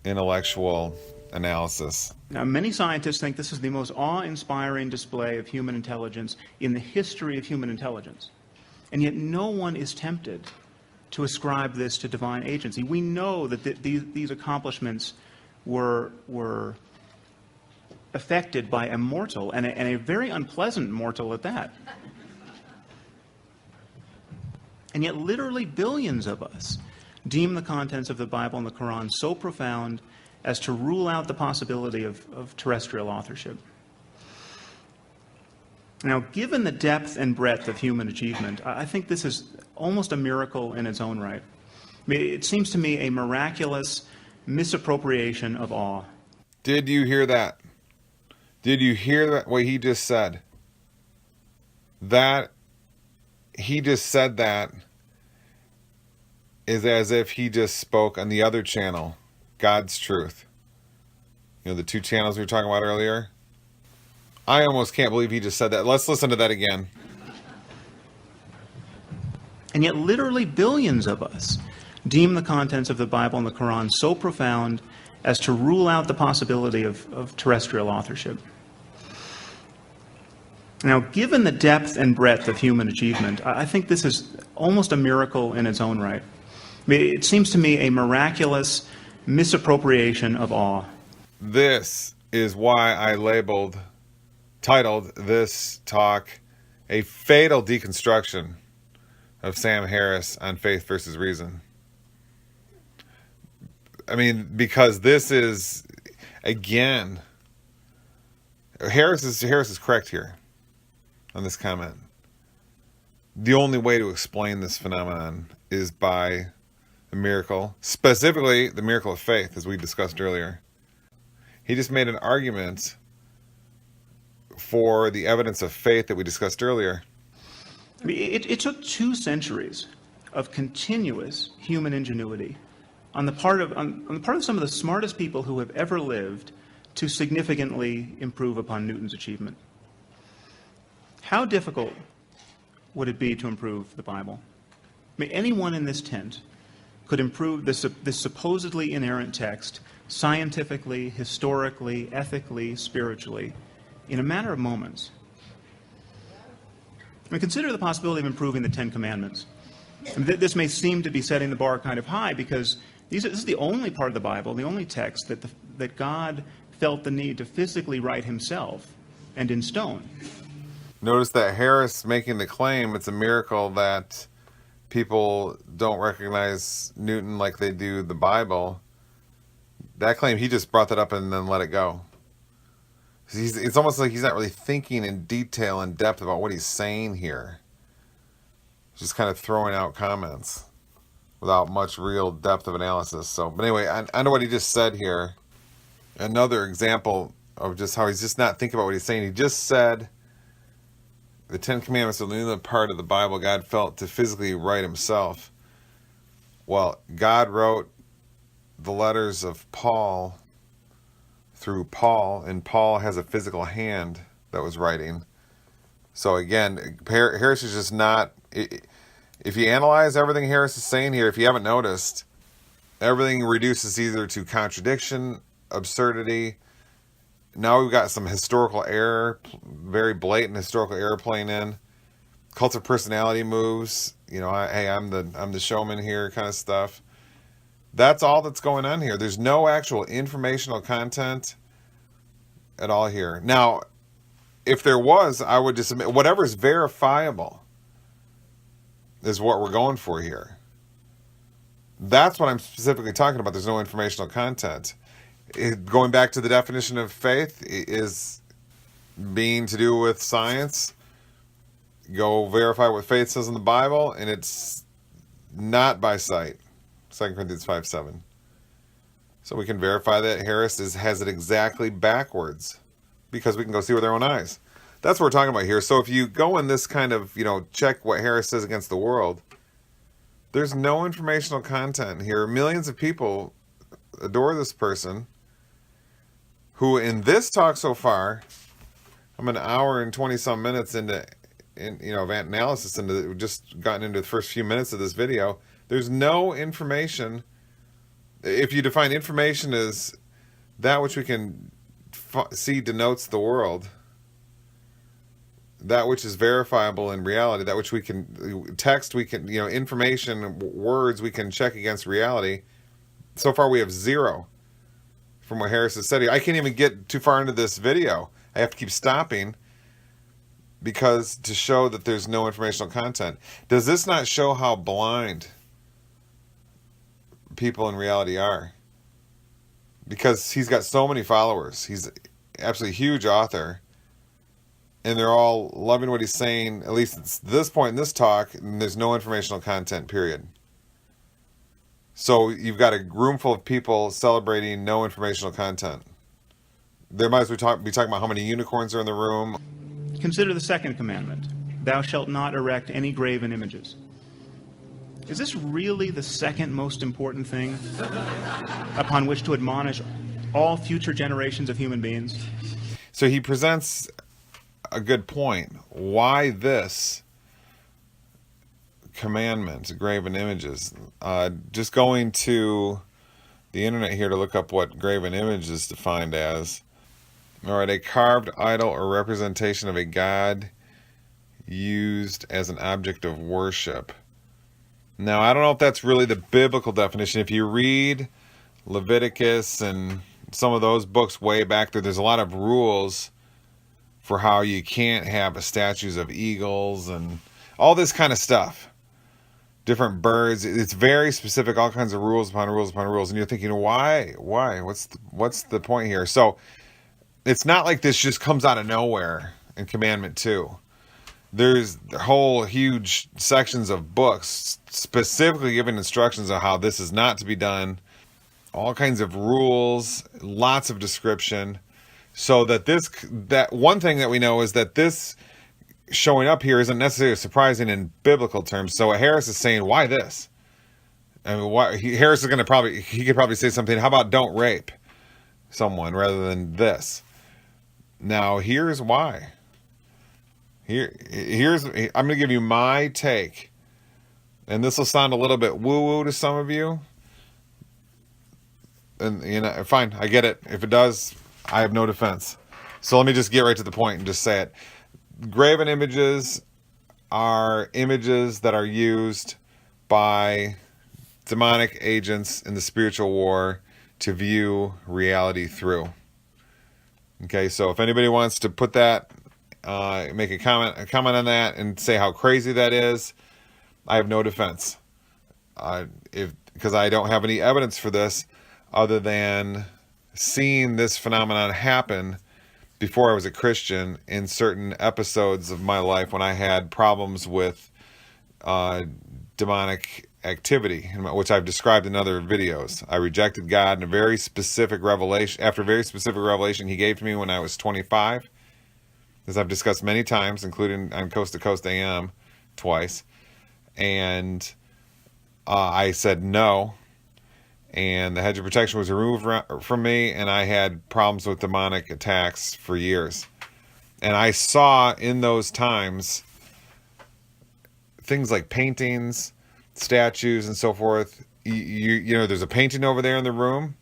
intellectual analysis. Now, many scientists think this is the most awe-inspiring display of human intelligence in the history of human intelligence. And yet no one is tempted to ascribe this to divine agency. We know that these accomplishments were affected by a mortal, and a very unpleasant mortal at that. And yet literally billions of us deem the contents of the Bible and the Quran so profound as to rule out the possibility of terrestrial authorship. Now, given the depth and breadth of human achievement, I think this is almost a miracle in its own right. I mean, it seems to me a miraculous misappropriation of awe. Did you hear that? Did you hear that? What he just said? That he just said that is as if he just spoke on the other channel, God's Truth. You know, the two channels we were talking about earlier? I almost can't believe he just said that. Let's listen to that again. And yet literally billions of us deem the contents of the Bible and the Quran so profound as to rule out the possibility of terrestrial authorship. Now, given the depth and breadth of human achievement, I think this is almost a miracle in its own right. I mean, it seems to me a miraculous misappropriation of awe. This is why I titled this talk, A Fatal Deconstruction of Sam Harris on Faith versus Reason. I mean, because this is, again, Harris is correct here on this comment. The only way to explain this phenomenon is by the miracle, specifically the miracle of faith, as we discussed earlier. He just made an argument for the evidence of faith that we discussed earlier. I mean, it took 2 centuries of continuous human ingenuity on the part of some of the smartest people who have ever lived to significantly improve upon Newton's achievement. How difficult would it be to improve the Bible? I mean, anyone in this tent could improve this supposedly inerrant text scientifically, historically, ethically, spiritually, in a matter of moments. I mean, consider the possibility of improving the Ten Commandments. I mean, this may seem to be setting the bar kind of high because this is the only part of the Bible, the only text that God felt the need to physically write himself and in stone. Notice that Harris making the claim it's a miracle that people don't recognize Newton like they do the Bible. That claim, he just brought that up and then let it go. It's almost like he's not really thinking in detail and depth about what he's saying here. He's just kind of throwing out comments without much real depth of analysis. So, but anyway, I know what he just said here. Another example of just how he's just not thinking about what he's saying. He just said the Ten Commandments are the only part of the Bible God felt to physically write himself. Well, God wrote the letters of Paul through Paul, and Paul has a physical hand that was writing. So again, Harris is just not... If you analyze everything Harris is saying here, if you haven't noticed, everything reduces either to contradiction, absurdity. Now we've got some historical error, very blatant historical error playing in. Cult of personality moves. You know, hey, I'm the showman here kind of stuff. That's all that's going on here. There's no actual informational content at all here. Now, if there was, I would just admit whatever's verifiable is what we're going for here. That's what I'm specifically talking about. There's no informational content. Going back to the definition of faith is being to do with science. Go verify what faith says in the Bible, and it's not by sight. 2 Corinthians 5:7. So we can verify that Harris has it exactly backwards because we can go see with our own eyes. That's what we're talking about here. So if you go in this kind of, check what Harris says against the world, there's no informational content here. Millions of people adore this person who in this talk so far, I'm an hour and 20 some minutes into analysis, into just gotten into the first few minutes of this video. There's no information. If you define information as that which we can see denotes the world, that which is verifiable in reality, that which we can text, we can, information, words we can check against reality. So far we have zero from what Harris has said here. I can't even get too far into this video. I have to keep stopping because to show that there's no informational content. Does this not show how blind people in reality are? Because he's got so many followers. He's absolutely huge author. And they're all loving what he's saying, at least at this point in this talk, and there's no informational content, period. So you've got a room full of people celebrating no informational content. There might as well be talking about how many unicorns are in the room. Consider the second commandment. Thou shalt not erect any graven images. Is this really the second most important thing upon which to admonish all future generations of human beings? So he presents a good point. Why this commandment, graven images? Just going to the internet here to look up what graven image is defined as. All right, a carved idol or representation of a god used as an object of worship. Now, I don't know if that's really the biblical definition. If you read Leviticus and some of those books way back there, there's a lot of rules for how you can't have statues of eagles and all this kind of stuff. Different birds. It's very specific, all kinds of rules upon rules upon rules. And you're thinking, why? What's the point here? So it's not like this just comes out of nowhere in Commandment 2. There's whole huge sections of books specifically giving instructions on how this is not to be done. All kinds of rules, lots of description. So that one thing that we know is that this showing up here isn't necessarily surprising in biblical terms. So what Harris is saying, why this? I mean, Harris is going to he could probably say something. How about don't rape someone rather than this? Now here's why. I'm going to give you my take, and this will sound a little bit woo-woo to some of you. And fine, I get it. If it does, I have no defense. So let me just get right to the point and just say it. Graven images are images that are used by demonic agents in the spiritual war to view reality through. Okay, so if anybody wants to put that, make a comment on that and say how crazy that is, I have no defense. Because I don't have any evidence for this other than seeing this phenomenon happen before I was a Christian in certain episodes of my life when I had problems with demonic activity, which I've described in other videos. I rejected God in a very specific revelation, after a very specific revelation he gave to me when I was 25, as I've discussed many times, including on Coast to Coast AM twice. And I said no, and the hedge of protection was removed from me, and I had problems with demonic attacks for years. And I saw in those times things like paintings, statues, and so forth. You know, there's a painting over there in the room.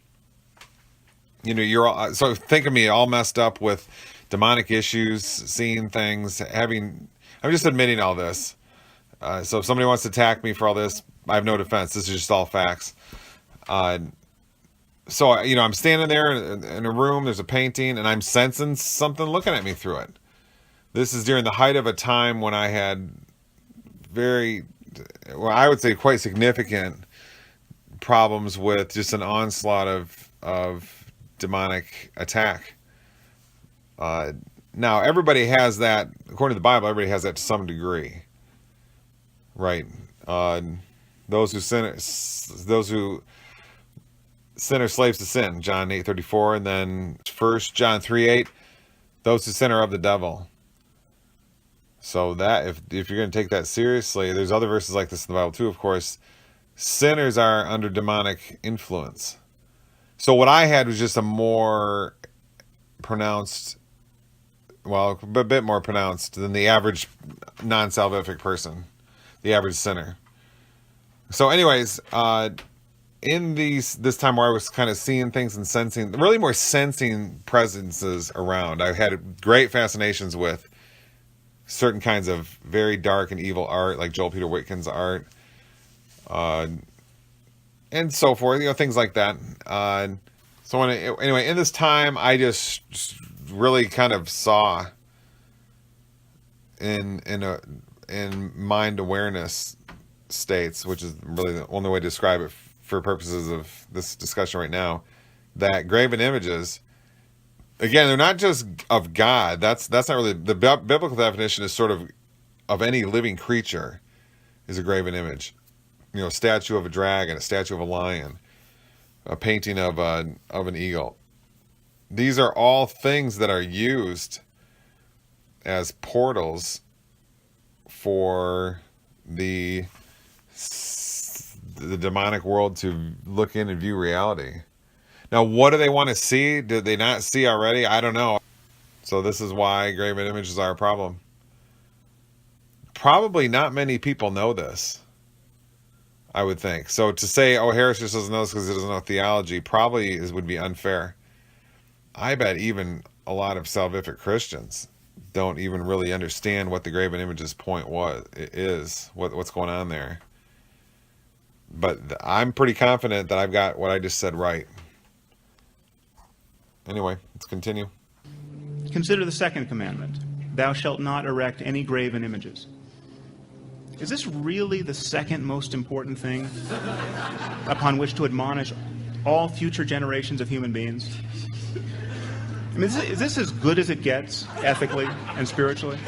You know, you're all, so think of me all messed up with demonic issues, seeing things, having. I'm just admitting all this. So if somebody wants to attack me for all this, I have no defense. This is just all facts. So, you know, I'm standing there in a room, there's a painting, and I'm sensing something looking at me through it. This is during the height of a time when I had I would say quite significant problems with just an onslaught of demonic attack. Now, everybody has that, according to the Bible, everybody has that to some degree. Right? Those who sin are slaves to sin, John 8:34, and then 1 John 3:8, those who sin are of the devil. So that, if you're going to take that seriously, there's other verses like this in the Bible too, of course. Sinners are under demonic influence. So what I had was just a more pronounced, well, a bit more pronounced than the average non-salvific person, the average sinner. So anyways, in this time where I was kind of seeing things and sensing, really more sensing presences around, I had great fascinations with certain kinds of very dark and evil art, like Joel Peter Whitkin's art, and so forth, you know, things like that. So anyway, in this time, I just really kind of saw in mind awareness states, which is really the only way to describe it for purposes of this discussion right now, that graven images, again, they're not just of God. That's not really the biblical definition. Is sort of any living creature is a graven image. You know, a statue of a dragon, a statue of a lion, a painting of an eagle. These are all things that are used as portals for the demonic world to look in and view reality. Now, what do they want to see? Did they not see already? I don't know. So this is why graven images are a problem. Probably not many people know this, I would think. So to say, oh, Harris just doesn't know this because he doesn't know theology, probably would be unfair. I bet even a lot of salvific Christians don't even really understand what the graven images point is, what's going on there. But I'm pretty confident that I've got what I just said right. Anyway, let's continue. Consider the second commandment. Thou shalt not erect any graven images. Is this really the second most important thing upon which to admonish all future generations of human beings? I mean, is this as good as it gets, ethically and spiritually?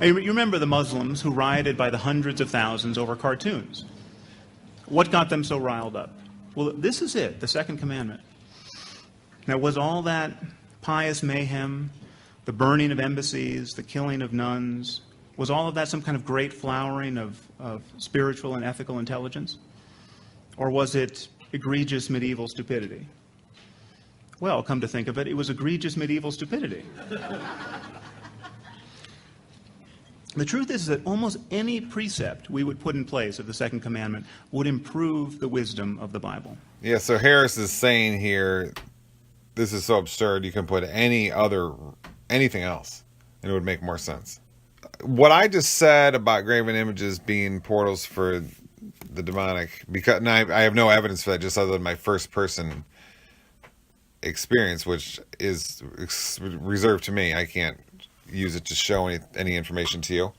And you remember the Muslims who rioted by the hundreds of thousands over cartoons. What got them so riled up? Well, this is it, the second commandment. Now, was all that pious mayhem, the burning of embassies, the killing of nuns, was all of that some kind of great flowering of spiritual and ethical intelligence? Or was it egregious medieval stupidity? Well, come to think of it, it was egregious medieval stupidity. The truth is that almost any precept we would put in place of the second commandment would improve the wisdom of the Bible. Yeah, so Harris is saying here, this is so absurd, you can put anything else, and it would make more sense. what I just said about graven images being portals for the demonic, because and I have no evidence for that, just other than my first person experience, which is reserved to me. I can't use it to show any information to you.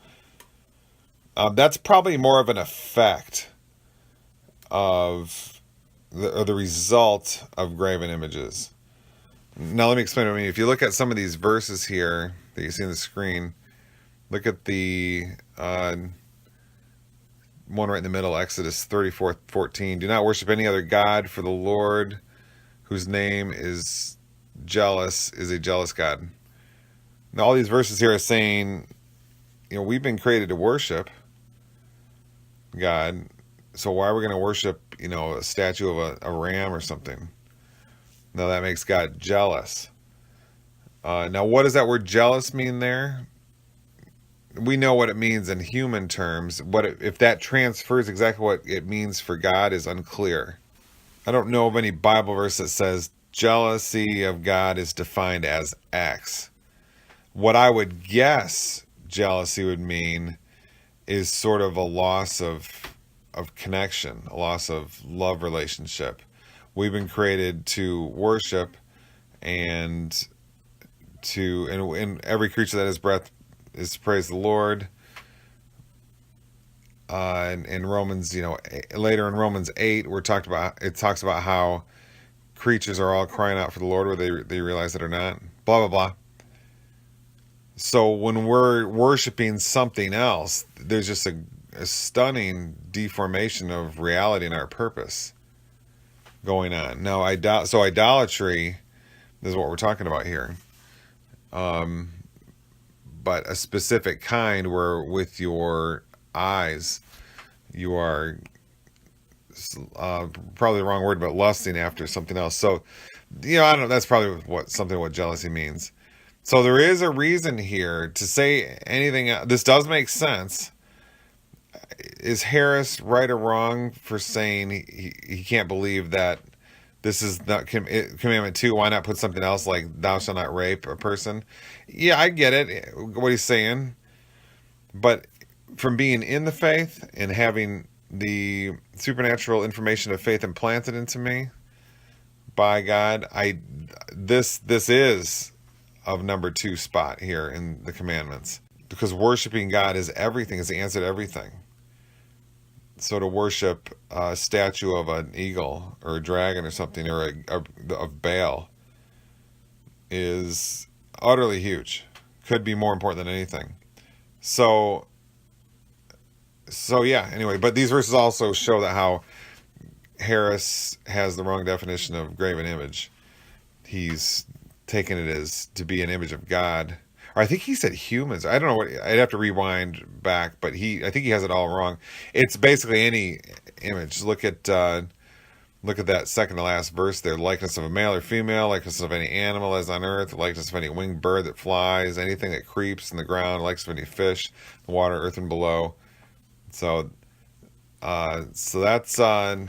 That's probably more of an effect of the result of graven images. Now let me explain what I mean. If you look at some of these verses here that you see on the screen, look at the one right in the middle, Exodus 34:14. Do not worship any other God, for the Lord, whose name is jealous, is a jealous God. Now all these verses here are saying, we've been created to worship God, so why are we going to worship, a statue of a ram or something? Now that makes God jealous. Now what does that word jealous mean there? We know what it means in human terms. If that transfers exactly what it means for God is unclear. I don't know of any Bible verse that says jealousy of God is defined as X. What I would guess jealousy would mean is sort of a loss of connection, a loss of love relationship. We've been created to worship and every creature that has breath is to praise the Lord. In Romans, later in Romans 8, it talks about how creatures are all crying out for the Lord, whether they realize it or not. Blah blah blah. So when we're worshiping something else, there's just a stunning deformation of reality and our purpose going on. Now, idolatry is what we're talking about here. But a specific kind where with your eyes, you are probably the wrong word, but lusting after something else. So, I don't know. That's probably what jealousy means. So there is a reason here to say anything. This does make sense. Is Harris right or wrong for saying he can't believe that this is not commandment 2? Why not put something else like thou shalt not rape a person? Yeah, I get it, what he's saying. But from being in the faith and having the supernatural information of faith implanted into me by God, this is of number 2 spot here in the commandments, because worshiping God is everything, is the answer to everything. So to worship a statue of an eagle or a dragon or something, or of Baal, is utterly huge. Could be more important than anything. So yeah, anyway, but these verses also show that how Harris has the wrong definition of graven image. He's taken it as to be an image of God. Or I think he said humans. I don't know what, I'd have to rewind back, but I think he has it all wrong. It's basically any image. Look at that second to last verse there. Likeness of a male or female, likeness of any animal as on earth, likeness of any winged bird that flies, anything that creeps in the ground, likeness of any fish, the water, earth, and below. So that's so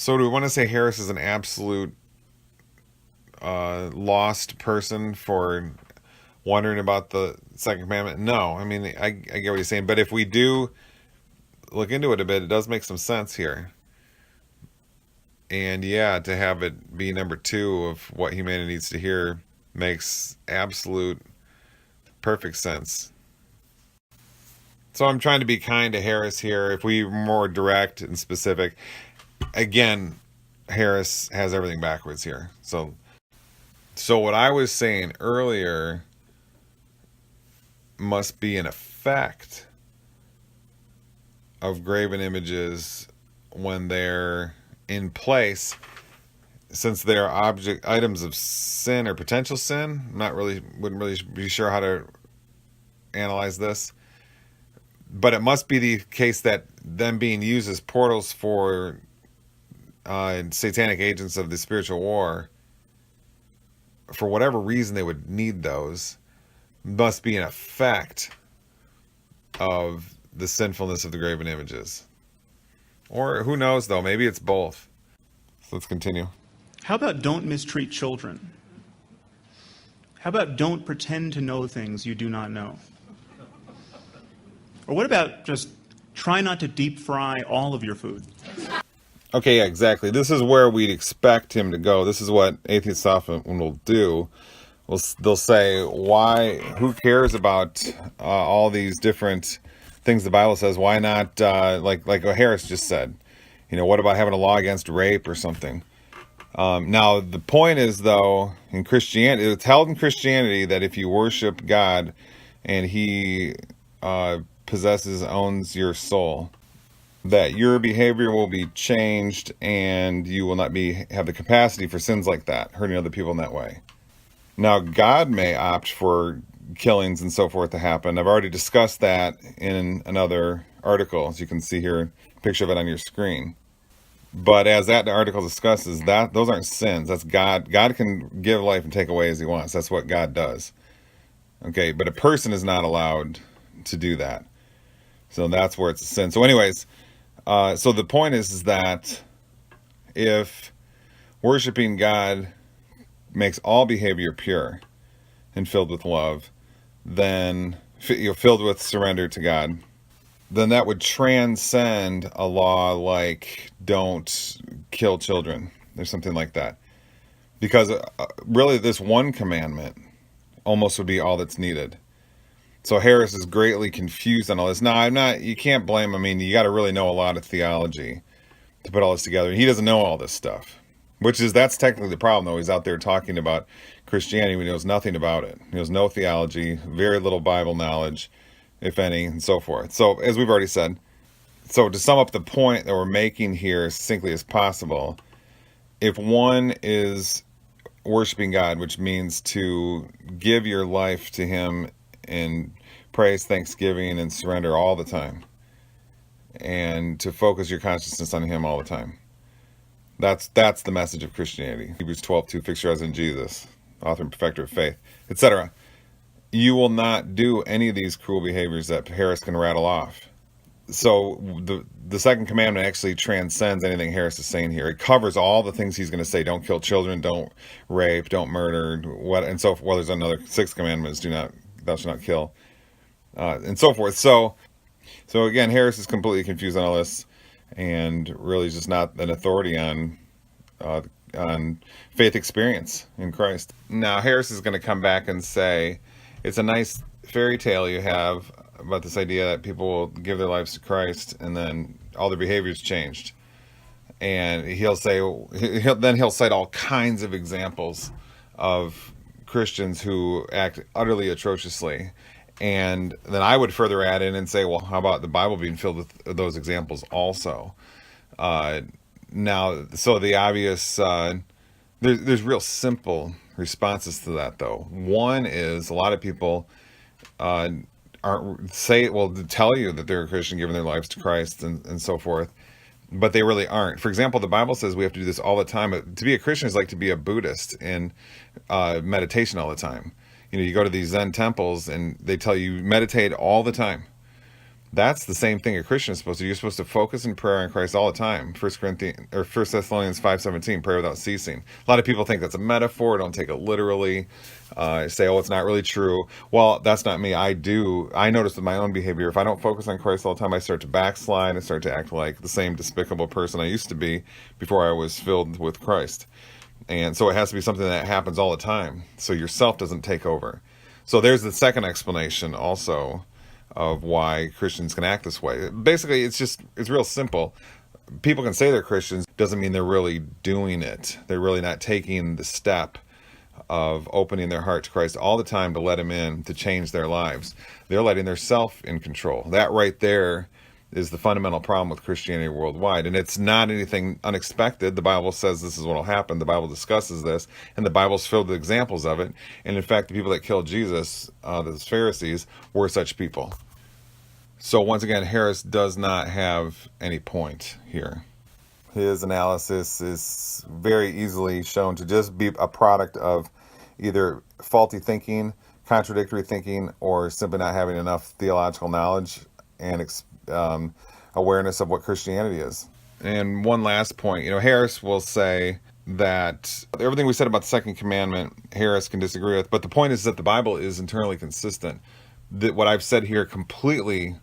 do we want to say Harris is an absolute lost person for wondering about the second commandment? No, I mean, I get what he's saying, but if we do look into it a bit, it does make some sense here. And yeah, to have it be number 2 of what humanity needs to hear makes absolute perfect sense. So I'm trying to be kind to Harris here. If we were more direct and specific, again, Harris has everything backwards here. So what I was saying earlier must be an effect of graven images when they're in place, since they are items of sin or potential sin. Wouldn't really be sure how to analyze this, but it must be the case that them being used as portals for satanic agents of the spiritual war, for whatever reason they would need those, must be an effect of the sinfulness of the graven images. Or who knows, though, maybe it's both. So let's continue. How about don't mistreat children? How about don't pretend to know things you do not know? Or what about just try not to deep fry all of your food? Okay, yeah, exactly. This is where we'd expect him to go. This is what atheists often will do. They'll say, why, who cares about all these different things the Bible says? Why not, like Harris just said, what about having a law against rape or something? Now, the point is, though, in Christianity, it's held in Christianity that if you worship God and he owns your soul, that your behavior will be changed and you will not have the capacity for sins like that, hurting other people in that way. Now, God may opt for killings and so forth to happen. I've already discussed that in another article, as you can see here, a picture of it on your screen. But as that article discusses, those aren't sins. That's God. God can give life and take away as he wants. That's what God does. Okay, but a person is not allowed to do that. So that's where it's a sin. So anyways, so the point is that if worshiping God makes all behavior pure and filled with love, then filled with surrender to God, then that would transcend a law like don't kill children or something like that. Because really this one commandment almost would be all that's needed. So Harris is greatly confused on all this. Now, you can't blame him. I mean, you got to really know a lot of theology to put all this together. He doesn't know all this stuff. That's technically the problem, though. He's out there talking about Christianity when he knows nothing about it. He knows no theology, very little Bible knowledge, if any, and so forth. So, as we've already said, so to sum up the point that we're making here as succinctly as possible, if one is worshiping God, which means to give your life to him in praise, thanksgiving, and surrender all the time, and to focus your consciousness on him all the time, That's the message of Christianity. Hebrews 12:2, fix your eyes on Jesus, author and perfecter of faith, etc. You will not do any of these cruel behaviors that Harris can rattle off. So the second commandment actually transcends anything Harris is saying here. It covers all the things he's going to say. Don't kill children, don't rape, don't murder, and so forth. Well, there's another sixth commandment: thou shalt not kill, and so forth. So again, Harris is completely confused on all this, and really is just not an authority on faith experience in Christ. Now, Harris is going to come back and say, it's a nice fairy tale you have about this idea that people will give their lives to Christ and then all their behavior's changed. And he'll cite all kinds of examples of Christians who act utterly atrociously. And then I would further add in and say, well, how about the Bible being filled with those examples also? Now, so the obvious, there's real simple responses to that, though. One is a lot of people tell you that they're a Christian, giving their lives to Christ and so forth, but they really aren't. For example, the Bible says we have to do this all the time. To be a Christian is like to be a Buddhist in meditation all the time. You go to these Zen temples and they tell you meditate all the time. That's the same thing a Christian is supposed to do. You're supposed to focus in prayer on Christ all the time. 1 Thessalonians 5:17, pray without ceasing. A lot of people think that's a metaphor. Don't take it literally. Say, it's not really true. Well, that's not me. I notice with my own behavior, if I don't focus on Christ all the time, I start to backslide. I start to act like the same despicable person I used to be before I was filled with Christ. And so it has to be something that happens all the time, so yourself doesn't take over. So there's the second explanation also of why Christians can act this way. Basically, it's real simple. People can say they're Christians, doesn't mean they're really doing it. They're really not taking the step of opening their heart to Christ all the time to let him in to change their lives. They're letting their self in control. That right there is the fundamental problem with Christianity worldwide. And it's not anything unexpected. The Bible says this is what will happen. The Bible discusses this, and the Bible's filled with examples of it. And in fact, the people that killed Jesus, the Pharisees, were such people. So once again, Harris does not have any point here. His analysis is very easily shown to just be a product of either faulty thinking, contradictory thinking, or simply not having enough theological knowledge and awareness of what Christianity is. And one last point, Harris will say that everything we said about the second commandment, Harris can disagree with, but the point is that the Bible is internally consistent. That what I've said here completely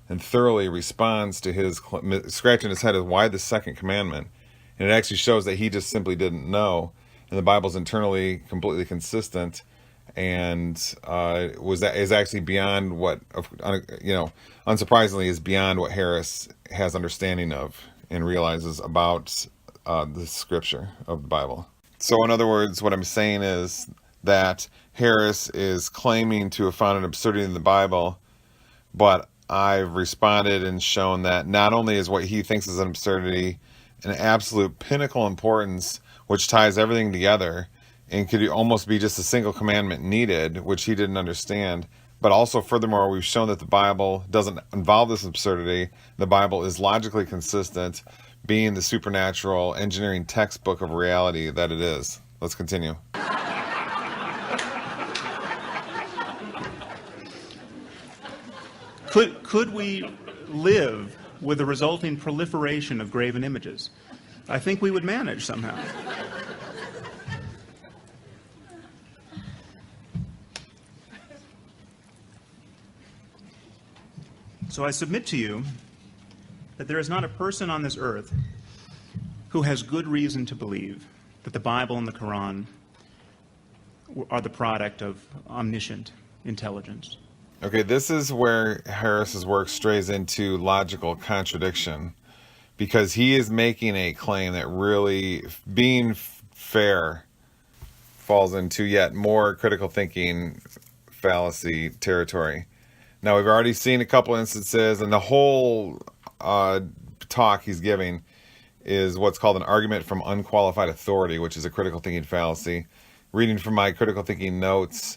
and thoroughly responds to his scratching his head as why the second commandment. And it actually shows that he just simply didn't know. And the Bible's internally completely consistent, and is actually beyond what, unsurprisingly, is beyond what Harris has understanding of and realizes about the scripture of the Bible. So in other words, what I'm saying is that Harris is claiming to have found an absurdity in the Bible, but I've responded and shown that not only is what he thinks is an absurdity an absolute pinnacle importance, which ties everything together and could almost be just a single commandment needed, which he didn't understand, but also furthermore, we've shown that the Bible doesn't involve this absurdity. The Bible is logically consistent, being the supernatural engineering textbook of reality that it is. Let's continue. Could we live with the resulting proliferation of graven images? I think we would manage somehow. So I submit to you that there is not a person on this earth who has good reason to believe that the Bible and the Quran are the product of omniscient intelligence. Okay, this is where Harris's work strays into logical contradiction, because he is making a claim that really, being fair, falls into yet more critical thinking fallacy territory. Now, we've already seen a couple instances, and the whole talk he's giving is what's called an argument from unqualified authority, which is a critical thinking fallacy. Reading from my critical thinking notes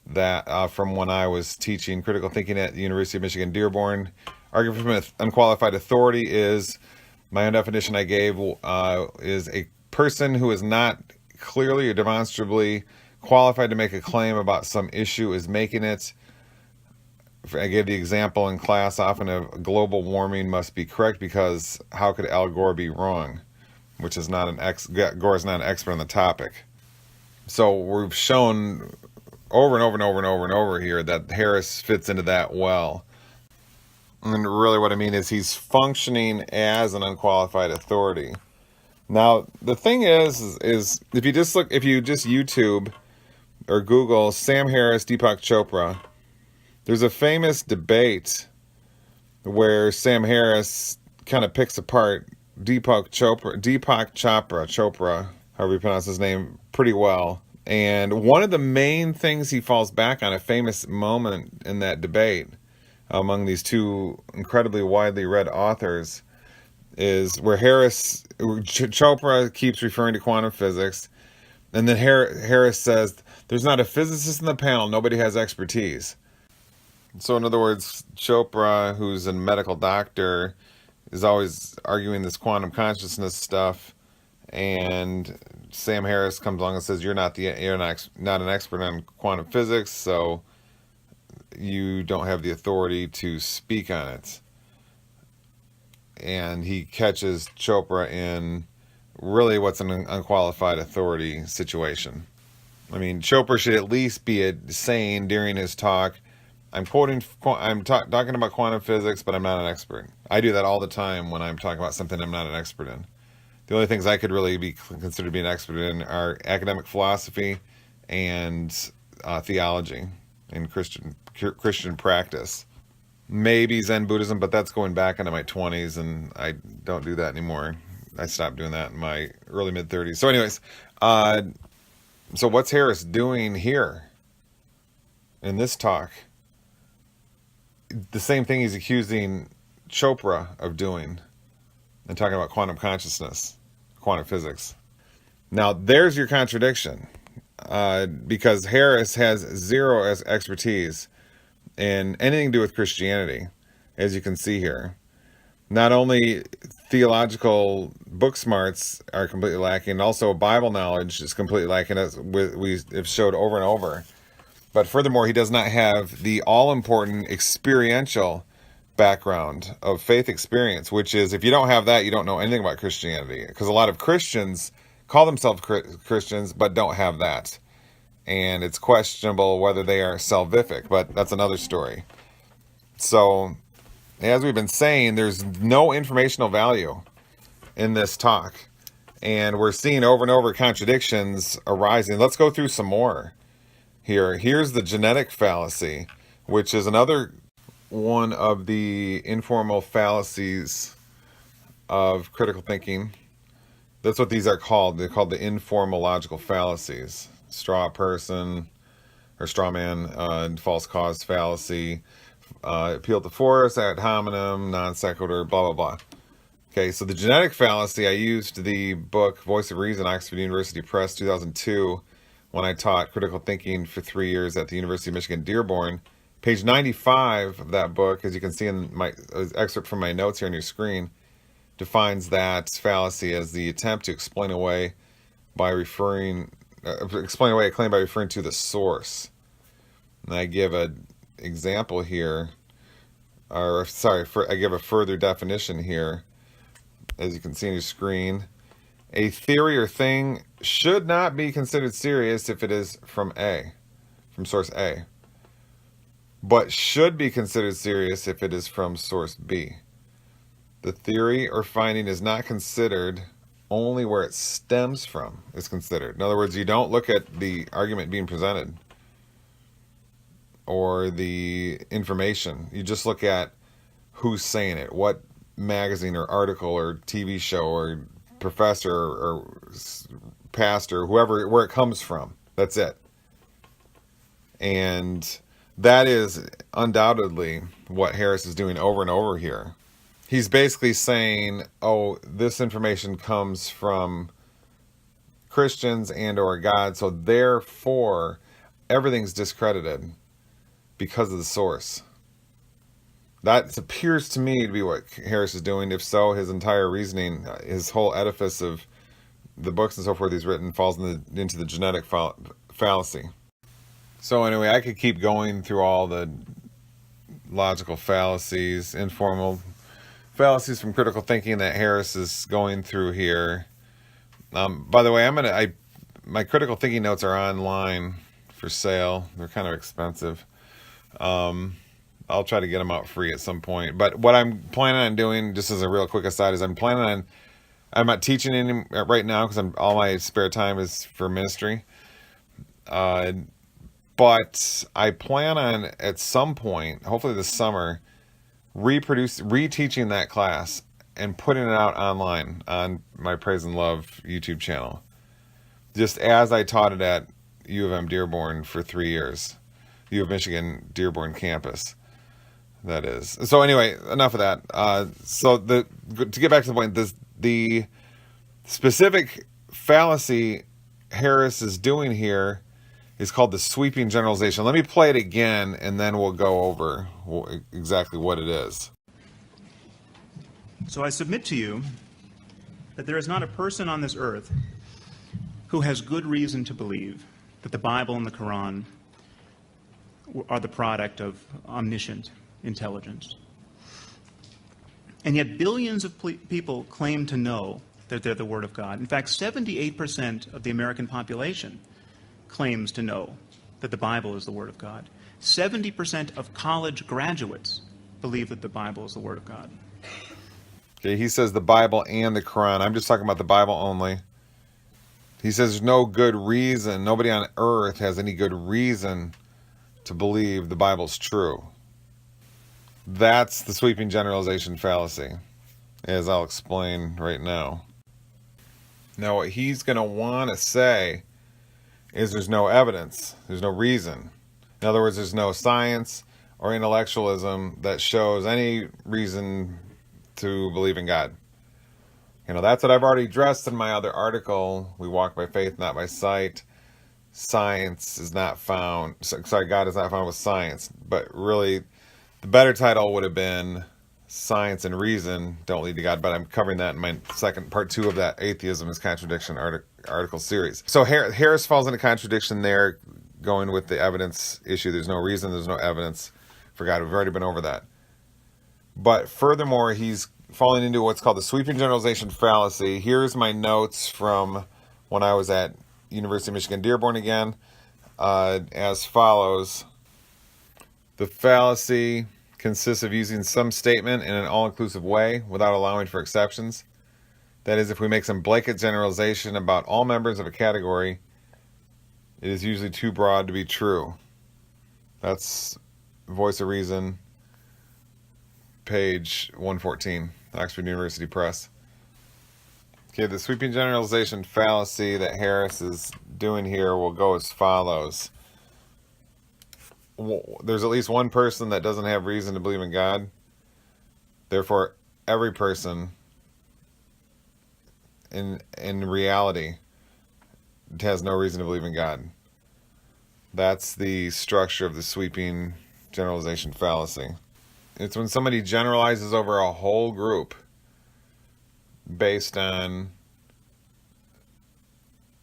that from when I was teaching critical thinking at the University of Michigan Dearborn, argument from unqualified authority is, my own definition I gave, is a person who is not clearly or demonstrably qualified to make a claim about some issue is making it. I gave the example in class often of global warming must be correct because how could Al Gore be wrong? Which is not Gore is not an expert on the topic. So we've shown over and over and over and over and over here that Harris fits into that well. And really what I mean is he's functioning as an unqualified authority. Now, the thing is if you just YouTube or Google Sam Harris, Deepak Chopra, there's a famous debate where Sam Harris kind of picks apart Deepak Chopra, however you pronounce his name, pretty well. And one of the main things he falls back on, a famous moment in that debate among these two incredibly widely read authors, is where Chopra keeps referring to quantum physics, and then Harris says, there's not a physicist in the panel, nobody has expertise. So in other words, Chopra, who's a medical doctor, is always arguing this quantum consciousness stuff, and Sam Harris comes along and says, you're not an expert on quantum physics, so you don't have the authority to speak on it. And he catches Chopra in really what's an unqualified authority situation. I mean, Chopra should at least be saying during his talk, I'm talking about quantum physics, but I'm not an expert. I do that all the time when I'm talking about something I'm not an expert in. The only things I could really be considered to be an expert in are academic philosophy and theology and Christian practice. Maybe Zen Buddhism, but that's going back into my 20s, and I don't do that anymore. I stopped doing that in my early mid-30s. So anyways, so what's Harris doing here in this talk? The same thing he's accusing Chopra of doing and talking about quantum consciousness, quantum physics. Now, there's your contradiction, because Harris has zero expertise in anything to do with Christianity, as you can see here. Not only theological book smarts are completely lacking, also Bible knowledge is completely lacking, as we have showed over and over. But furthermore, he does not have the all-important experiential background of faith experience, which is, if you don't have that, you don't know anything about Christianity. Because a lot of Christians call themselves Christians, but don't have that. And it's questionable whether they are salvific, but that's another story. So as we've been saying, there's no informational value in this talk. And we're seeing over and over contradictions arising. Let's go through some more here. Here's the genetic fallacy, which is another one of the informal fallacies of critical thinking. That's what these are called. They're called the informal logical fallacies. Straw person or straw man, false cause fallacy, appeal to force, ad hominem, non sequitur, blah, blah, blah. Okay, so the genetic fallacy, I used the book Voice of Reason, Oxford University Press, 2002, when I taught critical thinking for 3 years at the University of Michigan, Dearborn. Page 95 of that book, as you can see in my excerpt from my notes here on your screen, defines that fallacy as the attempt to explain away a claim by referring to the source. And I give an example here, I give a further definition here. As you can see on your screen, a theory or thing should not be considered serious if it is from source A, but should be considered serious if it is from source B. The theory or finding is not considered, only where it stems from is considered. In other words, you don't look at the argument being presented or the information. You just look at who's saying it, what magazine or article or TV show or professor or pastor, whoever, where it comes from. That's it. And that is undoubtedly what Harris is doing over and over here. He's basically saying, oh, this information comes from Christians and or God, so therefore everything's discredited because of the source. That appears to me to be what Harris is doing. If so, his entire reasoning, his whole edifice of the books and so forth he's written falls into the genetic fallacy. So anyway, I could keep going through all the logical fallacies, informal fallacies from critical thinking that Harris is going through here. By the way, my critical thinking notes are online for sale. They're kind of expensive. I'll try to get them out free at some point. But what I'm planning on doing, just as a real quick aside, is I'm not teaching any right now because all my spare time is for ministry. But I plan on at some point, hopefully this summer, reteaching that class and putting it out online on my Praise and Love YouTube channel. Just as I taught it at U of M Dearborn for 3 years. U of Michigan Dearborn campus. That is. So anyway, enough of that. To get back to the point, the specific fallacy Harris is doing here is called the sweeping generalization. Let me play it again, and then we'll go over exactly what it is. So I submit to you that there is not a person on this earth who has good reason to believe that the Bible and the Quran are the product of omniscient intelligence. And yet billions of people claim to know that they're the Word of God. In fact, 78% of the American population claims to know that the Bible is the Word of God. 70% of college graduates believe that the Bible is the Word of God. Okay, he says the Bible and the Quran. I'm just talking about the Bible only. He says there's no good reason, nobody on earth has any good reason to believe the Bible's true. That's the sweeping generalization fallacy, as I'll explain right now. Now, what he's going to want to say is there's no evidence, there's no reason. In other words, there's no science or intellectualism that shows any reason to believe in God. That's what I've already addressed in my other article, We Walk by Faith, Not by Sight. Science is not found, God is not found with science, but really the better title would have been Science and Reason Don't Lead to God, but I'm covering that in my part 2 of that Atheism is Contradiction article series. So Harris falls into contradiction there, going with the evidence issue. There's no reason, there's no evidence for God. We've already been over that. But furthermore, he's falling into what's called the sweeping generalization fallacy. Here's my notes from when I was at University of Michigan Dearborn again, as follows. The fallacy, consists of using some statement in an all-inclusive way without allowing for exceptions. That is, if we make some blanket generalization about all members of a category, it is usually too broad to be true. That's Voice of Reason, page 114, Oxford University Press. Okay, the sweeping generalization fallacy that Harris is doing here will go as follows. There's at least one person that doesn't have reason to believe in God. Therefore, every person in reality has no reason to believe in God. That's the structure of the sweeping generalization fallacy. It's when somebody generalizes over a whole group based on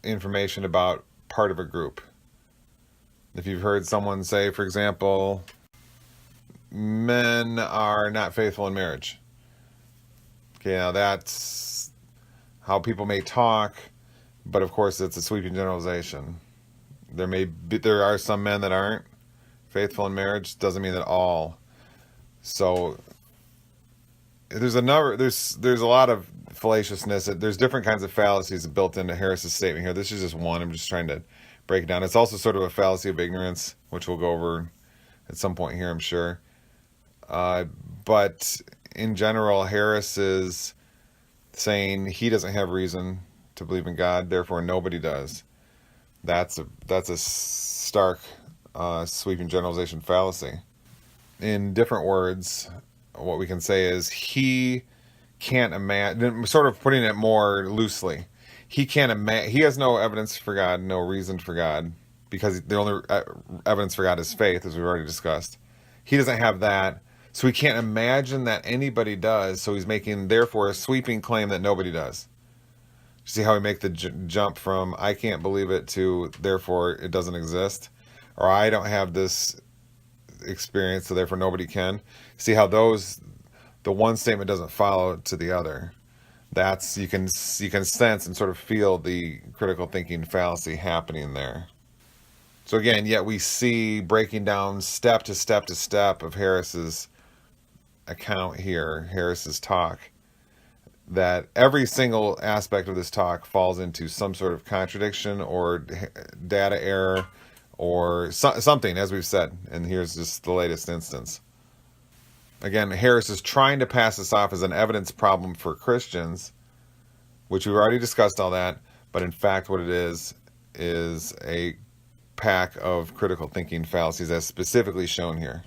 information about part of a group. If you've heard someone say, for example, men are not faithful in marriage. Okay, now that's how people may talk, but of course it's a sweeping generalization. There are some men that aren't faithful in marriage. Doesn't mean that all. So there's a lot of fallaciousness. There's different kinds of fallacies built into Harris's statement here. This is just one. I'm just trying to break it down. It's also sort of a fallacy of ignorance, which we'll go over at some point here, I'm sure. But in general, Harris is saying he doesn't have reason to believe in God, therefore nobody does. That's a stark sweeping generalization fallacy. In different words, what we can say is he can't imagine, sort of putting it more loosely, he can't imagine, he has no evidence for God, no reason for God, because the only evidence for God is faith, as we've already discussed. He doesn't have that, so he can't imagine that anybody does, so he's making, therefore, a sweeping claim that nobody does. See how we make the jump from I can't believe it to therefore it doesn't exist, or I don't have this experience, so therefore nobody can. See how the one statement doesn't follow to the other. That's you can sense and sort of feel the critical thinking fallacy happening there. So again, yet we see, breaking down step to step to step of Harris's account here, Harris's talk, that every single aspect of this talk falls into some sort of contradiction or data error or something, as we've said. And here's just the latest instance. Again, Harris is trying to pass this off as an evidence problem for Christians, which we've already discussed all that, but in fact what it is a pack of critical thinking fallacies as specifically shown here.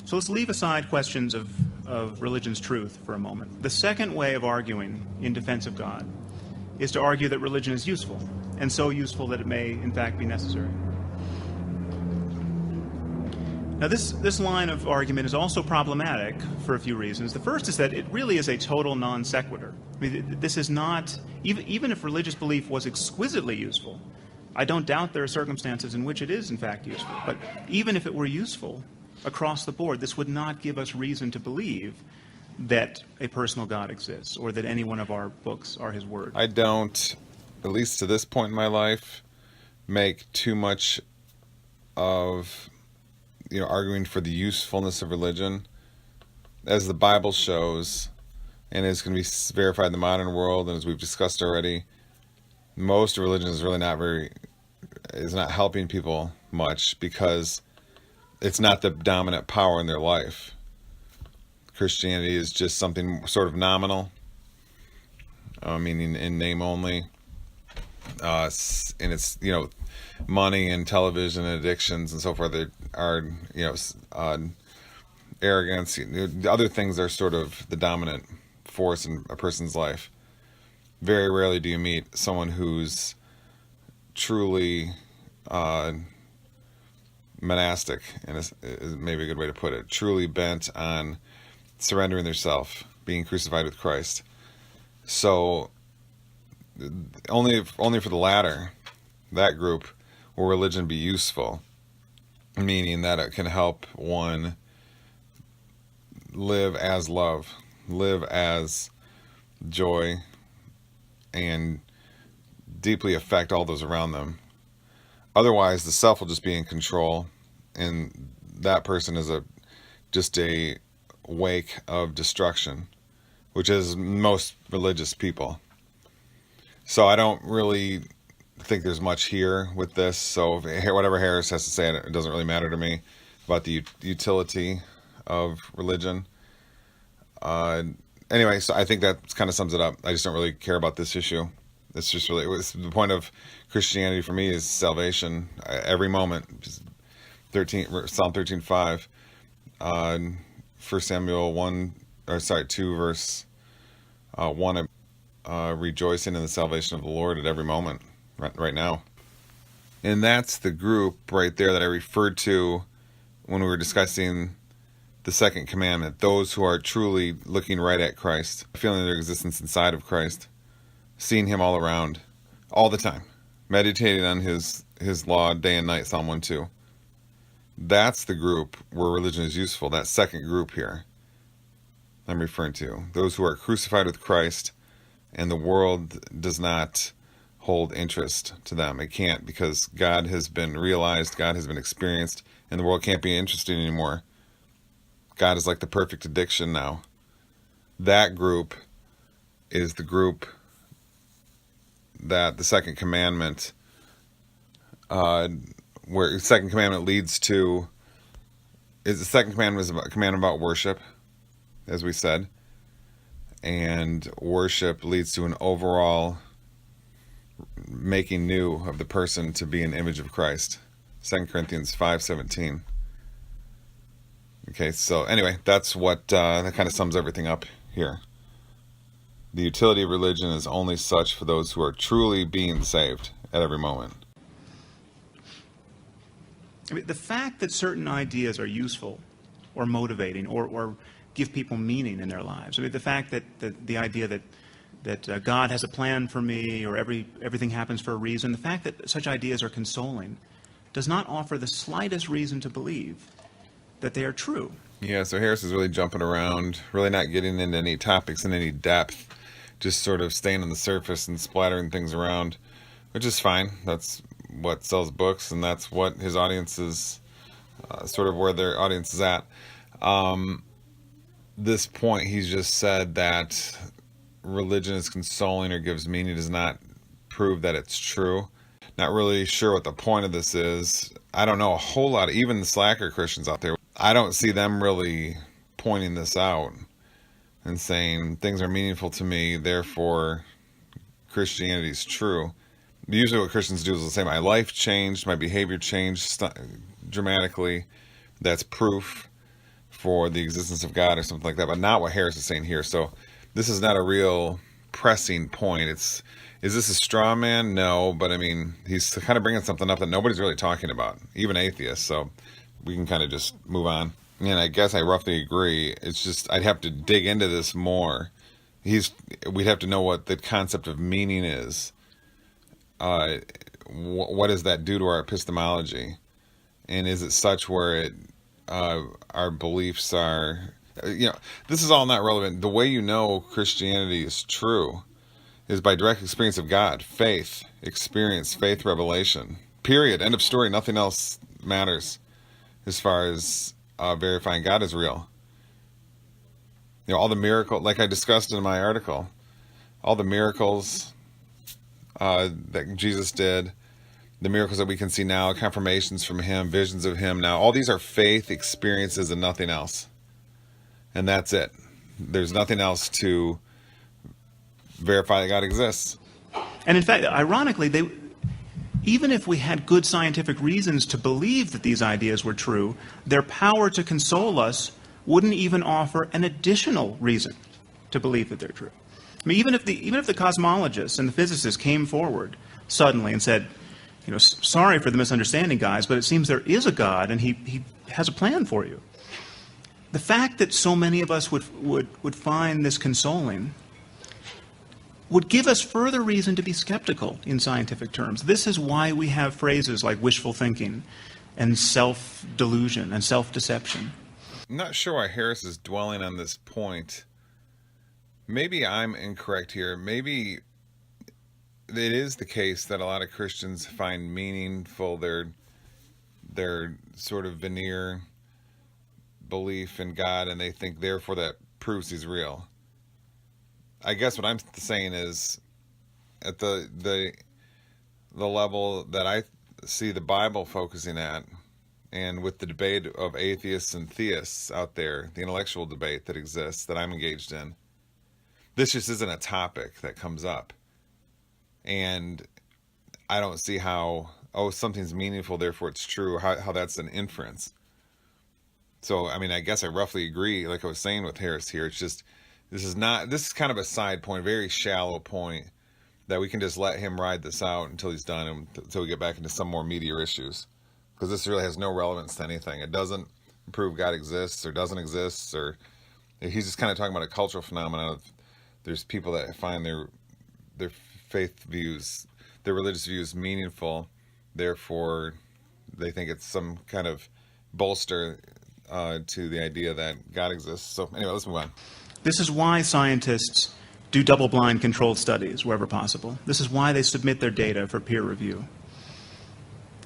So let's leave aside questions of religion's truth for a moment. The second way of arguing in defense of God is to argue that religion is useful, and so useful that it may, in fact, be necessary. Now, this line of argument is also problematic for a few reasons. The first is that it really is a total non sequitur. I mean, this is not, even if religious belief was exquisitely useful, I don't doubt there are circumstances in which it is, in fact, useful. But even if it were useful across the board, this would not give us reason to believe that a personal God exists or that any one of our books are his word. I don't, at least to this point in my life, make too much of arguing for the usefulness of religion. As the Bible shows, and is going to be verified in the modern world, and as we've discussed already, most religion is really is not helping people much because it's not the dominant power in their life. Christianity is just something sort of nominal, meaning in name only, and it's money and television and addictions and so forth that are arrogance. The other things are sort of the dominant force in a person's life. Very rarely do you meet someone who's truly monastic, and is maybe a good way to put it, truly bent on surrendering their self, being crucified with Christ. So only for the latter, that group, will religion be useful, meaning that it can help one live as love, live as joy, and deeply affect all those around them. Otherwise, the self will just be in control, and that person is a just a wake of destruction, which is most religious people. So I don't really think there's much here with this. So whatever Harris has to say, it doesn't really matter to me about the utility of religion. Anyway, so I think that kind of sums it up. I just don't really care about this issue. It's just really, the point of Christianity for me is salvation every moment. Psalm 13:5, 1 Samuel 2 verse 1, rejoicing in the salvation of the Lord at every moment, right now. And that's the group right there that I referred to when we were discussing the second commandment, those who are truly looking right at Christ, feeling their existence inside of Christ, seeing him all around, all the time, meditating on his law day and night, Psalm 1:2. That's the group where religion is useful, that second group here I'm referring to. Those who are crucified with Christ, and the world does not hold interest to them. It can't, because God has been realized, God has been experienced, and the world can't be interested anymore. God is like the perfect addiction now. That group is the group that the second commandment, where the second commandment leads to, is the second commandment is a commandment about worship, as we said, and worship leads to an overall making new of the person to be an image of Christ. 2 Corinthians 5:17. Okay, so anyway, that's what that kind of sums everything up here. The utility of religion is only such for those who are truly being saved at every moment. I mean, the fact that certain ideas are useful or motivating or give people meaning in their lives. I mean, the fact that the idea that God has a plan for me, or everything happens for a reason, the fact that such ideas are consoling does not offer the slightest reason to believe that they are true. Yeah, so Harris is really jumping around, really not getting into any topics in any depth, just sort of staying on the surface and splattering things around, which is fine. That's what sells books, and that's what his audience is, sort of where their audience is at. This point, he's just said that religion is consoling or gives meaning does not prove that it's true. Not really sure what the point of this is. I don't know a whole lot, even the slacker Christians out there. I don't see them really pointing this out and saying things are meaningful to me, therefore Christianity is true. Usually what Christians do is they'll say, my life changed, my behavior changed dramatically. That's proof for the existence of God or something like that, but not what Harris is saying here. So this is not a real pressing point. Is this a straw man? No, but I mean, he's kind of bringing something up that nobody's really talking about, even atheists. So we can kind of just move on. And I guess I roughly agree. It's just, I'd have to dig into this more. We'd have to know what the concept of meaning is. What does that do to our epistemology? And is it such where our beliefs are, this is all not relevant. The way you know Christianity is true is by direct experience of God, faith, experience, faith, revelation. Period. End of story. Nothing else matters as far as verifying God is real. All the miracles, like I discussed in my article, all the miracles that Jesus did, the miracles that we can see now, confirmations from him, visions of him now, all these are faith experiences and nothing else. And that's it. There's nothing else to verify that God exists. And in fact, ironically, even if we had good scientific reasons to believe that these ideas were true, their power to console us wouldn't even offer an additional reason to believe that they're true. I mean, even if the cosmologists and the physicists came forward suddenly and said, sorry for the misunderstanding, guys, but it seems there is a God and he has a plan for you. The fact that so many of us would find this consoling would give us further reason to be skeptical in scientific terms. This is why we have phrases like wishful thinking and self-delusion and self-deception. I'm not sure why Harris is dwelling on this point. Maybe I'm incorrect here. Maybe it is the case that a lot of Christians find meaningful their sort of veneer, belief in God, and they think therefore that proves he's real. I guess what I'm saying is, at the level that I see the Bible focusing at, and with the debate of atheists and theists out there, the intellectual debate that exists that I'm engaged in, this just isn't a topic that comes up. And I don't see how, oh, something's meaningful, therefore it's true, how that's an inference. So, I mean, I guess I roughly agree, like I was saying with Harris here. It's just, this is kind of a side point, very shallow point, that we can just let him ride this out until he's done, and until we get back into some more meatier issues. Because this really has no relevance to anything. It doesn't prove God exists or doesn't exist, or he's just kind of talking about a cultural phenomenon of, there's people that find their faith views, their religious views meaningful, therefore they think it's some kind of bolster to the idea that God exists. So anyway, let's move on. This is why scientists do double-blind controlled studies wherever possible. This is why they submit their data for peer review.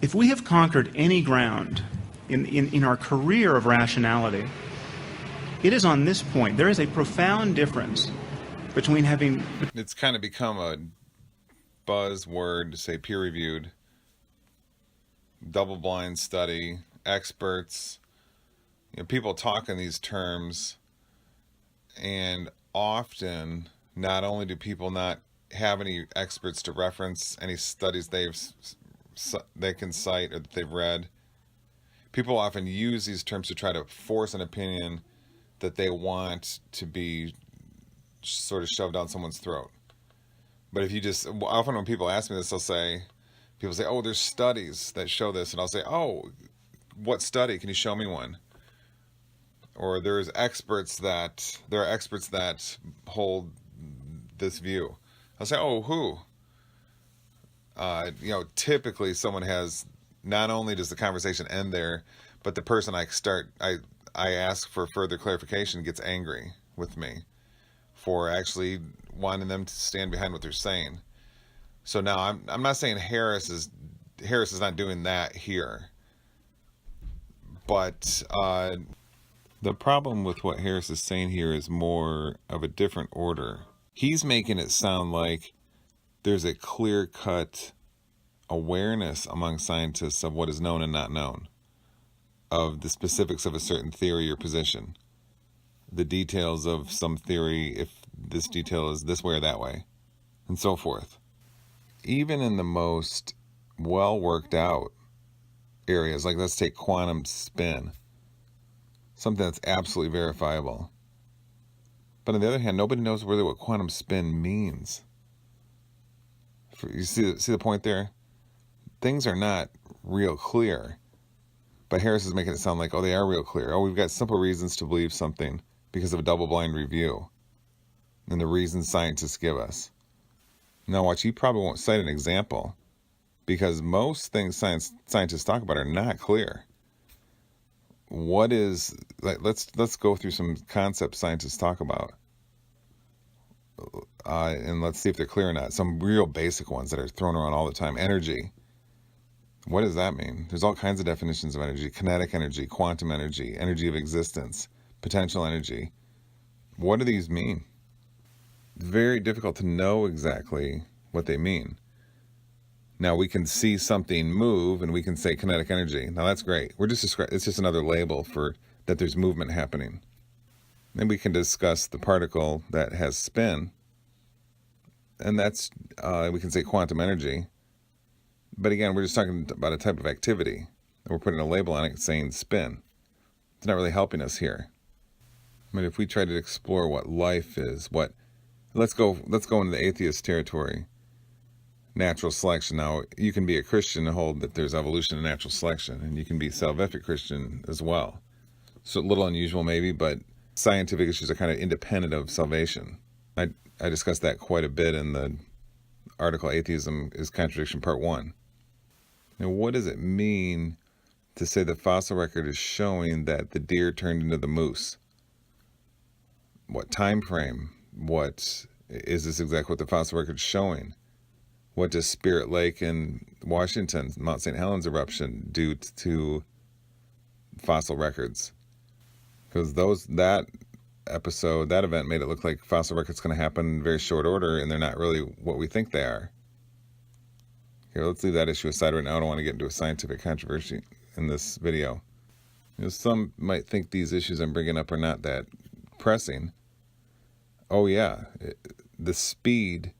If we have conquered any ground in our career of rationality, it is on this point. There is a profound difference between having... It's kind of become a buzzword to say peer-reviewed, double-blind study, experts. You know, people talk in these terms, and often not only do people not have any experts to reference, any studies they can cite or that they've read, people often use these terms to try to force an opinion that they want to be sort of shoved down someone's throat. But if you just, often when people ask me this, people say, oh, there's studies that show this, and I'll say, oh, what study? Can you show me one? Or there are experts that hold this view. I'll say, oh, who? Typically someone has, not only does the conversation end there, but the person I ask for further clarification gets angry with me for actually wanting them to stand behind what they're saying. So now I'm not saying Harris is not doing that here, but the problem with what Harris is saying here is more of a different order. He's making it sound like there's a clear-cut awareness among scientists of what is known and not known, of the specifics of a certain theory or position, the details of some theory, if this detail is this way or that way, and so forth. Even in the most well-worked out areas, like let's take quantum spin, something that's absolutely verifiable. But on the other hand, nobody knows really what quantum spin means. You see the point there? Things are not real clear. But Harris is making it sound like, oh, they are real clear. Oh, we've got simple reasons to believe something because of a double-blind review and the reasons scientists give us. Now watch, he probably won't cite an example because most things scientists talk about are not clear. What is, let's go through some concepts scientists talk about. And let's see if they're clear or not. Some real basic ones that are thrown around all the time. Energy. What does that mean? There's all kinds of definitions of energy. Kinetic energy, quantum energy, energy of existence, potential energy. What do these mean? It's very difficult to know exactly what they mean. Now we can see something move and we can say kinetic energy. Now that's great. It's just another label for that there's movement happening. Then we can discuss the particle that has spin, and that's, we can say quantum energy. But again, we're just talking about a type of activity, and we're putting a label on it saying spin. It's not really helping us here. I mean, if we try to explore what life is, let's go into the atheist territory. Natural selection. Now, you can be a Christian and hold that there's evolution and natural selection, and you can be a salvific Christian as well. So a little unusual maybe, but scientific issues are kind of independent of salvation. I discussed that quite a bit in the article Atheism is Contradiction Part 1. Now, what does it mean to say the fossil record is showing that the deer turned into the moose? What time frame? What is this exactly what the fossil record is showing? What does Spirit Lake in Washington, Mount St. Helens eruption, do to fossil records? because that event made it look like fossil record's going to happen in very short order, and they're not really what we think they are. Here, let's leave that issue aside right now. I don't want to get into a scientific controversy in this video. Some might think these issues I'm bringing up are not that pressing. Oh yeah, the speed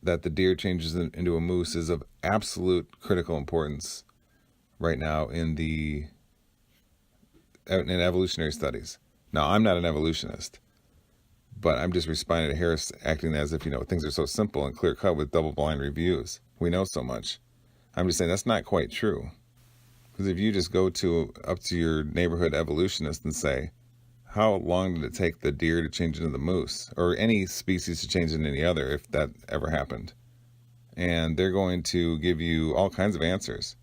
that the deer changes into a moose is of absolute critical importance right now in evolutionary studies. Now, I'm not an evolutionist, but I'm just responding to Harris acting as if, things are so simple and clear cut with double-blind reviews. We know so much. I'm just saying that's not quite true. Because if you just go up to your neighborhood evolutionist and say, how long did it take the deer to change into the moose, or any species to change into any other, if that ever happened? And they're going to give you all kinds of answers.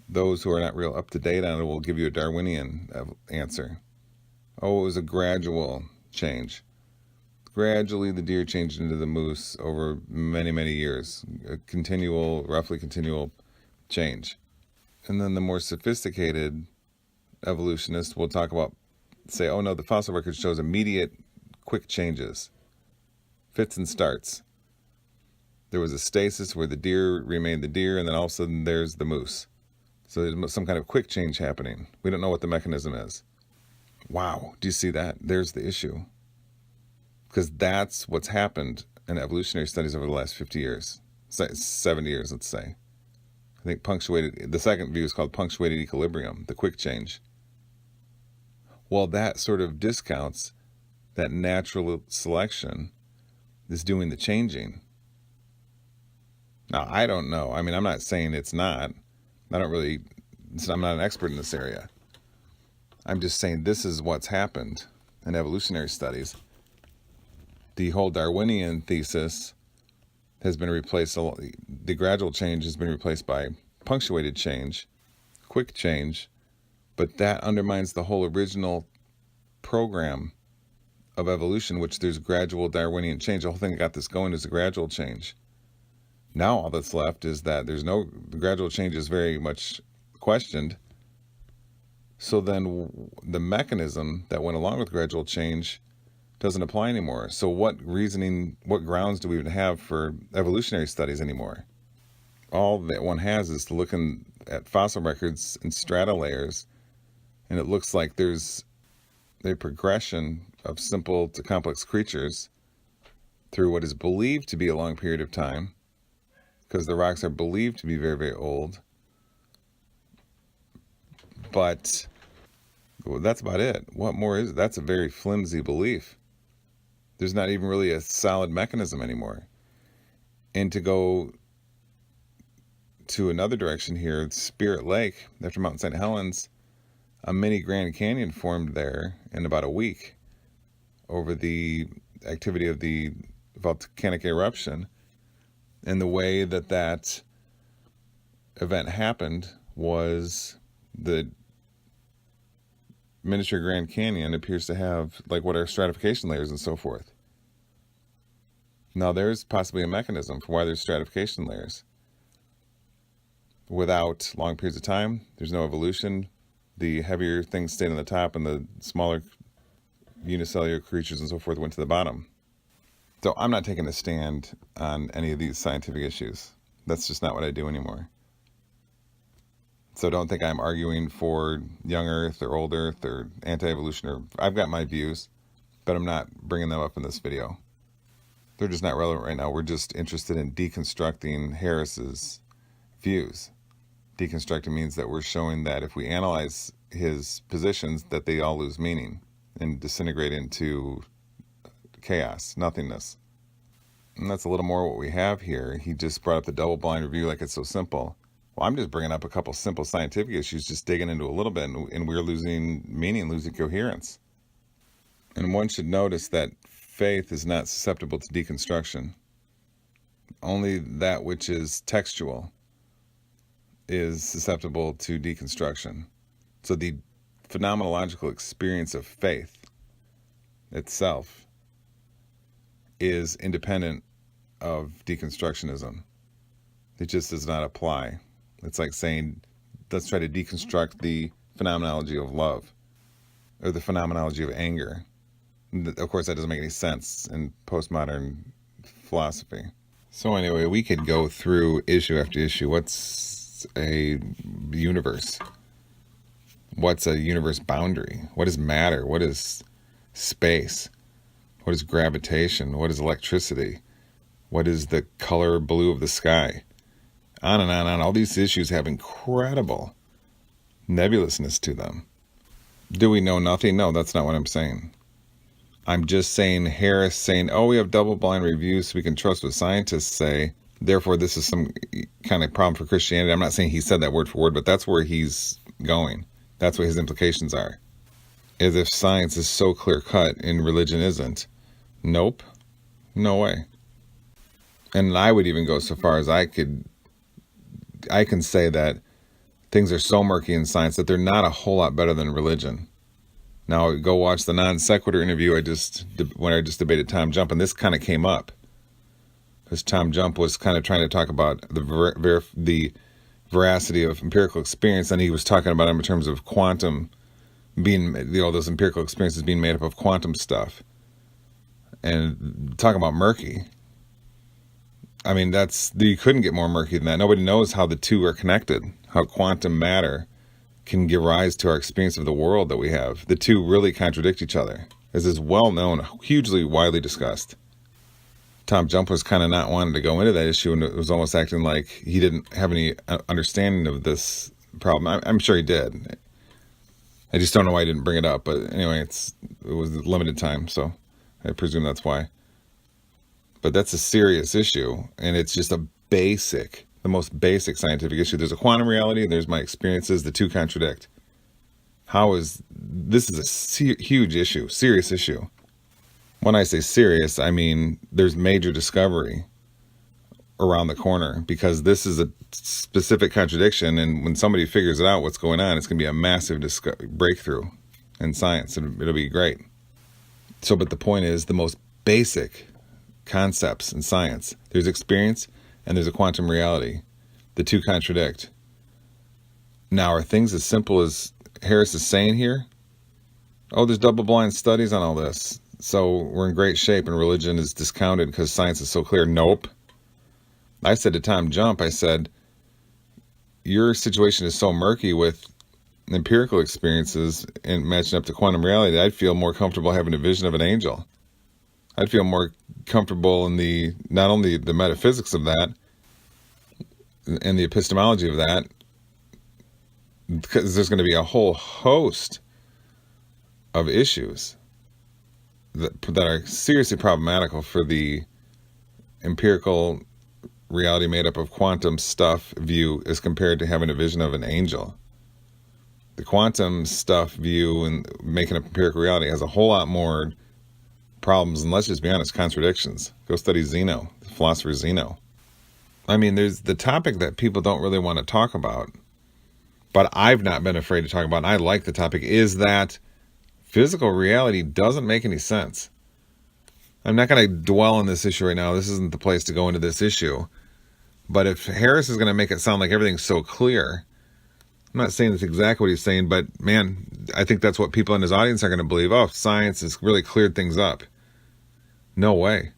Those who are not real up to date on it will give you a Darwinian answer. Oh, it was a gradual change. Gradually, the deer changed into the moose over many, many years. A roughly continual change. And then the more sophisticated evolutionists will say, oh no, the fossil record shows immediate, quick changes. Fits and starts. There was a stasis where the deer remained the deer, and then all of a sudden there's the moose. So there's some kind of quick change happening. We don't know what the mechanism is. Wow, do you see that? There's the issue. Because that's what's happened in evolutionary studies over the last 50 years, 70 years, let's say. I think the second view is called punctuated equilibrium, the quick change. Well, that sort of discounts that natural selection is doing the changing. Now, I don't know. I mean, I'm not saying it's not. I'm not an expert in this area. I'm just saying this is what's happened in evolutionary studies. The whole Darwinian thesis has been replaced, the gradual change has been replaced by punctuated change, quick change, but that undermines the whole original program of evolution, which there's gradual Darwinian change. The whole thing that got this going is a gradual change. Now all that's left is that the gradual change is very much questioned. So then the mechanism that went along with gradual change doesn't apply anymore. So what grounds do we even have for evolutionary studies anymore? All that one has is to look at fossil records in strata layers, and it looks like there's a progression of simple to complex creatures through what is believed to be a long period of time, because the rocks are believed to be very, very old. But that's about it. What more is it? That's a very flimsy belief. There's not even really a solid mechanism anymore. And to go to another direction here, Spirit Lake, after Mount St. Helens, a mini Grand Canyon formed there in about a week over the activity of the volcanic eruption. And the way that event happened was the miniature Grand Canyon appears to have like what are stratification layers and so forth. Now there's possibly a mechanism for why there's stratification layers. Without long periods of time, there's no evolution. The heavier things stayed on the top and the smaller unicellular creatures and so forth went to the bottom. So I'm not taking a stand on any of these scientific issues. That's just not what I do anymore. So don't think I'm arguing for young Earth or old Earth or anti-evolution. I've got my views, but I'm not bringing them up in this video. They're just not relevant right now. We're just interested in deconstructing Harris's views. Deconstructing means that we're showing that if we analyze his positions, that they all lose meaning and disintegrate into chaos, nothingness. And that's a little more what we have here. He just brought up the double-blind review like it's so simple. Well, I'm just bringing up a couple simple scientific issues, just digging into a little bit, and we're losing meaning, losing coherence. And one should notice that faith is not susceptible to deconstruction. Only that which is textual is susceptible to deconstruction. So the phenomenological experience of faith itself is independent of deconstructionism. It just does not apply. It's like saying, let's try to deconstruct the phenomenology of love. or the phenomenology of anger. Of course, that doesn't make any sense in postmodern philosophy. So anyway, we could go through issue after issue. What's a universe? What's a universe boundary? What is matter? What is space? What is gravitation? What is electricity? What is the color blue of the sky? On and on and on. All these issues have incredible nebulousness to them. Do we know nothing? No, that's not what I'm saying. I'm just saying Harris saying, oh, we have double-blind reviews so we can trust what scientists say. Therefore, this is some kind of problem for Christianity. I'm not saying he said that word for word, but that's where he's going. That's what his implications are. As if science is so clear-cut and religion isn't. Nope. No way. And I would even go so far as I can say that things are so murky in science that they're not a whole lot better than religion. Now, go watch the non sequitur interview when I just debated Tom Jump, and this kind of came up. Because Tom Jump was kind of trying to talk about the veracity of empirical experience, and he was talking about it in terms of quantum being, those empirical experiences being made up of quantum stuff. And talking about murky. I mean, you couldn't get more murky than that. Nobody knows how the two are connected, how quantum matter can give rise to our experience of the world that we have. The two really contradict each other, as is well known, hugely widely discussed. Tom Jump was kind of not wanting to go into that issue, and it was almost acting like he didn't have any understanding of this problem. I'm sure he did. I just don't know why he didn't bring it up. But anyway, it was limited time, so I presume that's why. But that's a serious issue, and it's just the most basic scientific issue. There's a quantum reality, and there's my experiences. The two contradict. This is a huge issue, serious issue. When I say serious, I mean there's major discovery around the corner, because this is a specific contradiction, and when somebody figures it out what's going on, it's going to be a massive breakthrough in science, and it'll be great. So, but the point is, the most basic concepts in science, there's experience and there's a quantum reality. The two contradict. Now, are things as simple as Harris is saying here? Oh, there's double-blind studies on all this, so we're in great shape and religion is discounted because science is so clear. Nope. I said to Tom Jump, I said, your situation is so murky with empirical experiences and matching up to quantum reality, I'd feel more comfortable having a vision of an angel. I'd feel more comfortable in not only the metaphysics of that and the epistemology of that, because there's going to be a whole host of issues that are seriously problematical for the empirical reality made up of quantum stuff view as compared to having a vision of an angel. The quantum stuff view and making up empirical reality has a whole lot more problems, and let's just be honest, contradictions. Go study Zeno, the philosopher Zeno. I mean, there's the topic that people don't really want to talk about, but I've not been afraid to talk about, and I like the topic, is that physical reality doesn't make any sense. I'm not going to dwell on this issue right now. This isn't the place to go into this issue. But if Harris is going to make it sound like everything's so clear, I'm not saying that's exactly what he's saying, but man, I think that's what people in his audience are going to believe. Oh, science has really cleared things up. No way.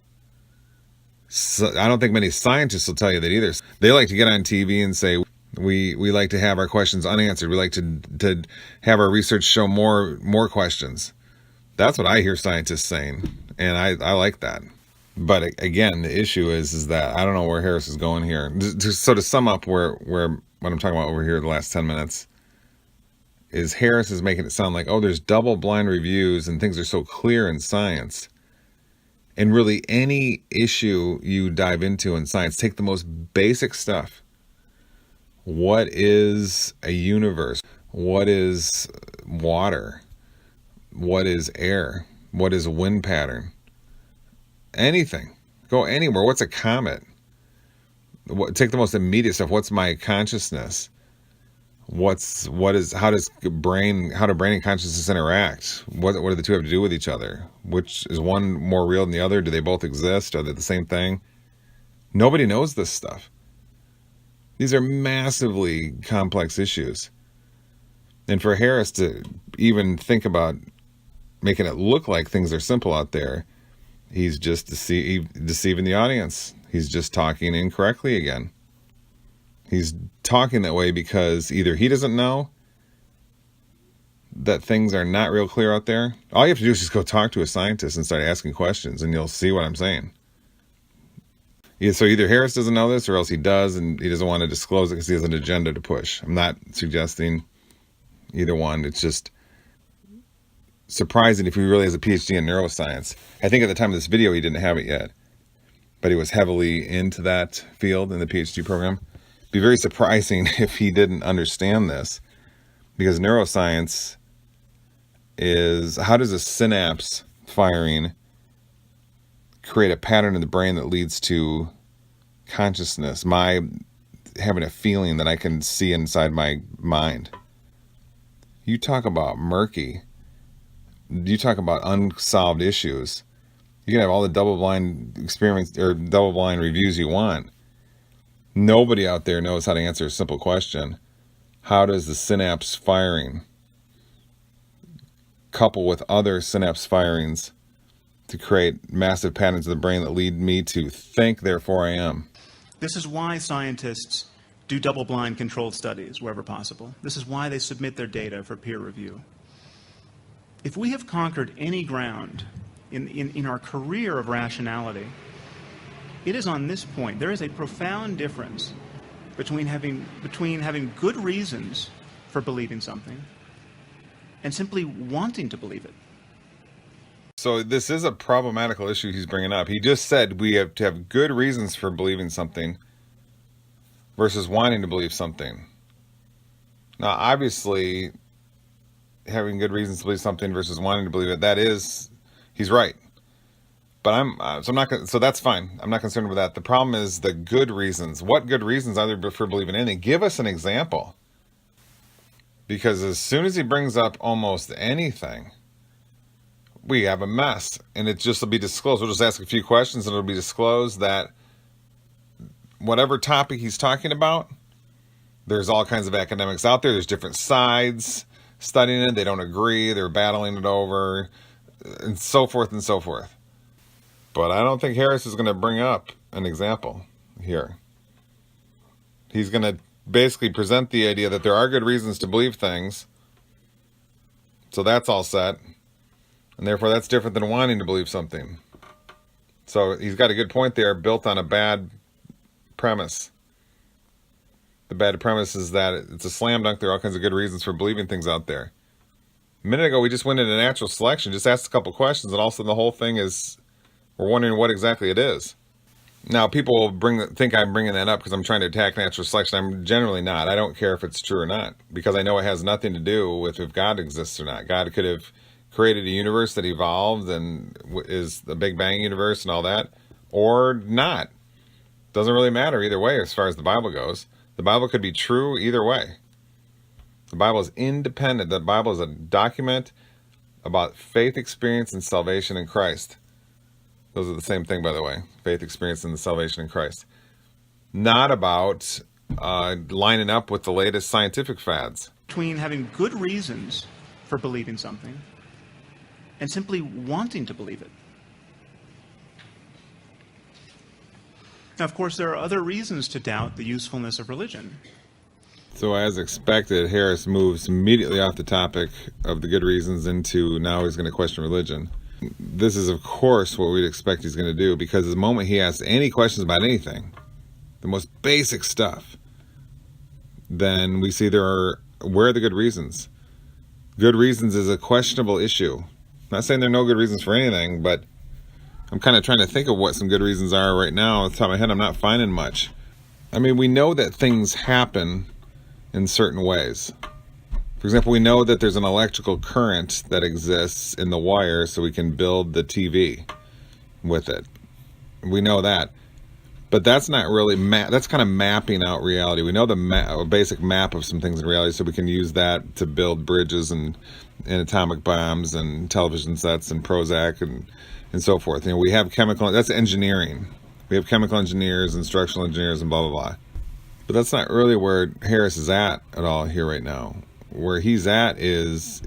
So, I don't think many scientists will tell you that either. They like to get on TV and say, we like to have our questions unanswered. We like to have our research show more questions. That's what I hear scientists saying, and I like that. But again, the issue is that I don't know where Harris is going here. So to sum up where what I'm talking about over here the last 10 minutes is Harris is making it sound like, oh, there's double-blind reviews and things are so clear in science. And really, any issue you dive into in science, take the most basic stuff. What is a universe? What is water? What is air? What is a wind pattern? Anything. Go anywhere. What's a comet? Take the most immediate stuff. What's my consciousness? How do brain and consciousness interact? What do the two have to do with each other? Which is one more real than the other? Do they both exist? Are they the same thing? Nobody knows this stuff. These are massively complex issues. And for Harris to even think about making it look like things are simple out there, he's just deceiving the audience. He's just talking incorrectly again. He's talking that way because either he doesn't know that things are not real clear out there. All you have to do is just go talk to a scientist and start asking questions, and you'll see what I'm saying. Yeah, so either Harris doesn't know this, or else he does, and he doesn't want to disclose it because he has an agenda to push. I'm not suggesting either one. It's just surprising if he really has a PhD in neuroscience. I think at the time of this video, he didn't have it yet, but he was heavily into that field in the PhD program. It'd be very surprising if he didn't understand this, because neuroscience is, how does a synapse firing create a pattern in the brain that leads to consciousness, my having a feeling that I can see inside my mind. You talk about murky. You talk about unsolved issues. You can have all the double-blind experiments or double-blind reviews you want. Nobody out there knows how to answer a simple question. How does the synapse firing couple with other synapse firings to create massive patterns in the brain that lead me to think, therefore I am? This is why scientists do double-blind controlled studies wherever possible. This is why they submit their data for peer review. If we have conquered any ground in our career of rationality, it is on this point. There is a profound difference between having good reasons for believing something and simply wanting to believe it. So this is a problematical issue he's bringing up. He just said we have to have good reasons for believing something versus wanting to believe something. Now, obviously, having good reasons to believe something versus wanting to believe it, that is, he's right. But I'm not. So that's fine. I'm not concerned with that. The problem is the good reasons. What good reasons are there for believing anything? Give us an example. Because as soon as he brings up almost anything, we have a mess, and it just will be disclosed. We'll just ask a few questions, and it'll be disclosed that whatever topic he's talking about, there's all kinds of academics out there. There's different sides studying it. They don't agree. They're battling it over, and so forth and so forth. But I don't think Harris is going to bring up an example here. He's going to basically present the idea that there are good reasons to believe things. So that's all set. And therefore that's different than wanting to believe something. So he's got a good point there, built on a bad premise. The bad premise is that it's a slam dunk. There are all kinds of good reasons for believing things out there. A minute ago, we just went into natural selection, just asked a couple questions, and all of a sudden the whole thing is, we're wondering what exactly it is. Now, people will think I'm bringing that up because I'm trying to attack natural selection. I'm generally not. I don't care if it's true or not, because I know it has nothing to do with if God exists or not. God could have created a universe that evolved and is the Big Bang universe and all that, or not. Doesn't really matter either way as far as the Bible goes. The Bible could be true either way. The Bible is independent. The Bible is a document about faith, experience, and salvation in Christ. Those are the same thing, by the way. Faith, experience, and the salvation in Christ. Not about lining up with the latest scientific fads. Between having good reasons for believing something and simply wanting to believe it. Now, of course, there are other reasons to doubt the usefulness of religion. So as expected, Harris moves immediately off the topic of the good reasons into now he's going to question religion. This is, of course, what we'd expect he's going to do, because the moment he asks any questions about anything, the most basic stuff, then we see where are the good reasons? Good reasons is a questionable issue. I'm not saying there are no good reasons for anything, but I'm kind of trying to think of what some good reasons are right now. Off the top of my head, I'm not finding much. I mean, we know that things happen in certain ways. For example, we know that there's an electrical current that exists in the wire so we can build the TV with it. We know that. But that's not really, that's kind of mapping out reality. We know the basic map of some things in reality, so we can use that to build bridges and atomic bombs and television sets and Prozac and so forth. You know, we have chemical, that's engineering. We have chemical engineers and structural engineers and blah, blah, blah. But that's not really where Harris is at all here right now. where he's at is,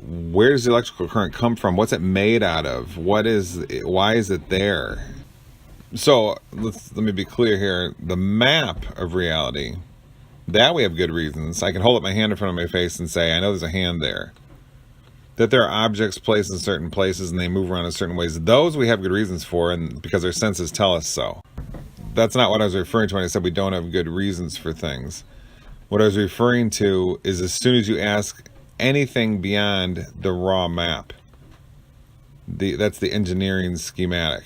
where does the electrical current come from? What's it made out of? Why is it there? So let me be clear here. The map of reality, that we have good reasons. I can hold up my hand in front of my face and say, I know there's a hand there. That there are objects placed in certain places and they move around in certain ways. Those we have good reasons for, and because our senses tell us so. That's not what I was referring to when I said we don't have good reasons for things. What I was referring to is, as soon as you ask anything beyond the raw map, that's the engineering schematic,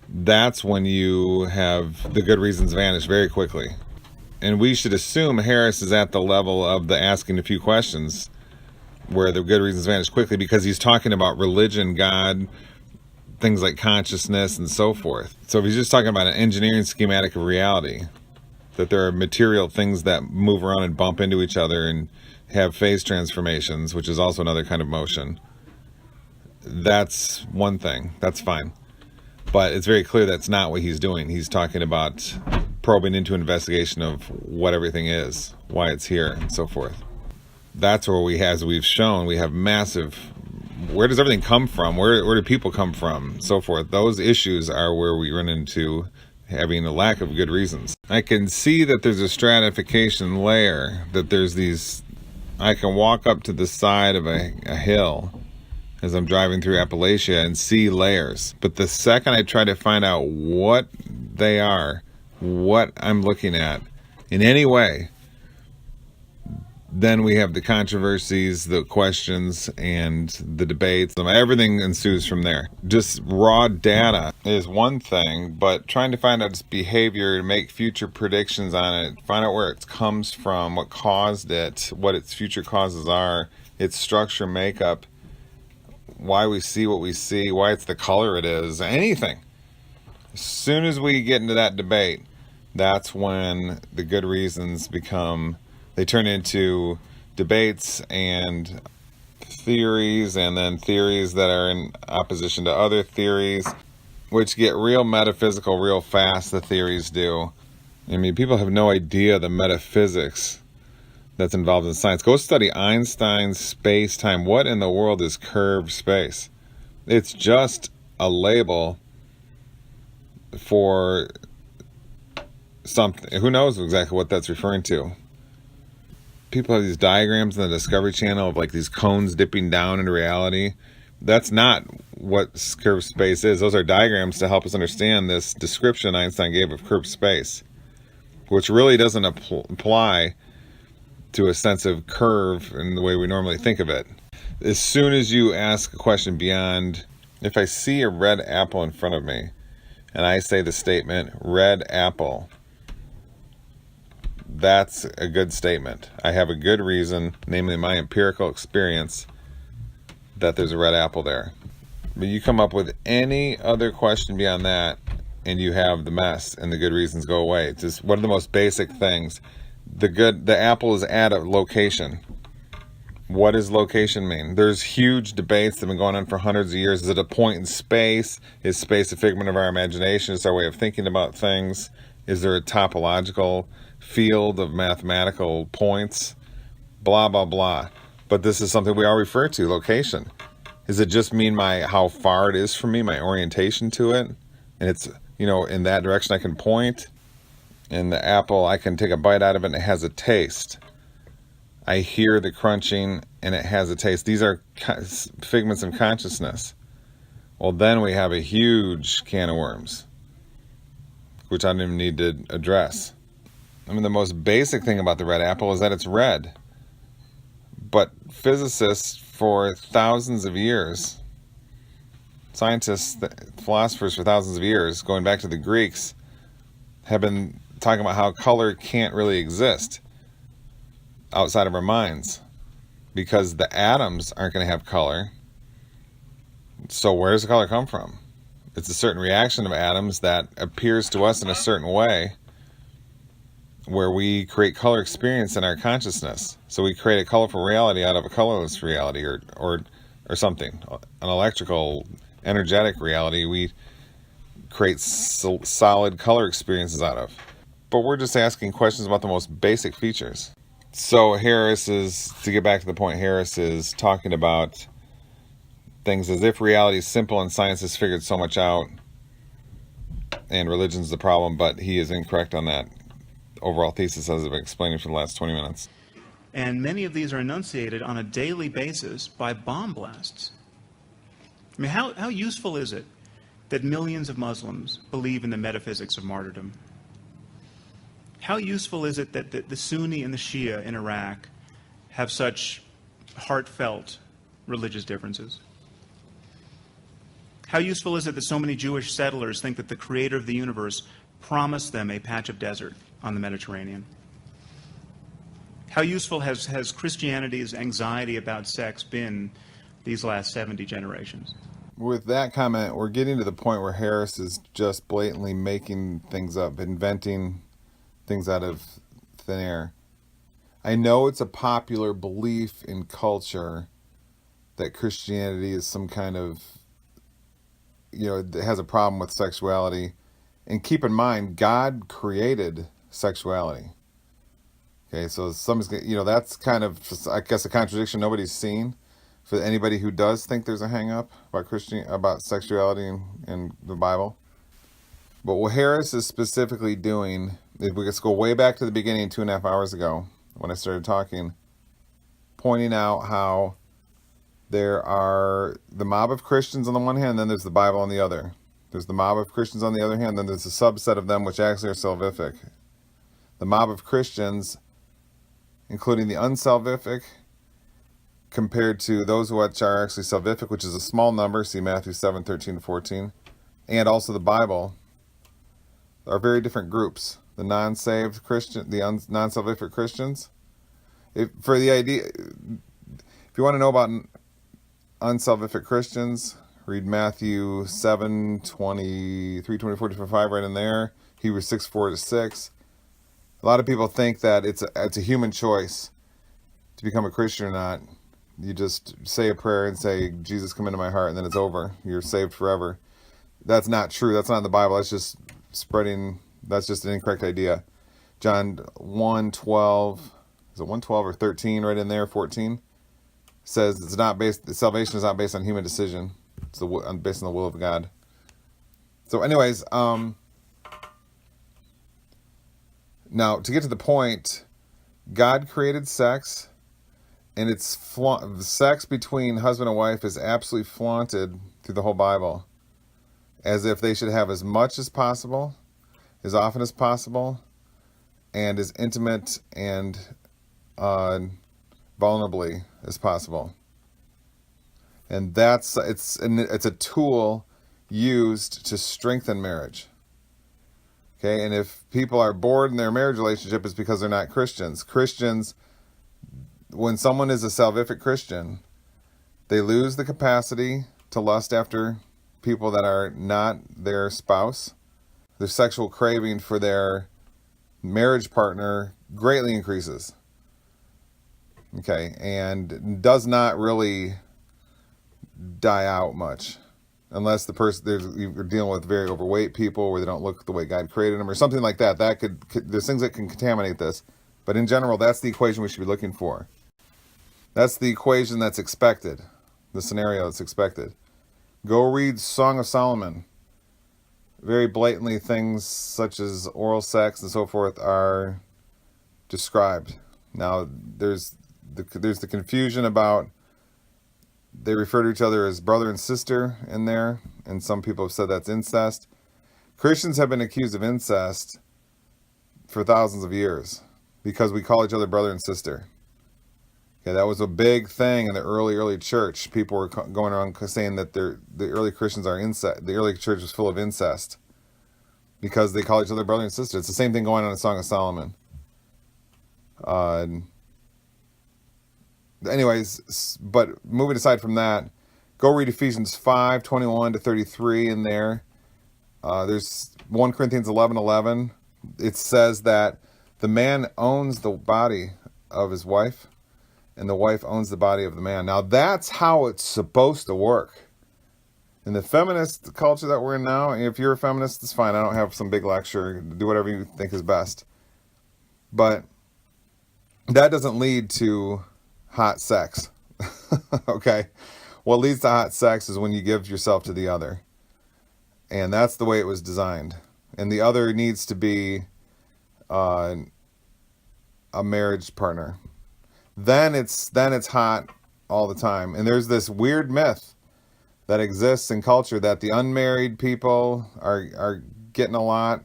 that's when you have the good reasons vanish very quickly. And we should assume Harris is at the level of the asking a few questions where the good reasons vanish quickly, because he's talking about religion, God, things like consciousness and so forth. So if he's just talking about an engineering schematic of reality, that there are material things that move around and bump into each other and have phase transformations, which is also another kind of motion, that's one thing. That's fine. But it's very clear that's not what he's doing. He's talking about probing into investigation of what everything is, why it's here, and so forth. That's where we, as we've shown, we have massive, where does everything come from? Where do people come from? So forth. Those issues are where we run into having a lack of good reasons. I can see that there's a stratification layer, that there's these, I can walk up to the side of a hill as I'm driving through Appalachia and see layers. But the second I try to find out what they are, what I'm looking at in any way, then we have the controversies, the questions, and the debates. Everything ensues from there. Just raw data is one thing, but trying to find out its behavior, make future predictions on it, find out where it comes from, what caused it, what its future causes are, its structure, makeup, why we see what we see, why it's the color it is, anything. As soon as we get into that debate, that's when the good reasons become, they turn into debates and theories, and then theories that are in opposition to other theories, which get real metaphysical real fast, the theories do. I mean, people have no idea the metaphysics that's involved in science. Go study Einstein's space-time. What in the world is curved space? It's just a label for something. Who knows exactly what that's referring to? People have these diagrams in the Discovery Channel of like these cones dipping down into reality. That's not what curved space is. Those are diagrams to help us understand this description Einstein gave of curved space, which really doesn't apply to a sense of curve in the way we normally think of it. As soon as you ask a question beyond, if I see a red apple in front of me and I say the statement, red apple, that's a good statement. I have a good reason, namely my empirical experience, that there's a red apple there. But you come up with any other question beyond that and you have the mess, and the good reasons go away. It's just one of the most basic things. The apple is at a location. What does location mean? There's huge debates that have been going on for hundreds of years. Is it a point in space? Is space a figment of our imagination? Is our way of thinking about things? Is there a topological field of mathematical points? Blah, blah, blah. But this is something we all refer to, location. Does it just mean how far it is from me, my orientation to it? And it's, in that direction I can point. And the apple, I can take a bite out of it and it has a taste. I hear the crunching and it has a taste. These are figments of consciousness. Well, then we have a huge can of worms, which I don't even need to address. I mean, the most basic thing about the red apple is that it's red. But physicists for thousands of years, scientists, philosophers for thousands of years, going back to the Greeks, have been talking about how color can't really exist outside of our minds because the atoms aren't going to have color. So where does the color come from? It's a certain reaction of atoms that appears to us in a certain way where we create color experience in our consciousness. So we create a colorful reality out of a colorless reality or something, an electrical, energetic reality we create solid color experiences out of. But we're just asking questions about the most basic features. So Harris is, to get back to the point, Harris is talking about things as if reality is simple and science has figured so much out and religion's the problem, but he is incorrect on that overall thesis as I've been explaining for the last 20 minutes. And many of these are enunciated on a daily basis by bomb blasts. I mean, how useful is it that millions of Muslims believe in the metaphysics of martyrdom? How useful is it that the Sunni and the Shia in Iraq have such heartfelt religious differences? How useful is it that so many Jewish settlers think that the creator of the universe promised them a patch of desert on the Mediterranean? How useful has Christianity's anxiety about sex been these last 70 generations? With that comment, we're getting to the point where Harris is just blatantly making things up, inventing things out of thin air. I know it's a popular belief in culture that Christianity is some kind of, it has a problem with sexuality. And keep in mind, God created sexuality. Okay, so that's kind of, I guess, a contradiction nobody's seen. For anybody who does think there's a hang-up about sexuality in the Bible. But what Harris is specifically doing, if we just go way back to the beginning 2.5 hours ago, when I started talking, pointing out how there are the mob of Christians on the one hand, and then there's the Bible on the other. There's the mob of Christians on the other hand, then there's a subset of them which actually are salvific. The mob of Christians, including the unsalvific, compared to those which are actually salvific, which is a small number, see Matthew 7:13-14, and also the Bible, are very different groups. The non-saved Christian, the non-salvific Christians. If you want to know about unsalvific Christians, read Matthew 7:23-24-25, right in there. Hebrews 6:4-6. A lot of people think that it's a human choice to become a Christian or not. You just say a prayer and say, Jesus, come into my heart, and then it's over. You're saved forever. That's not true. That's not in the Bible. That's just that's just an incorrect idea. John 1:12, is it 1:12 or 13, right in there, 14, says salvation is not based on human decision. It's based on the will of God. So anyways, now to get to the point, God created sex, and sex between husband and wife is absolutely flaunted through the whole Bible, as if they should have as much as possible, as often as possible, and as intimate and vulnerably as possible. And it's a tool used to strengthen marriage. Okay, and if people are bored in their marriage relationship, it's because they're not Christians. Christians, when someone is a salvific Christian, they lose the capacity to lust after people that are not their spouse. Their sexual craving for their marriage partner greatly increases. Okay, and does not really die out much, unless the person you're dealing with very overweight people where they don't look the way God created them or something like that. There's things that can contaminate this, but in general, that's the equation we should be looking for. That's the equation that's expected, the scenario that's expected. Go read Song of Solomon. Very blatantly, things such as oral sex and so forth are described. Now, there's the confusion about they refer to each other as brother and sister in there, and some people have said that's incest. Christians have been accused of incest for thousands of years because we call each other brother and sister. Okay, that was a big thing in the early church. People were going around saying that the early Christians are incest. The early church was full of incest because they call each other brother and sister. It's the same thing going on in Song of Solomon. Anyways, but moving aside from that, go read Ephesians 5:21-33 in there. There's 1 Corinthians 11:11. It says that the man owns the body of his wife, and the wife owns the body of the man. Now, that's how it's supposed to work. In the feminist culture that we're in now, if you're a feminist, it's fine. I don't have some big lecture. Do whatever you think is best. But that doesn't lead to hot sex. Okay? What leads to hot sex is when you give yourself to the other. And that's the way it was designed. And the other needs to be a marriage partner. Then it's hot all the time. And there's this weird myth that exists in culture that the unmarried people are getting a lot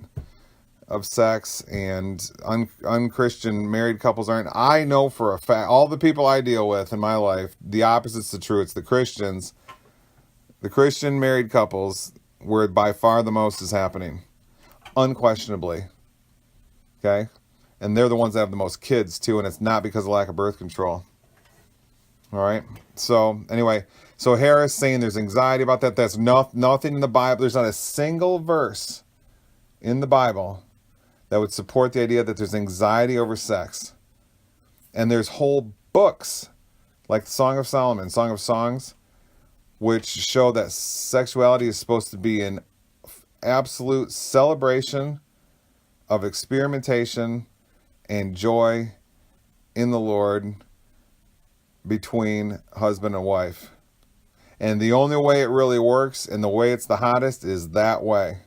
of sex and unchristian married couples aren't. I know for a fact, all the people I deal with in my life, the opposite's the true. It's the Christians, the Christian married couples, where by far the most is happening, unquestionably. Okay? And they're the ones that have the most kids too, and it's not because of lack of birth control. All right? So anyway, so Harris saying there's anxiety about that. That's nothing in the Bible. There's not a single verse in the Bible that would support the idea that there's anxiety over sex. And there's whole books, like the Song of Solomon, Song of Songs, which show that sexuality is supposed to be an absolute celebration of experimentation and joy in the Lord between husband and wife. And the only way it really works and the way it's the hottest is that way.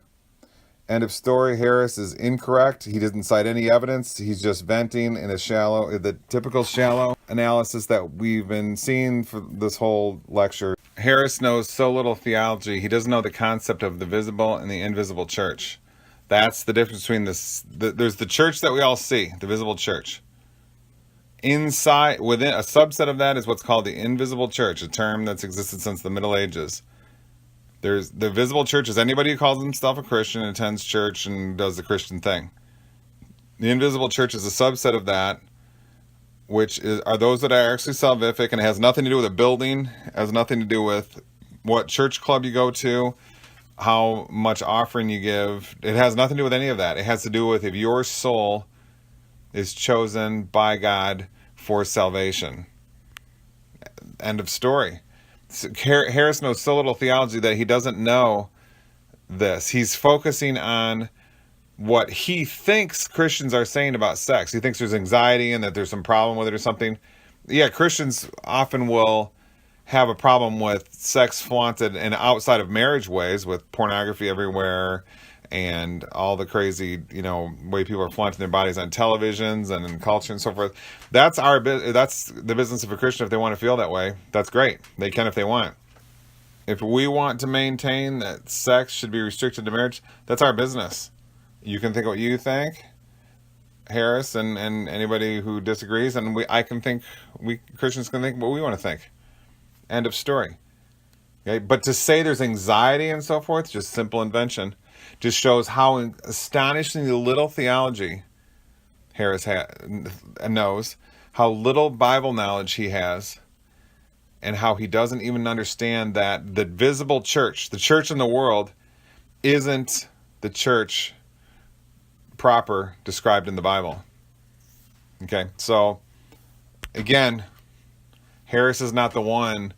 End of story. Harris is incorrect. He doesn't cite any evidence. He's just venting in the typical shallow analysis that we've been seeing for this whole lecture. Harris knows so little theology. He doesn't know the concept of the visible and the invisible church. That's the difference between there's the church that we all see, the visible church. Inside, within a subset of that is what's called the invisible church, a term that's existed since the Middle Ages. There's the visible church is anybody who calls himself a Christian, attends church, and does the Christian thing. The invisible church is a subset of that, which are those that are actually salvific, and it has nothing to do with a building, it has nothing to do with what church club you go to, how much offering you give. It has nothing to do with any of that. It has to do with if your soul is chosen by God for salvation. End of story. Harris knows so little theology that he doesn't know this. He's focusing on what he thinks Christians are saying about sex. He thinks there's anxiety and that there's some problem with it or something. Yeah, Christians often will have a problem with sex flaunted in outside of marriage ways, with pornography everywhere and all the crazy, way people are flaunting their bodies on televisions and in culture and so forth. That's the business of a Christian. If they want to feel that way, that's great. They can if they want. If we want to maintain that sex should be restricted to marriage, that's our business. You can think what you think, Harris, and anybody who disagrees, and we Christians can think what we want to think. End of story. Okay, but to say there's anxiety and so forth, just simple invention, just shows how astonishingly little theology Harris knows, how little Bible knowledge he has, and how he doesn't even understand that the visible church, the church in the world, isn't the church proper described in the Bible. Okay, so again, Harris is not the one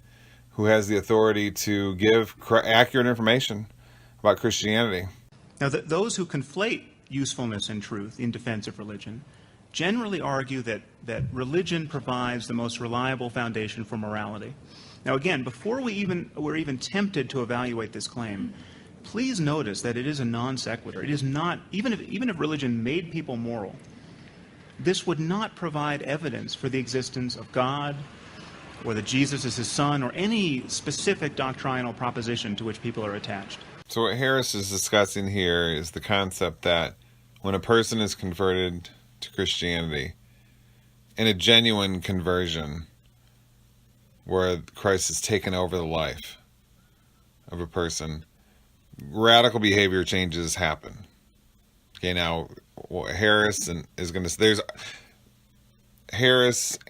who has the authority to give accurate information about Christianity. Now, those who conflate usefulness and truth in defense of religion generally argue that religion provides the most reliable foundation for morality. Now, again, before we're even tempted to evaluate this claim, please notice that it is a non sequitur. It is not, even if religion made people moral, this would not provide evidence for the existence of God, or that Jesus is his son, or any specific doctrinal proposition to which people are attached. So what Harris is discussing here is the concept that when a person is converted to Christianity, in a genuine conversion, where Christ has taken over the life of a person, radical behavior changes happen. Okay, now Harris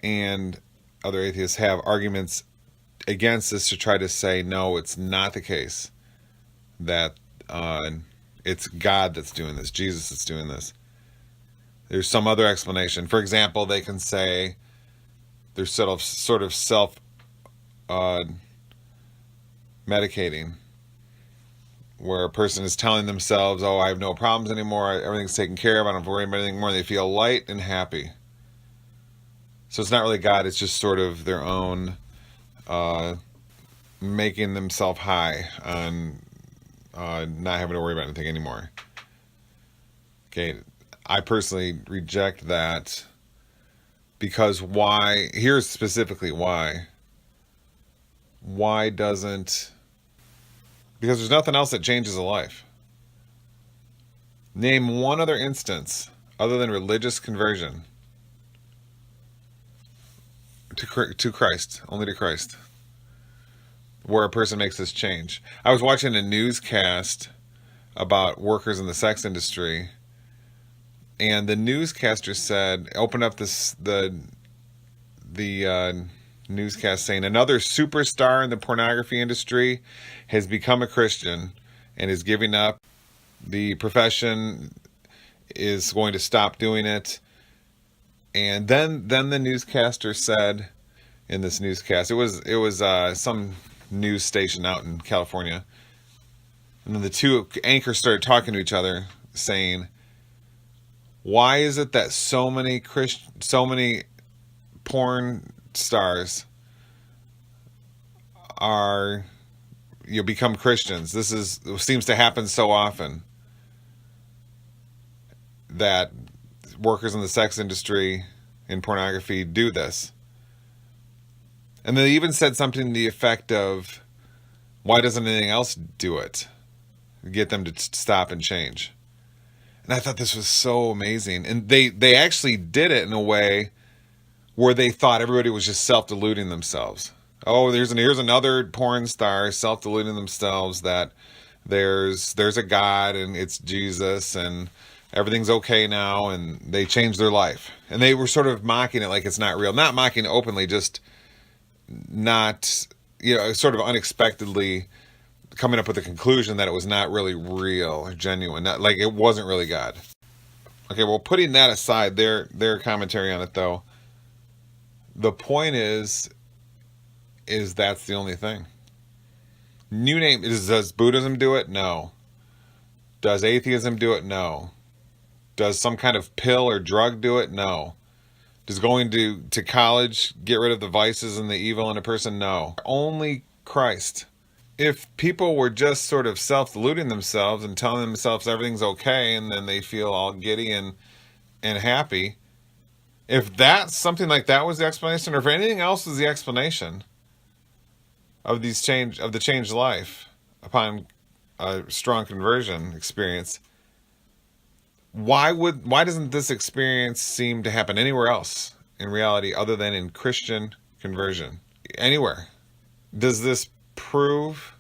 and other atheists have arguments against this to try to say, no, it's not the case that it's God that's doing this, Jesus that's doing this. There's some other explanation. For example, they can say they're sort of self medicating, where a person is telling themselves, oh, I have no problems anymore, everything's taken care of, I don't have to worry about anything more, and they feel light and happy. So it's not really God, it's just sort of their own making themselves high on not having to worry about anything anymore. Okay, I personally reject that, because why? Here's specifically why. Why doesn't... Because there's nothing else that changes a life. Name one other instance other than religious conversion to Christ, only to Christ, where a person makes this change. I was watching a newscast about workers in the sex industry, and the newscaster said, opened up the newscast saying, another superstar in the pornography industry has become a Christian and is giving up the profession, is going to stop doing it. And then the newscaster said, in this newscast, it was some news station out in California, and then the two anchors started talking to each other, saying, why is it that so many porn stars are become Christians? This seems to happen so often, that workers in the sex industry in pornography do this. And they even said something to the effect of, why doesn't anything else do it? Get them to stop and change. And I thought this was so amazing. And they actually did it in a way where they thought everybody was just self-deluding themselves. Oh, here's another porn star self-deluding themselves that there's a God and it's Jesus and everything's okay now, and they changed their life. And they were sort of mocking it like it's not real. Not mocking it openly, just not, sort of unexpectedly coming up with the conclusion that it was not really real or genuine. Not, like it wasn't really God. Okay, well, putting that aside, their commentary on it, though, the point is that's the only thing. Does Buddhism do it? No. Does atheism do it? No. Does some kind of pill or drug do it? No. Does going to college get rid of the vices and the evil in a person? No. Only Christ. If people were just sort of self-deluding themselves and telling themselves everything's okay, and then they feel all giddy and happy, if something like that was the explanation, or if anything else was the explanation of the changed life upon a strong conversion experience, why doesn't this experience seem to happen anywhere else in reality other than in Christian conversion? Anywhere. Does this prove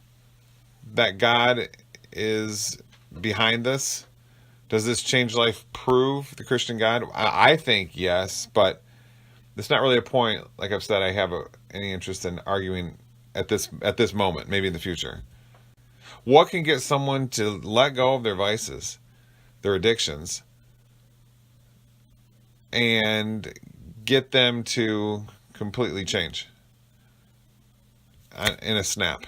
that God is behind this? Does this change life prove the Christian God? I think yes, but it's not really a point, like I've said, I have any interest in arguing at this moment, maybe in the future. What can get someone to let go of their vices, their addictions, and get them to completely change in a snap?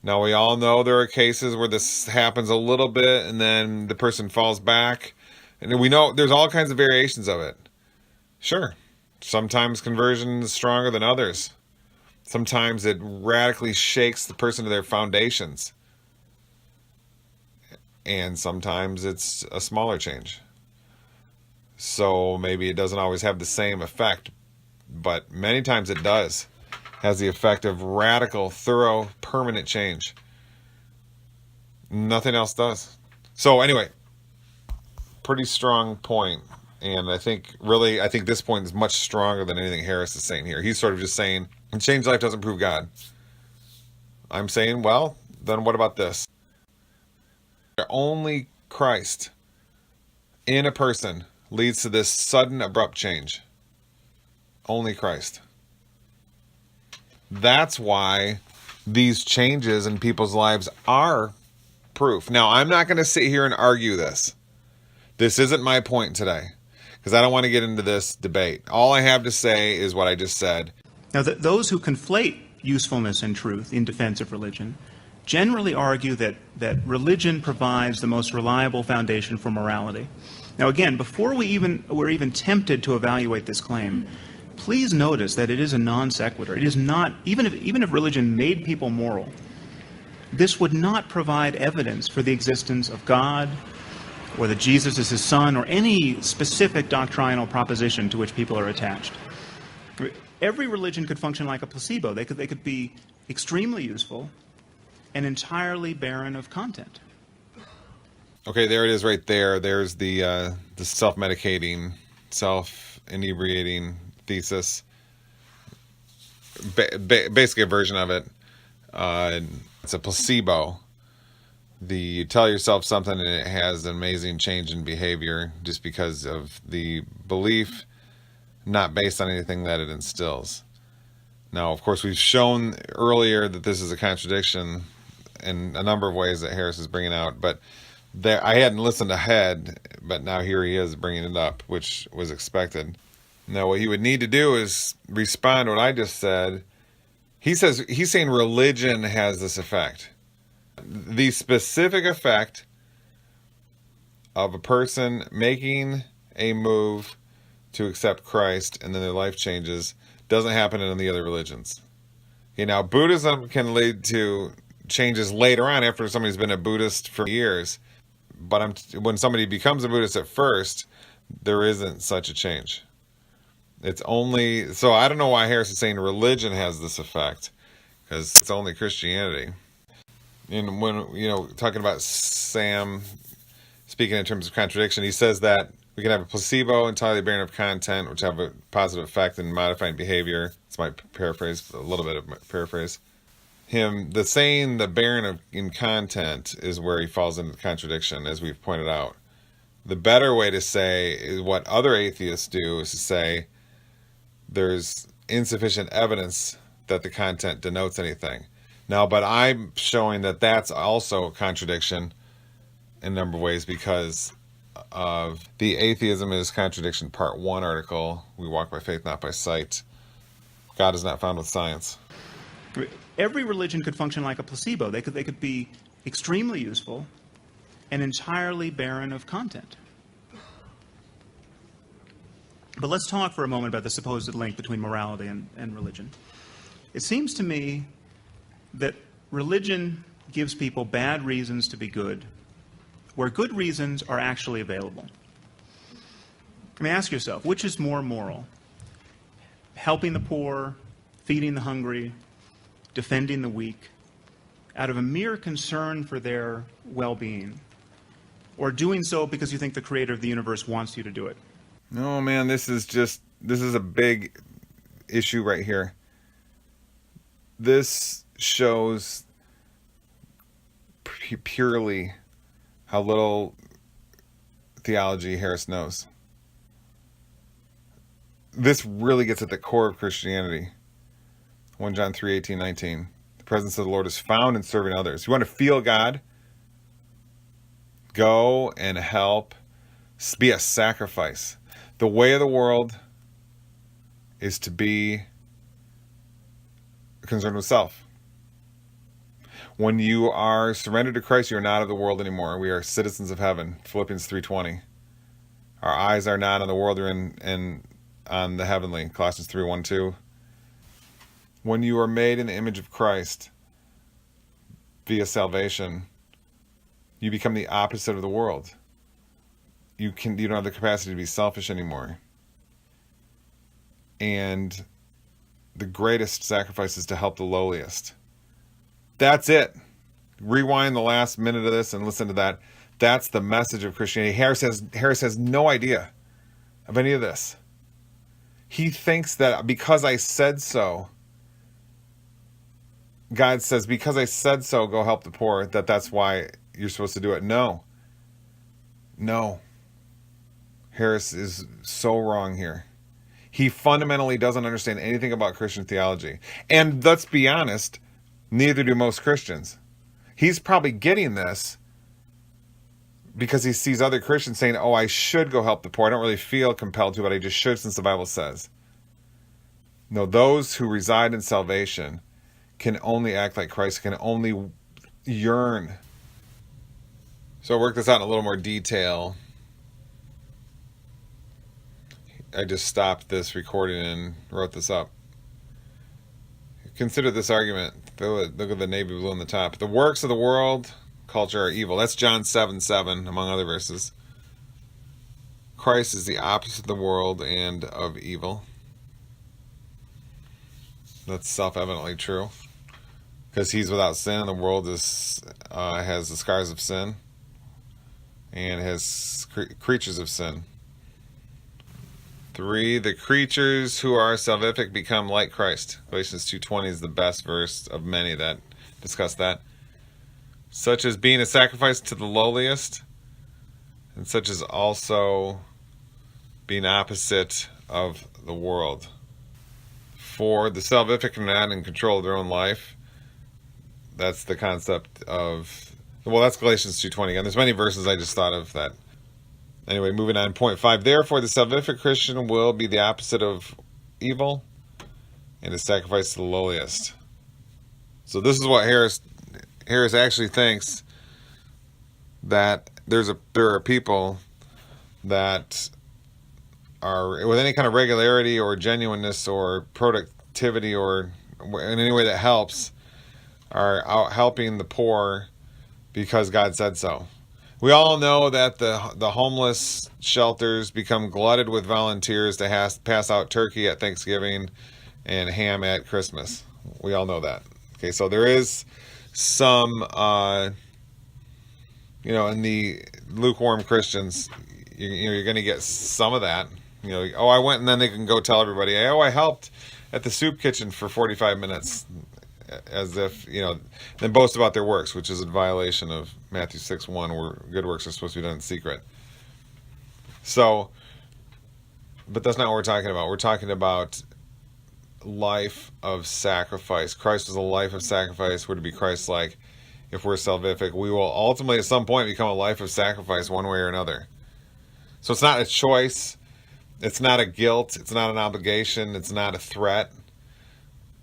Now, we all know there are cases where this happens a little bit and then the person falls back. And we know there's all kinds of variations of it. Sure, sometimes conversion is stronger than others. Sometimes it radically shakes the person to their foundations. And sometimes it's a smaller change. So maybe it doesn't always have the same effect, but many times it does. Has the effect of radical, thorough, permanent change. Nothing else does. So anyway, pretty strong point. And I think this point is much stronger than anything Harris is saying here. He's sort of just saying, changed life doesn't prove God. I'm saying, well, then what about this? Only Christ in a person leads to this sudden, abrupt change. Only Christ. That's why these changes in people's lives are proof. Now, I'm not going to sit here and argue this. This isn't my point today, because I don't want to get into this debate. All I have to say is what I just said. Now, those who conflate usefulness and truth in defense of religion generally argue that religion provides the most reliable foundation for morality, Now again, before we're even tempted to evaluate this claim, please notice that it is a non sequitur. It is not, even if religion made people moral, this would not provide evidence for the existence of God, or that Jesus is his son, or any specific doctrinal proposition to which people are attached. Every religion could function like a placebo. They could be extremely useful and entirely barren of content. Okay, there it is right there. There's the self-medicating, self-inebriating thesis. Basically a version of it. It's a placebo. You tell yourself something and it has an amazing change in behavior just because of the belief, not based on anything that it instills. Now, of course, we've shown earlier that this is a contradiction in a number of ways that Harris is bringing out, but I hadn't listened ahead, but now here he is bringing it up, which was expected. Now, what he would need to do is respond to what I just said. He's saying religion has this effect. The specific effect of a person making a move to accept Christ and then their life changes doesn't happen in the other religions. Okay, now, Buddhism can lead to changes later on after somebody's been a Buddhist for years. But when somebody becomes a Buddhist at first, there isn't such a change. It's only, so I don't know why Harris is saying religion has this effect, because it's only Christianity. And when, talking about Sam, speaking in terms of contradiction, he says that we can have a placebo entirely barren of content, which have a positive effect in modifying behavior. It's my paraphrase, a little bit of my paraphrase. The barren in content is where he falls into the contradiction, as we've pointed out. The better way to say is what other atheists do is to say there's insufficient evidence that the content denotes anything. Now, but I'm showing that that's also a contradiction in a number of ways because of the Atheism is Contradiction Part 1 article. We walk by faith, not by sight. God is not found with science. Every religion could function like a placebo. They could be extremely useful and entirely barren of content. But let's talk for a moment about the supposed link between morality and religion. It seems to me that religion gives people bad reasons to be good, where good reasons are actually available. I mean, ask yourself, which is more moral? Helping the poor, feeding the hungry, defending the weak, out of a mere concern for their well-being, or doing so because you think the creator of the universe wants you to do it? No, man, this is a big issue right here. This shows purely how little theology Harris knows. This really gets at the core of Christianity. 1 John 3, 18, 19. The presence of the Lord is found in serving others. You want to feel God? Go and help. Be a sacrifice. The way of the world is to be concerned with self. When you are surrendered to Christ, you are not of the world anymore. We are citizens of heaven. Philippians 3:20. Our eyes are not on the world, or on the heavenly. Colossians 3:1-2. When you are made in the image of Christ via salvation, you become the opposite of the world. You don't have the capacity to be selfish anymore. And the greatest sacrifice is to help the lowliest. That's it. Rewind the last minute of this and listen to that. That's the message of Christianity. Harris has no idea of any of this. He thinks that because I said so, God says, because I said so, go help the poor, that's why you're supposed to do it. No. Harris is so wrong here. He fundamentally doesn't understand anything about Christian theology. And let's be honest, neither do most Christians. He's probably getting this because he sees other Christians saying, oh, I should go help the poor. I don't really feel compelled to, but I just should since the Bible says. No, those who reside in salvation can only act like Christ, can only yearn. So I'll work this out in a little more detail. I just stopped this recording and wrote this up. Consider this argument. Look at the navy blue on the top. The works of the world culture are evil. That's John 7:7, among other verses. Christ is the opposite of the world and of evil. That's self-evidently true, because he's without sin, and the world has the scars of sin, and has creatures of sin. 3, the creatures who are salvific become like Christ. Galatians 2:20 is the best verse of many that discuss that. Such as being a sacrifice to the lowliest, and such as also being opposite of the world. 4, the salvific are not in control of their own life. That's the concept of, well, that's Galatians 2:20. Again, there's many verses I just thought of that. Anyway, moving on. Point 5. Therefore, the salvific Christian will be the opposite of evil and a sacrifice to the lowliest. So this is what Harris actually thinks, that there are people that are, with any kind of regularity or genuineness or productivity or in any way that helps, are out helping the poor because God said so. We all know that the homeless shelters become glutted with volunteers to pass out turkey at Thanksgiving and ham at Christmas. We all know that. Okay, so there is some, in the lukewarm Christians, you're going to get some of that. I went, and then they can go tell everybody, I helped at the soup kitchen for 45 minutes, as if, then boast about their works, which is a violation of Matthew 6:1, where good works are supposed to be done in secret. So, but that's not what we're talking about. We're talking about life of sacrifice. Christ was a life of sacrifice. We're to be Christ-like. If we're salvific, we will ultimately at some point become a life of sacrifice one way or another. So it's not a choice. It's not a guilt. It's not an obligation. It's not a threat.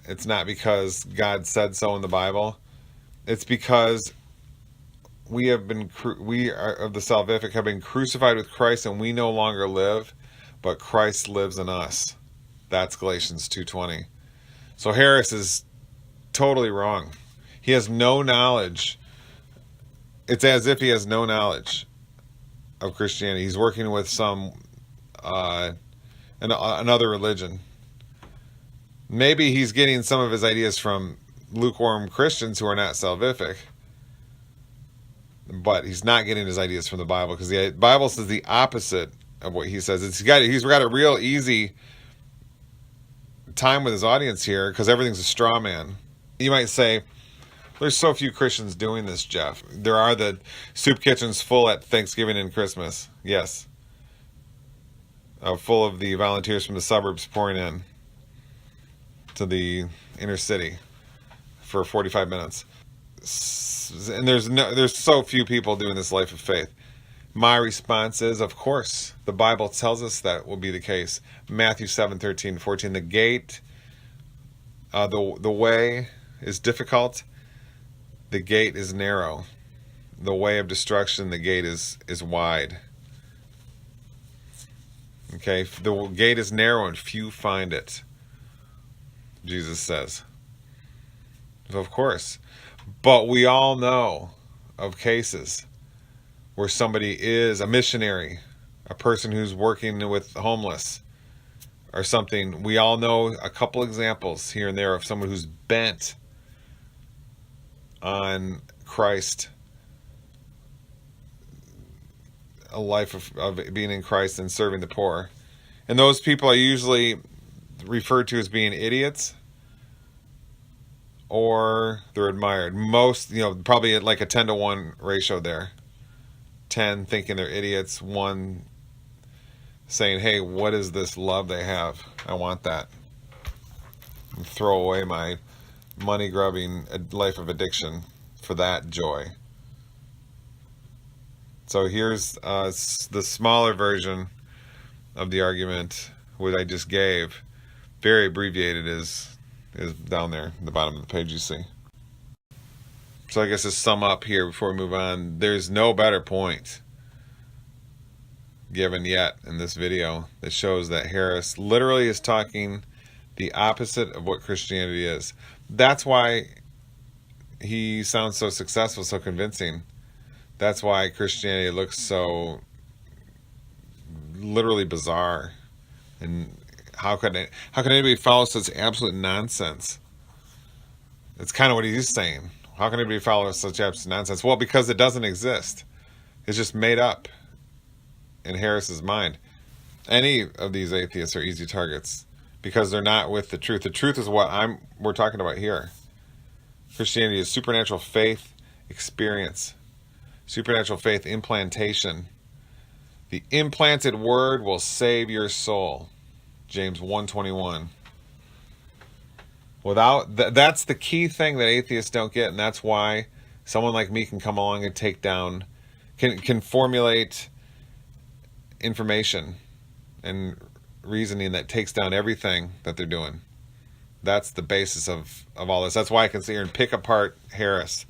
It's not because God said so in the Bible. It's because we of the salvific have been crucified with Christ, and we no longer live, but Christ lives in us. That's Galatians 2:20. So Harris is totally wrong. He has no knowledge. It's as if he has no knowledge of Christianity. He's working with another religion. Maybe he's getting some of his ideas from lukewarm Christians who are not salvific, but he's not getting his ideas from the Bible, because the Bible says the opposite of what he says. He's got a real easy time with his audience here, because everything's a straw man. You might say, there's so few Christians doing this, Jeff. There are the soup kitchens full at Thanksgiving and Christmas. Yes. Full of the volunteers from the suburbs pouring in to the inner city for 45 minutes. And there's so few people doing this life of faith. My response is, of course, the Bible tells us that will be the case. Matthew 7:13-14. The gate, the way is difficult. The gate is narrow. The way of destruction, the gate is wide. Okay, the gate is narrow and few find it, Jesus says. So of course. But we all know of cases where somebody is a missionary, a person who's working with the homeless or something. We all know a couple examples here and there of someone who's bent on Christ, a life of being in Christ and serving the poor. And those people are usually referred to as being idiots, or they're admired. Most, probably at like a 10-to-1 ratio there. 10 thinking they're idiots, 1 saying, hey, what is this love they have? I want that. And throw away my money-grubbing life of addiction for that joy. So here's the smaller version of the argument, what I just gave. Very abbreviated, is down there at the bottom of the page you see. So I guess to sum up here before we move on, there's no better point given yet in this video that shows that Harris literally is talking the opposite of what Christianity is. That's why he sounds so successful, so convincing. That's why Christianity looks so literally bizarre. And how can anybody follow such absolute nonsense? That's kind of what he's saying. How can anybody follow such absolute nonsense? Well, because it doesn't exist. It's just made up in Harris's mind. Any of these atheists are easy targets because they're not with the truth. The truth is what we're talking about here. Christianity is supernatural faith experience. Supernatural faith implantation. The implanted word will save your soul. James 1:21. That's the key thing that atheists don't get, and that's why someone like me can come along and take down, can formulate information and reasoning that takes down everything that they're doing. That's the basis of all this. That's why I can sit here and pick apart Harris.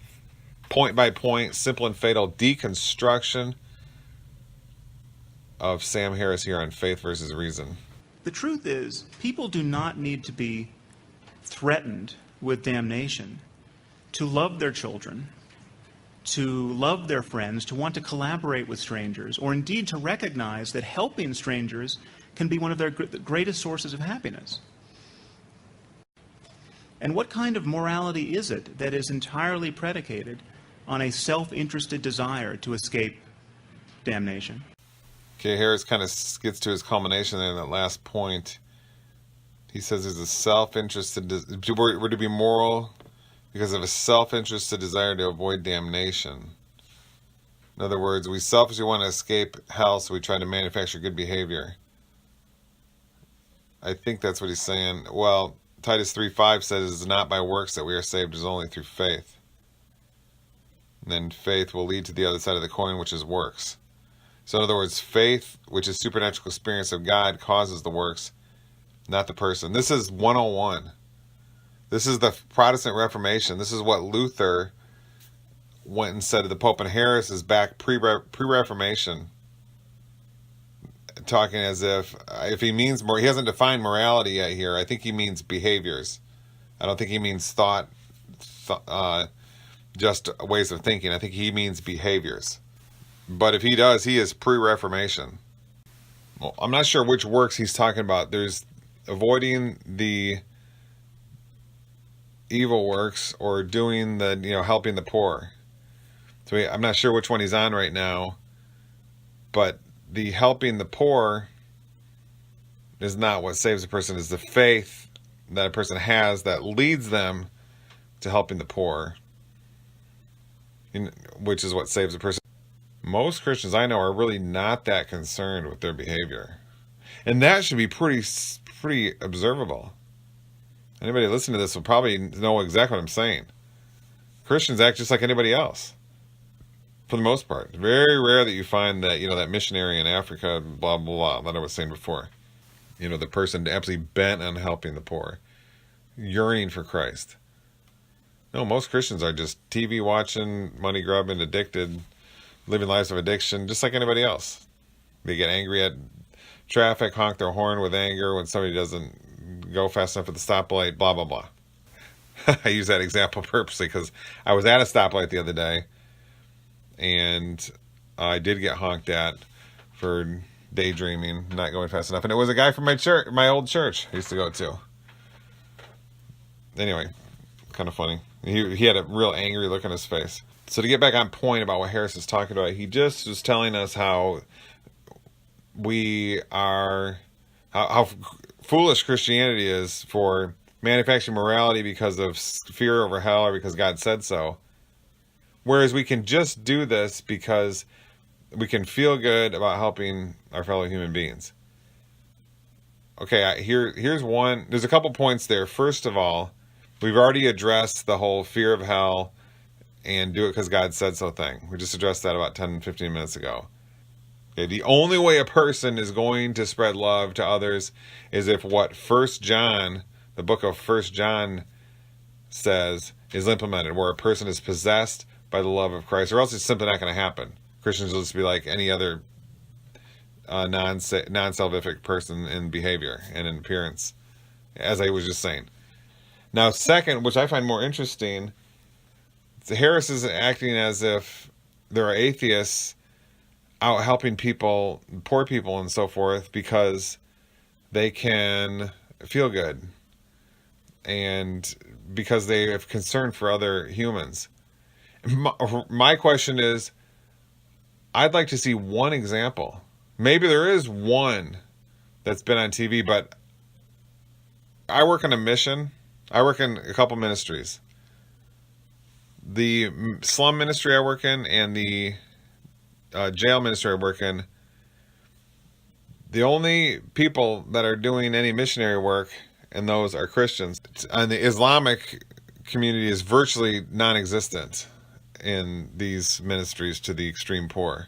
Point by point, simple and fatal deconstruction of Sam Harris here on Faith versus Reason. The truth is, people do not need to be threatened with damnation to love their children, to love their friends, to want to collaborate with strangers, or indeed to recognize that helping strangers can be one of their greatest sources of happiness. And what kind of morality is it that is entirely predicated on a self-interested desire to escape damnation? Okay, Harris kind of gets to his culmination there in that last point. He says there's a self-interested, we're to be moral because of a self-interested desire to avoid damnation. In other words, we selfishly want to escape hell, so we try to manufacture good behavior. I think that's what he's saying. Well, Titus 3:5 says it's not by works that we are saved, it's only through faith. And then faith will lead to the other side of the coin, which is works. So in other words, faith, which is supernatural experience of God, causes the works, not the person. This is 101. This is the Protestant Reformation. This is what Luther went and said to the Pope, and Harris is back pre-Reformation, talking as if he means more. He hasn't defined morality yet here. I think he means behaviors. I don't think he means thought, just ways of thinking. I think he means behaviors. But if he does, he is pre-Reformation. Well, I'm not sure which works he's talking about. There's avoiding the evil works or doing the, helping the poor. So I'm not sure which one he's on right now, but the helping the poor is not what saves a person. It's the faith that a person has that leads them to helping the poor, which is what saves a person. Most Christians I know are really not that concerned with their behavior. And that should be pretty observable. Anybody listening to this will probably know exactly what I'm saying. Christians act just like anybody else, for the most part. It's very rare that you find that, that missionary in Africa, blah, blah, blah, that I was saying before. The person absolutely bent on helping the poor, yearning for Christ. No, most Christians are just TV watching, money grubbing, addicted, living lives of addiction, just like anybody else. They get angry at traffic, honk their horn with anger when somebody doesn't go fast enough at the stoplight, blah, blah, blah. I use that example purposely because I was at a stoplight the other day, and I did get honked at for daydreaming, not going fast enough. And it was a guy from my church, my old church I used to go to. Anyway, kind of funny. He had a real angry look on his face. So to get back on point about what Harris is talking about, he just was telling us how how foolish Christianity is for manufacturing morality because of fear over hell or because God said so. Whereas we can just do this because we can feel good about helping our fellow human beings. Okay, here's one. There's a couple points there. First of all, we've already addressed the whole fear of hell and do it because God said so thing. We just addressed that about 10, 15 minutes ago. Okay, the only way a person is going to spread love to others is if what 1 John, the book of 1 John says is implemented, where a person is possessed by the love of Christ, or else it's simply not going to happen. Christians will just be like any other non-salvific person in behavior and in appearance, as I was just saying. Now, second, which I find more interesting, Harris is acting as if there are atheists out helping people, poor people and so forth, because they can feel good and because they have concern for other humans. My question is, I'd like to see one example. Maybe there is one that's been on TV, but I work in a mission. I work in a couple ministries. The slum ministry I work in and the jail ministry I work in, the only people that are doing any missionary work, and those are Christians. And the Islamic community is virtually non-existent in these ministries to the extreme poor.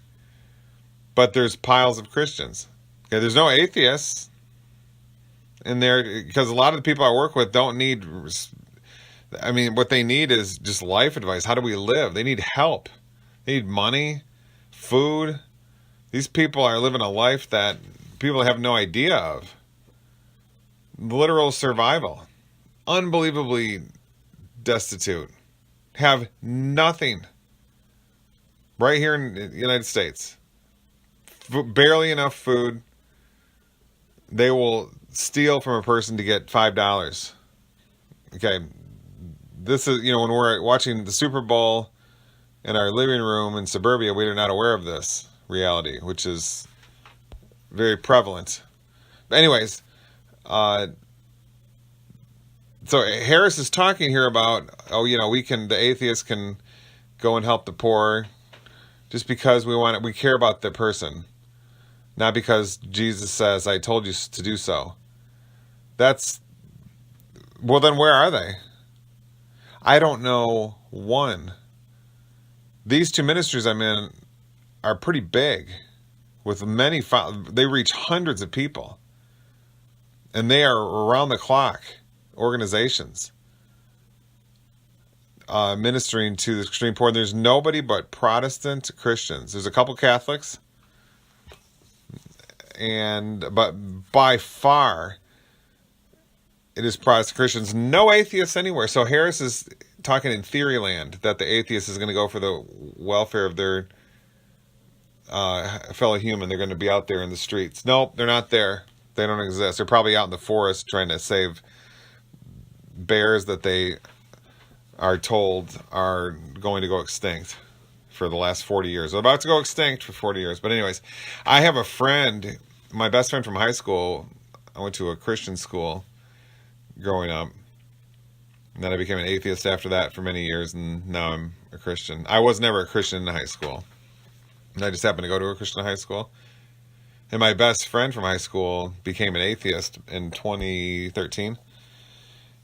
But there's piles of Christians. Okay, there's no atheists in there, because a lot of the people I work with don't need, I mean, what they need is just life advice. How do we live? They need help. They need money, food. These people are living a life that people have no idea of. Literal survival. Unbelievably destitute. Have nothing. Right here in the United States. Barely enough food. They will steal from a person to get $5. Okay. This is, when we're watching the Super Bowl in our living room in suburbia, we are not aware of this reality, which is very prevalent. But anyways, so Harris is talking here about, the atheists can go and help the poor just because we care about the person, not because Jesus says, I told you to do so. Well, then where are they? I don't know one. These two ministries I'm in are pretty big, with they reach hundreds of people. And they are around the clock organizations ministering to the extreme poor. There's nobody but Protestant Christians. There's a couple Catholics, but by far it is Protestant Christians. No atheists anywhere. So Harris is talking in theory land that the atheist is going to go for the welfare of their fellow human. They're going to be out there in the streets. Nope, they're not there. They don't exist. They're probably out in the forest trying to save bears that they are told are going to go extinct for the last 40 years. They're about to go extinct for 40 years. But anyways, I have a friend, my best friend from high school. I went to a Christian school growing up. And then I became an atheist after that for many years, and now I'm a Christian. I was never a Christian in high school. And I just happened to go to a Christian high school. And my best friend from high school became an atheist in 2013.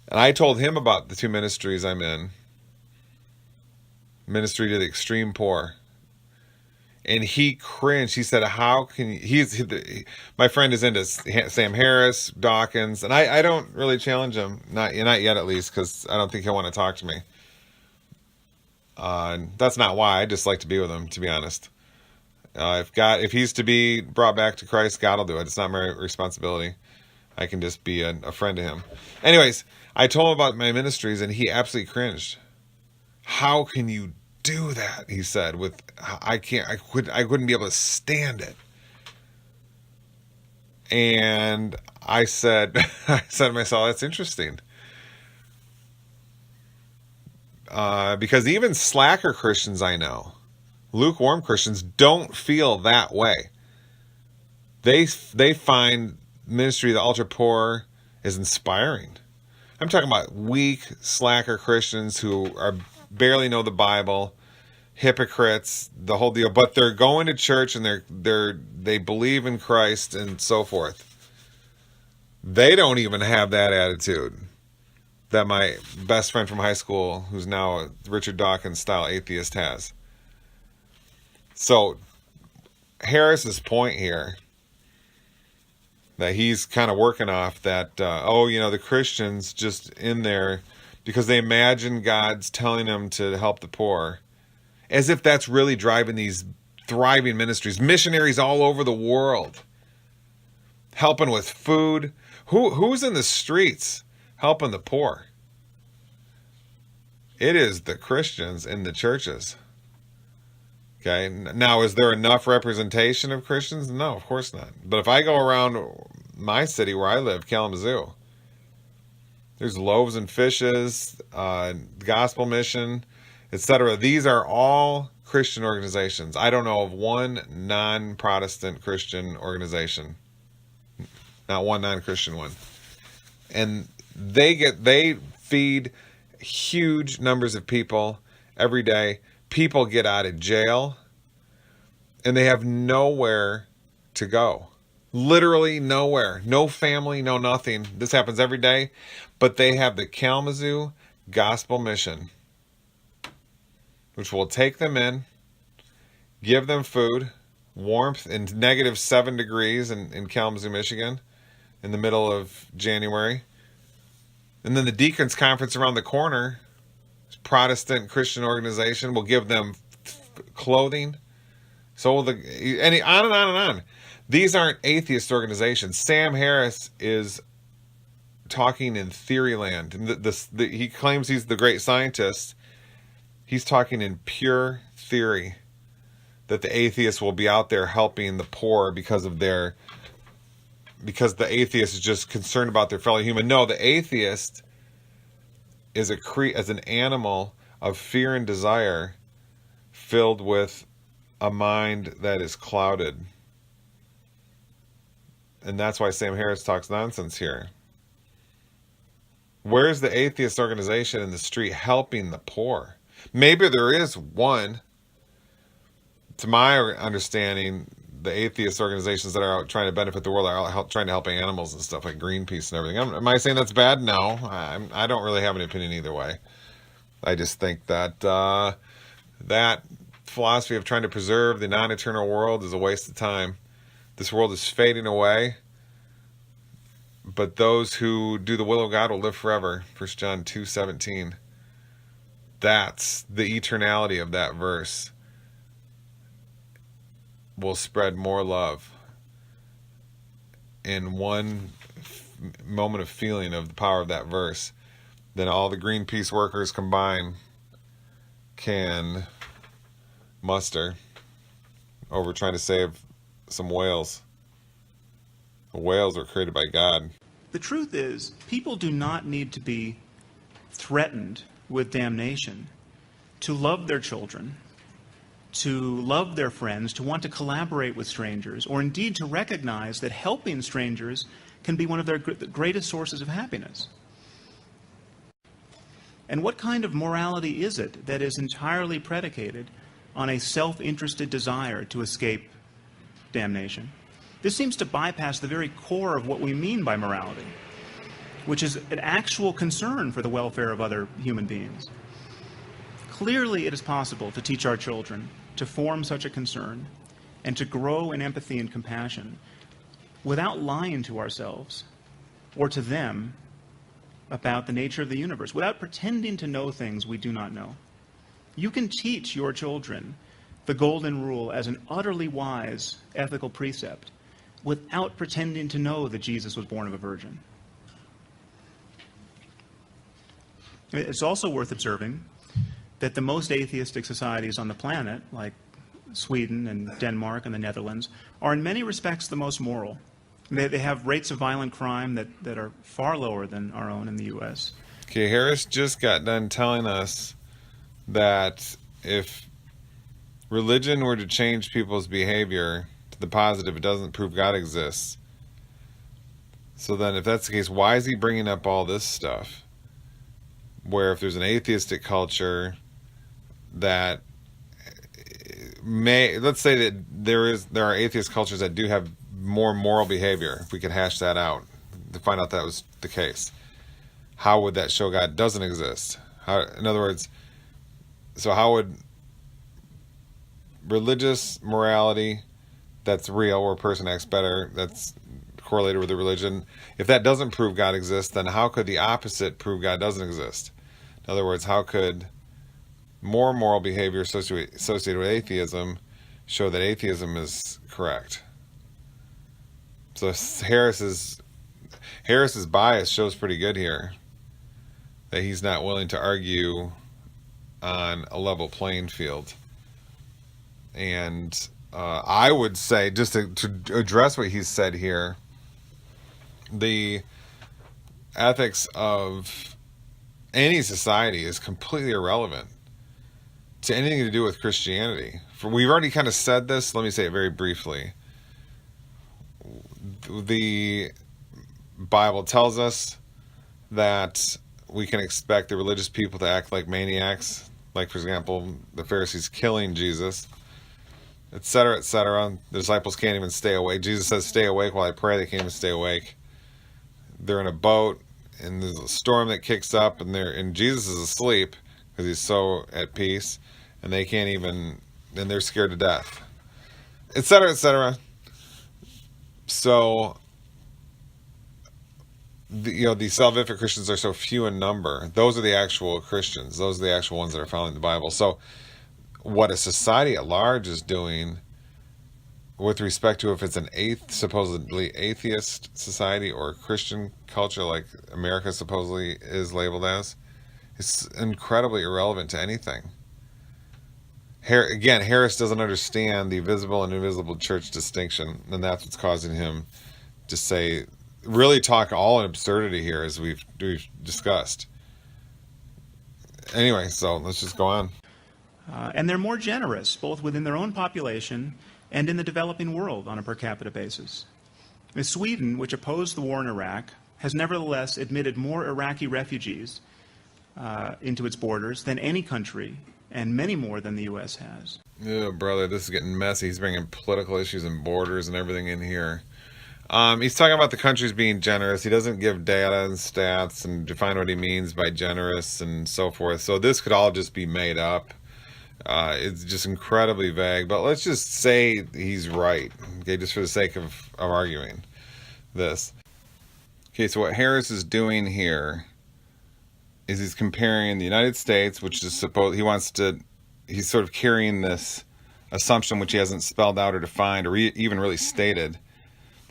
And I told him about the two ministries I'm in. Ministry to the extreme poor. And he cringed. He said, how can you... my friend is into Sam Harris, Dawkins, and I don't really challenge him. Not yet, at least, because I don't think he'll want to talk to me. That's not why. I just like to be with him, to be honest. If he's to be brought back to Christ, God will do it. It's not my responsibility. I can just be a friend to him. Anyways, I told him about my ministries, and he absolutely cringed. How can you do that? He said. I couldn't be able to stand it. And I said to myself, that's interesting. Because even slacker Christians I know, lukewarm Christians, don't feel that way. They find ministry to the ultra poor is inspiring. I'm talking about weak, slacker Christians who barely know the Bible, hypocrites, the whole deal. But they're going to church and they believe in Christ and so forth. They don't even have that attitude that my best friend from high school, who's now a Richard Dawkins style atheist, has. So Harris's point here, that he's kind of working off that, the Christians just in there because they imagine God's telling them to help the poor, as if that's really driving these thriving ministries, missionaries all over the world. helping with food. Who's in the streets helping the poor? It is the Christians in the churches. Okay, now is there enough representation of Christians? No, of course not. But if I go around my city where I live, Kalamazoo, there's Loaves and Fishes, Gospel Mission, etc. These are all Christian organizations. I don't know of one non-Protestant Christian organization. Not one non-Christian one. And they feed huge numbers of people every day. People get out of jail and they have nowhere to go. Literally nowhere. No family, no nothing. This happens every day. But they have the Kalamazoo Gospel Mission, which will take them in, give them food, warmth in -7 degrees in Kalamazoo, Michigan, in the middle of January. And then the Deacons Conference around the corner, Protestant Christian organization, will give them clothing. So will on and on and on. These aren't atheist organizations. Sam Harris is talking in theory land. He claims he's the great scientist. He's talking in pure theory that the atheists will be out there helping the poor because the atheist is just concerned about their fellow human. No, the atheist is as an animal of fear and desire, filled with a mind that is clouded. And that's why Sam Harris talks nonsense here. Where's the atheist organization in the street helping the poor? Maybe there is one. To my understanding, the atheist organizations that are out trying to benefit the world are out trying to help animals and stuff like Greenpeace and everything. Am I saying that's bad? No. I don't really have an opinion either way. I just think that that philosophy of trying to preserve the non-eternal world is a waste of time. This world is fading away, but those who do the will of God will live forever. 1 John 2:17. That's the eternality of that verse. Will spread more love in one moment of feeling of the power of that verse than all the Greenpeace workers combined can muster over trying to save some whales. The whales were created by God. The truth is, people do not need to be threatened with damnation to love their children, to love their friends, to want to collaborate with strangers, or indeed to recognize that helping strangers can be one of their greatest sources of happiness. And what kind of morality is it that is entirely predicated on a self-interested desire to escape damnation? This seems to bypass the very core of what we mean by morality, which is an actual concern for the welfare of other human beings. Clearly, it is possible to teach our children to form such a concern and to grow in empathy and compassion without lying to ourselves or to them about the nature of the universe, without pretending to know things we do not know. You can teach your children the golden rule as an utterly wise ethical precept without pretending to know that Jesus was born of a virgin. It's also worth observing that the most atheistic societies on the planet, like Sweden and Denmark and the Netherlands, are in many respects the most moral. They have rates of violent crime that are far lower than our own in the U.S. Okay, Harris just got done telling us that if religion were to change people's behavior to the positive, it doesn't prove God exists. So then if that's the case, why is he bringing up all this stuff? Where if there's an atheistic culture that let's say that there are atheist cultures that do have more moral behavior, if we could hash that out to find out that was the case, how would that show God doesn't exist? In other words, so how would religious morality that's real, where a person acts better, that's correlated with the religion, if that doesn't prove God exists, then how could the opposite prove God doesn't exist? In other words, how could more moral behavior associated with atheism show that atheism is correct? So Harris's bias shows pretty good here, that he's not willing to argue on a level playing field. And I would say, just to address what he said here, the ethics of any society is completely irrelevant to anything to do with Christianity. We've already kind of said this. Let me say it very briefly. The Bible tells us that we can expect the religious people to act like maniacs, like, for example, the Pharisees killing Jesus, etc., etc. The disciples can't even stay awake. Jesus says, stay awake while I pray. They can't even stay awake. They're in a boat, and there's a storm that kicks up, and Jesus is asleep because he's so at peace, and they can't even, and they're scared to death, etc., etc. So, these salvific Christians are so few in number. Those are the actual Christians. Those are the actual ones that are following the Bible. So, what a society at large is doing with respect to if it's an supposedly atheist society or a Christian culture like America supposedly is labeled as, it's incredibly irrelevant to anything. Again, Harris doesn't understand the visible and invisible church distinction, and that's what's causing him to really talk all in absurdity here, as we've discussed. Anyway, so let's just go on. And they're more generous, both within their own population and in the developing world on a per capita basis. Sweden, which opposed the war in Iraq, has nevertheless admitted more Iraqi refugees into its borders than any country, and many more than the U.S. has. Oh, brother, this is getting messy. He's bringing political issues and borders and everything in here. He's talking about the countries being generous. He doesn't give data and stats and define what he means by generous and so forth. So this could all just be made up. It's just incredibly vague. But let's just say he's right, okay, just for the sake of arguing this. Okay, so what Harris is doing here is he's comparing the United States, which is he's sort of carrying this assumption, which he hasn't spelled out or defined or even really stated,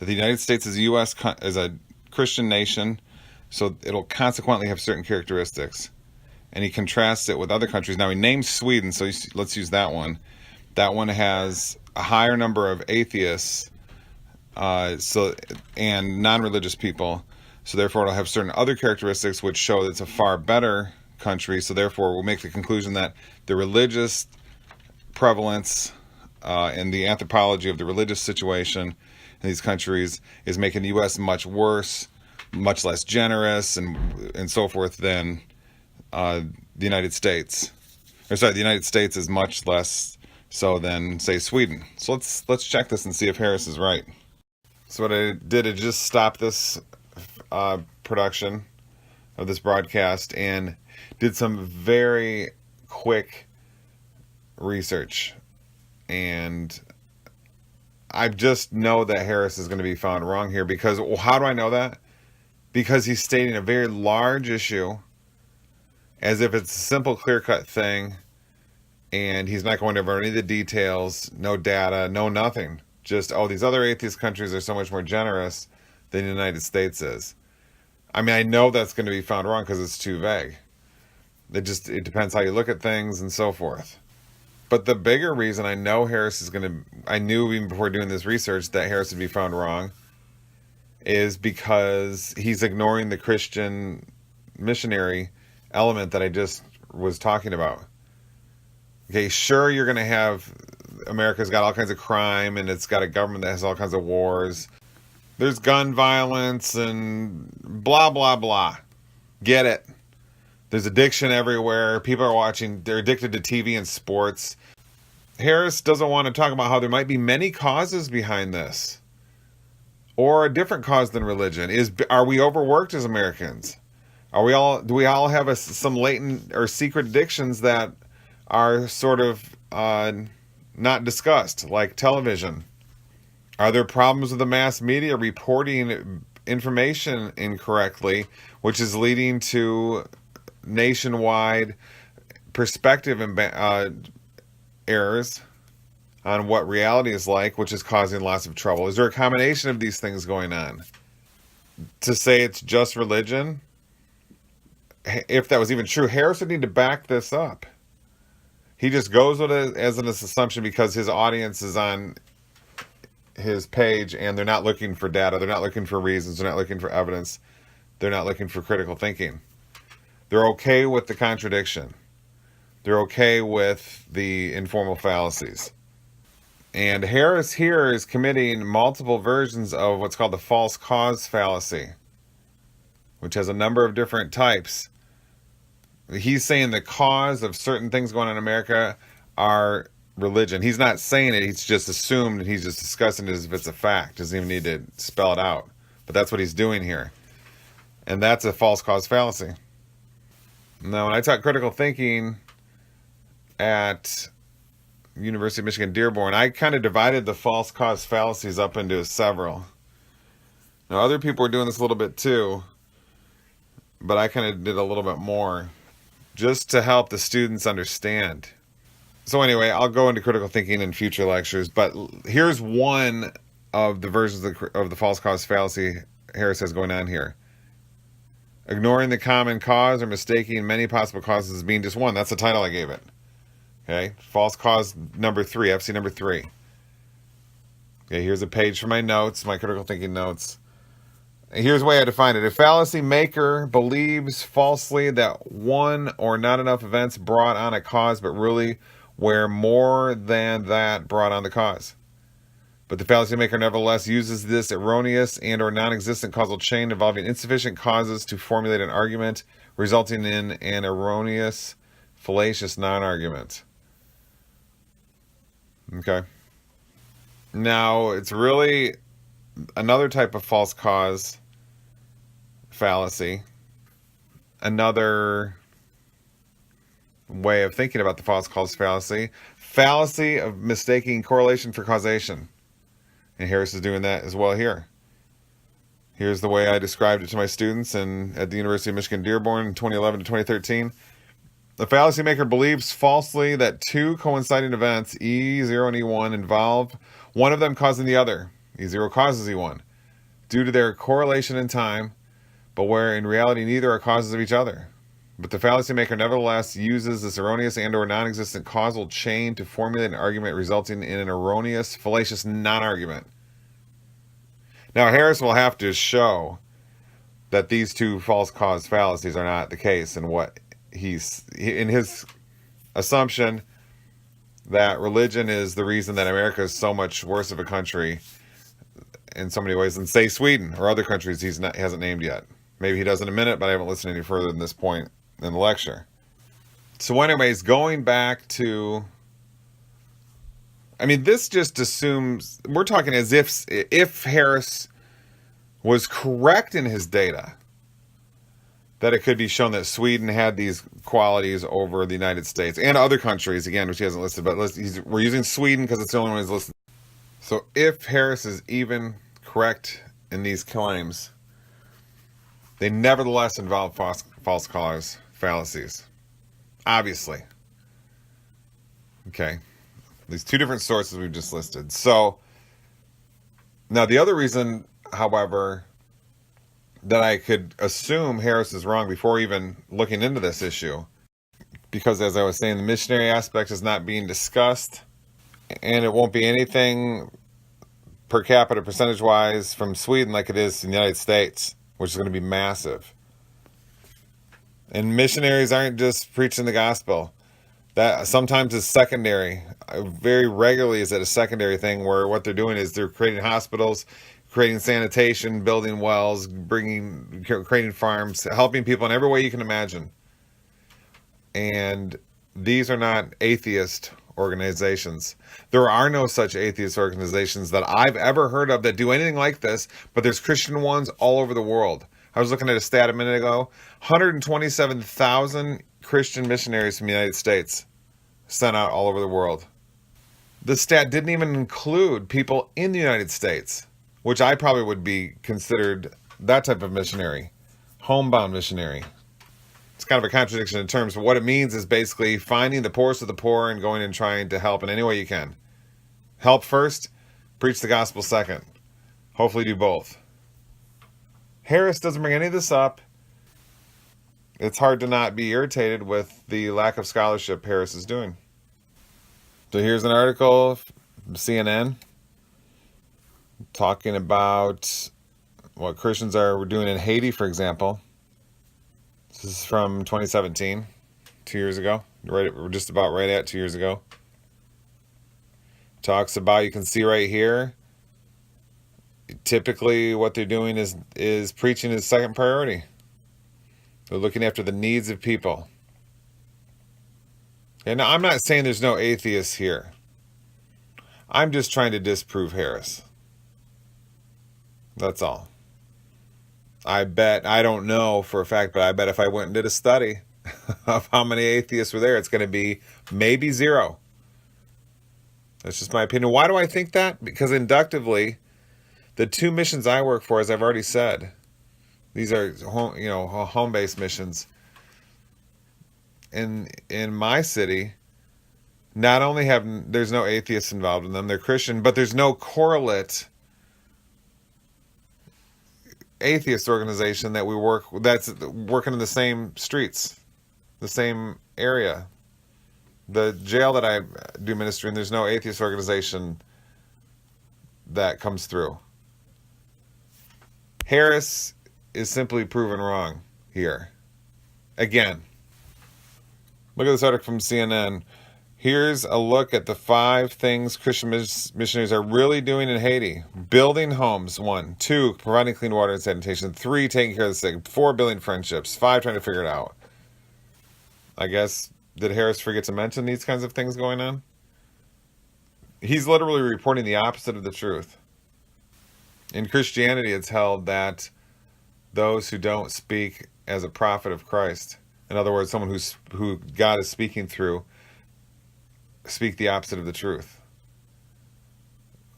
that the United States is a Christian nation, so it'll consequently have certain characteristics. And he contrasts it with other countries. Now, he names Sweden, so let's use that one. That one has a higher number of atheists and non-religious people, so therefore it'll have certain other characteristics which show that it's a far better country, so therefore we'll make the conclusion that the religious prevalence and the anthropology of the religious situation in these countries is making the U.S. much worse, much less generous, and so forth than the United States. The United States is much less so than, say, Sweden. So let's check this and see if Harris is right. So what I did is just stop this production of this broadcast and did some very quick research, and I just know that Harris is going to be found wrong here because, well, how do I know that? Because he's stating a very large issue as if it's a simple, clear-cut thing, and he's not going over any of the details, no data, no nothing. Just, these other atheist countries are so much more generous than the United States is. I mean, I know that's going to be found wrong because it's too vague. It depends how you look at things and so forth. But the bigger reason I know I knew even before doing this research that Harris would be found wrong is because he's ignoring the Christian missionary element that I just was talking about. Okay, sure, you're going to have, America's got all kinds of crime and it's got a government that has all kinds of wars. There's gun violence and blah, blah, blah. Get it. There's addiction everywhere. People are they're addicted to TV and sports. Harris doesn't want to talk about how there might be many causes behind this. Or a different cause than religion. Are we overworked as Americans? Do we all have some latent or secret addictions that are sort of not discussed, like television? Are there problems with the mass media reporting information incorrectly, which is leading to nationwide perspective and errors on what reality is like, which is causing lots of trouble? Is there a combination of these things going on? To say it's just religion, if that was even true, Harris would need to back this up. He just goes with it as an assumption because his audience is on his page and they're not looking for data, they're not looking for reasons, they're not looking for evidence, they're not looking for critical thinking. They're okay with the contradiction. They're okay with the informal fallacies. And Harris here is committing multiple versions of what's called the false cause fallacy, which has a number of different types. He's saying the cause of certain things going on in America are religion. He's not saying it, he's just assumed, and he's just discussing it as if it's a fact. Doesn't even need to spell it out. But that's what he's doing here. And that's a false cause fallacy. Now, when I taught critical thinking at University of Michigan Dearborn, I kind of divided the false cause fallacies up into several. Now, other people are doing this a little bit too, but I kind of did a little bit more just to help the students understand. So anyway, I'll go into critical thinking in future lectures, but here's one of the versions of the false cause fallacy Harris has going on here. Ignoring the common cause or mistaking many possible causes as being just one. That's the title I gave it. Okay, false cause number 3, FC number 3. Okay, here's a page for my notes, my critical thinking notes. Here's the way I define it. A fallacy maker believes falsely that one or not enough events brought on a cause, but really where more than that brought on the cause. But the fallacy maker nevertheless uses this erroneous and or non-existent causal chain involving insufficient causes to formulate an argument, resulting in an erroneous, fallacious non-argument. Okay. Now, it's really another type of false cause fallacy. Another way of thinking about the false cause fallacy. Fallacy of mistaking correlation for causation. And Harris is doing that as well here. Here's the way I described it to my students at the University of Michigan Dearborn in 2011 to 2013. The fallacy maker believes falsely that two coinciding events, E0 and E1, involve one of them causing the other. E0 causes E1 due to their correlation in time, but where in reality neither are causes of each other. But the fallacy maker nevertheless uses this erroneous and or non-existent causal chain to formulate an argument resulting in an erroneous, fallacious non-argument. Now Harris will have to show that these two false cause fallacies are not the case, and what in his assumption that religion is the reason that America is so much worse of a country in so many ways than, say, Sweden or other countries he hasn't named yet. Maybe he does in a minute, but I haven't listened any further than this point in the lecture. So anyways, going back to, I mean, this just assumes, we're talking as if Harris was correct in his data, that it could be shown that Sweden had these qualities over the United States and other countries, again, which he hasn't listed, but we're using Sweden because it's the only one he's listed. So if Harris is even correct in these claims, they nevertheless involve false cause fallacies. Obviously. Okay. These two different sources we've just listed. So, now the other reason, however, that I could assume Harris is wrong before even looking into this issue, because as I was saying, the missionary aspect is not being discussed, and it won't be anything per capita percentage-wise from Sweden like it is in the United States, which is going to be massive. And missionaries aren't just preaching the gospel. That sometimes is secondary. Very regularly is it a secondary thing where what they're doing is they're creating hospitals, creating sanitation, building wells, creating farms, helping people in every way you can imagine. And these are not atheist organizations. There are no such atheist organizations that I've ever heard of that do anything like this, but there's Christian ones all over the world. I was looking at a stat a minute ago, 127,000 Christian missionaries from the United States sent out all over the world. The stat didn't even include people in the United States, which I probably would be considered that type of missionary, homebound missionary. It's kind of a contradiction in terms of what it means is basically finding the poorest of the poor and going and trying to help in any way you can. Help first, preach the gospel second. Hopefully do both. Harris doesn't bring any of this up. It's hard to not be irritated with the lack of scholarship Harris is doing. So here's an article from CNN talking about what Christians are doing in Haiti, for example. This is from 2017, 2 years ago. We're just about right at 2 years ago. Talks about, you can see right here, typically what they're doing is preaching is second priority. They're looking after the needs of people. And I'm not saying there's no atheists here. I'm just trying to disprove Harris. That's all. I don't know for a fact, but I bet if I went and did a study of how many atheists were there, it's going to be maybe zero. That's just my opinion. Why do I think that? Because inductively, the two missions I work for, as I've already said, these are home-based missions. In my city, not only there's no atheists involved in them, they're Christian, but there's no correlate atheist organization that's working in the same streets, the same area. The jail that I do ministry in, there's no atheist organization that comes through. Harris is simply proven wrong here. Again, look at this article from CNN. Here's a look at the 5 things Christian missionaries are really doing in Haiti. Building homes, 1. 2, providing clean water and sanitation. 3, taking care of the sick. 4, building friendships. 5, trying to figure it out. I guess, did Harris forget to mention these kinds of things going on? He's literally reporting the opposite of the truth. In Christianity, it's held that those who don't speak as a prophet of Christ, in other words, someone who God is speaking through, speak the opposite of the truth.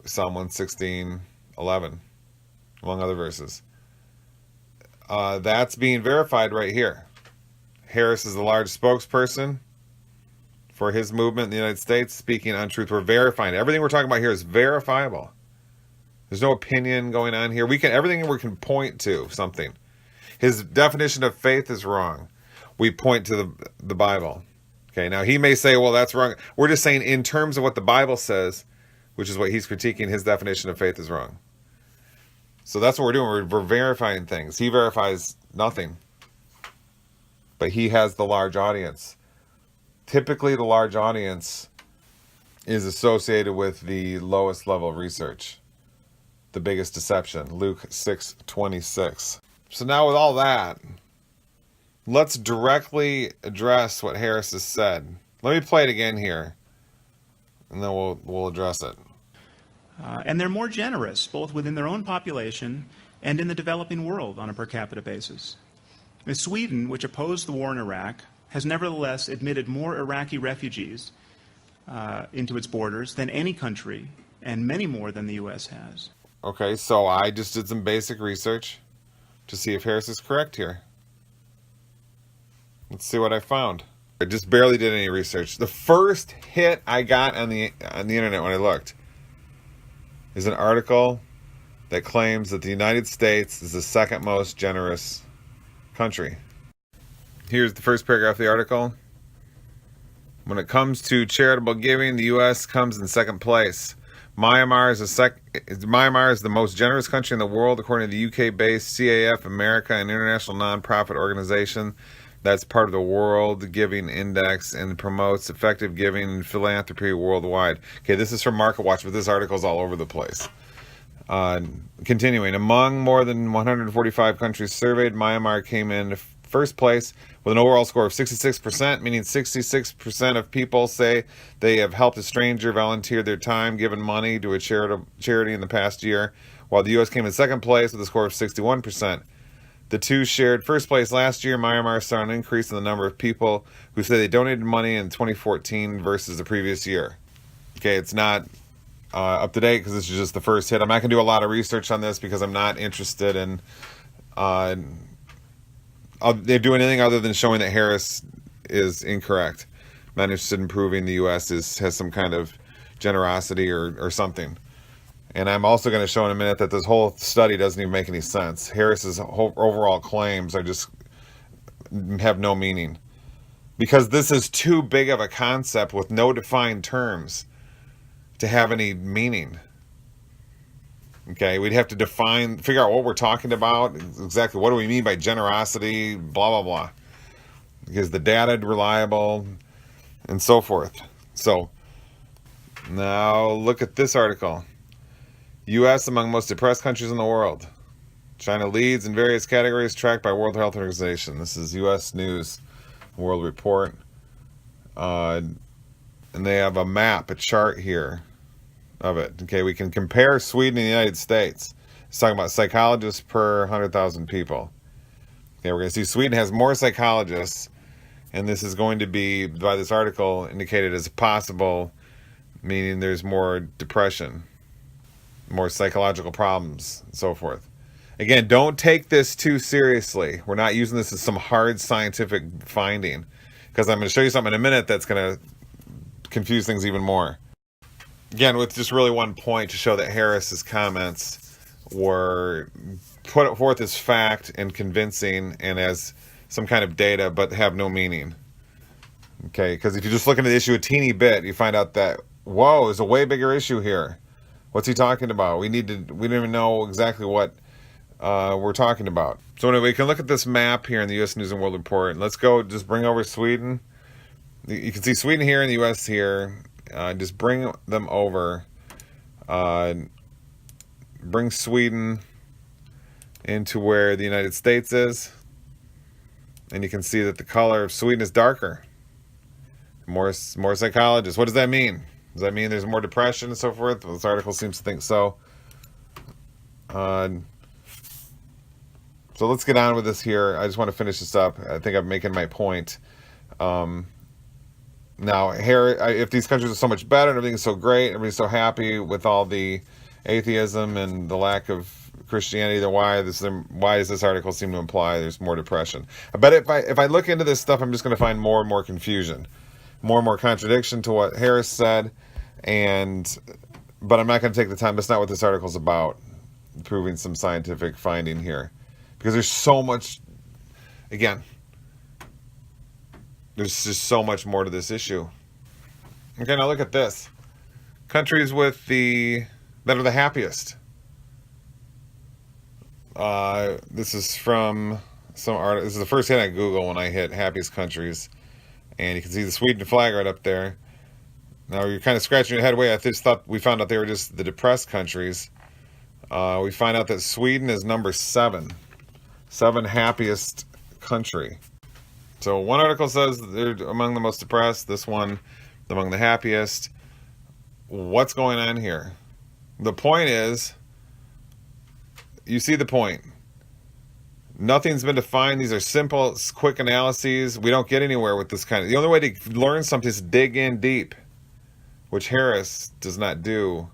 Psalm 116:11, among other verses. That's being verified right here. Harris is the large spokesperson for his movement in the United States, speaking untruth. We're verifying. Everything we're talking about here is verifiable. There's no opinion going on here. Everything we can point to something. His definition of faith is wrong. We point to the Bible. Okay, now he may say, well, that's wrong. We're just saying in terms of what the Bible says, which is what he's critiquing, his definition of faith is wrong. So that's what we're doing. We're verifying things. He verifies nothing. But he has the large audience. Typically, the large audience is associated with the lowest level of research. The biggest deception, Luke 6:26. So now with all that, let's directly address what Harris has said. Let me play it again here, and then we'll address it. And they're more generous, both within their own population and in the developing world on a per capita basis. Sweden, which opposed the war in Iraq, has nevertheless admitted more Iraqi refugees into its borders than any country, and many more than the U.S. has. Okay, so I just did some basic research to see if Harris is correct here. Let's see what I found. I just barely did any research. The first hit I got on the internet when I looked is an article that claims that the United States is the second most generous country. Here's the first paragraph of the article. When it comes to charitable giving, the U.S. comes in second place. Myanmar is the most generous country in the world, according to the UK-based CAF America, an international nonprofit organization that's part of the World Giving Index and promotes effective giving and philanthropy worldwide. Okay, this is from MarketWatch, but this article's all over the place. Continuing, among more than 145 countries surveyed, Myanmar came in first place with an overall score of 66%, meaning 66% of people say they have helped a stranger, volunteered their time, given money to a charity in the past year, while the U.S. came in second place with a score of 61%. The two shared first place last year. Myanmar saw an increase in the number of people who say they donated money in 2014 versus the previous year. Okay, it's not up to date because this is just the first hit. I'm not going to do a lot of research on this because I'm not interested in they do anything other than showing that Harris is incorrect. I'm not interested in proving the U.S. has some kind of generosity or something. And I'm also going to show in a minute that this whole study doesn't even make any sense. Harris's whole overall claims are just have no meaning, because this is too big of a concept with no defined terms to have any meaning. Okay, we'd have to figure out what we're talking about, exactly what do we mean by generosity, blah, blah, blah. Because the data reliable, and so forth. So, now look at this article. U.S. among most depressed countries in the world. China leads in various categories tracked by World Health Organization. This is U.S. News World Report. And they have a map, a chart here of it. Okay, we can compare Sweden and the United States. It's talking about psychologists per 100,000 people. Okay, we're going to see Sweden has more psychologists, and this is going to be, by this article, indicated as possible, meaning there's more depression, more psychological problems, and so forth. Again, don't take this too seriously. We're not using this as some hard scientific finding, because I'm going to show you something in a minute that's going to confuse things even more. Again, with just really one point to show that Harris's comments were put forth as fact and convincing and as some kind of data, but have no meaning. Okay, because if you just look into the issue a teeny bit, you find out that, whoa, there's a way bigger issue here. What's he talking about? We don't even know exactly what we're talking about. So anyway, we can look at this map here in the U.S. News and World Report. And let's go, just bring over Sweden. You can see Sweden here and the U.S. here. Just bring them over. Bring Sweden into where the United States is. And you can see that the color of Sweden is darker. More psychologists. What does that mean? Does that mean there's more depression and so forth? Well, this article seems to think so. So let's get on with this here. I just want to finish this up. I think I'm making my point. Now, here, if these countries are so much better and everything's so great, everybody's so happy with all the atheism and the lack of Christianity, then why does this article seem to imply there's more depression? I bet if I look into this stuff, I'm just going to find more and more confusion, more and more contradiction to what Harris said, but I'm not going to take the time. That's not what this article's about, proving some scientific finding here, because there's so much. Again, there's just so much more to this issue. Okay, now look at this. Countries that are the happiest. This is from some article. This is the first hit on Google when I hit happiest countries. And you can see the Sweden flag right up there. Now you're kind of scratching your head. Wait, I just thought we found out they were just the depressed countries. We find out that Sweden is number 7. 7 happiest country. So one article says they're among the most depressed. This one, among the happiest. What's going on here? The point is, you see the point. Nothing's been defined. These are simple, quick analyses. We don't get anywhere with this kind of... The only way to learn something is to dig in deep, which Harris does not do.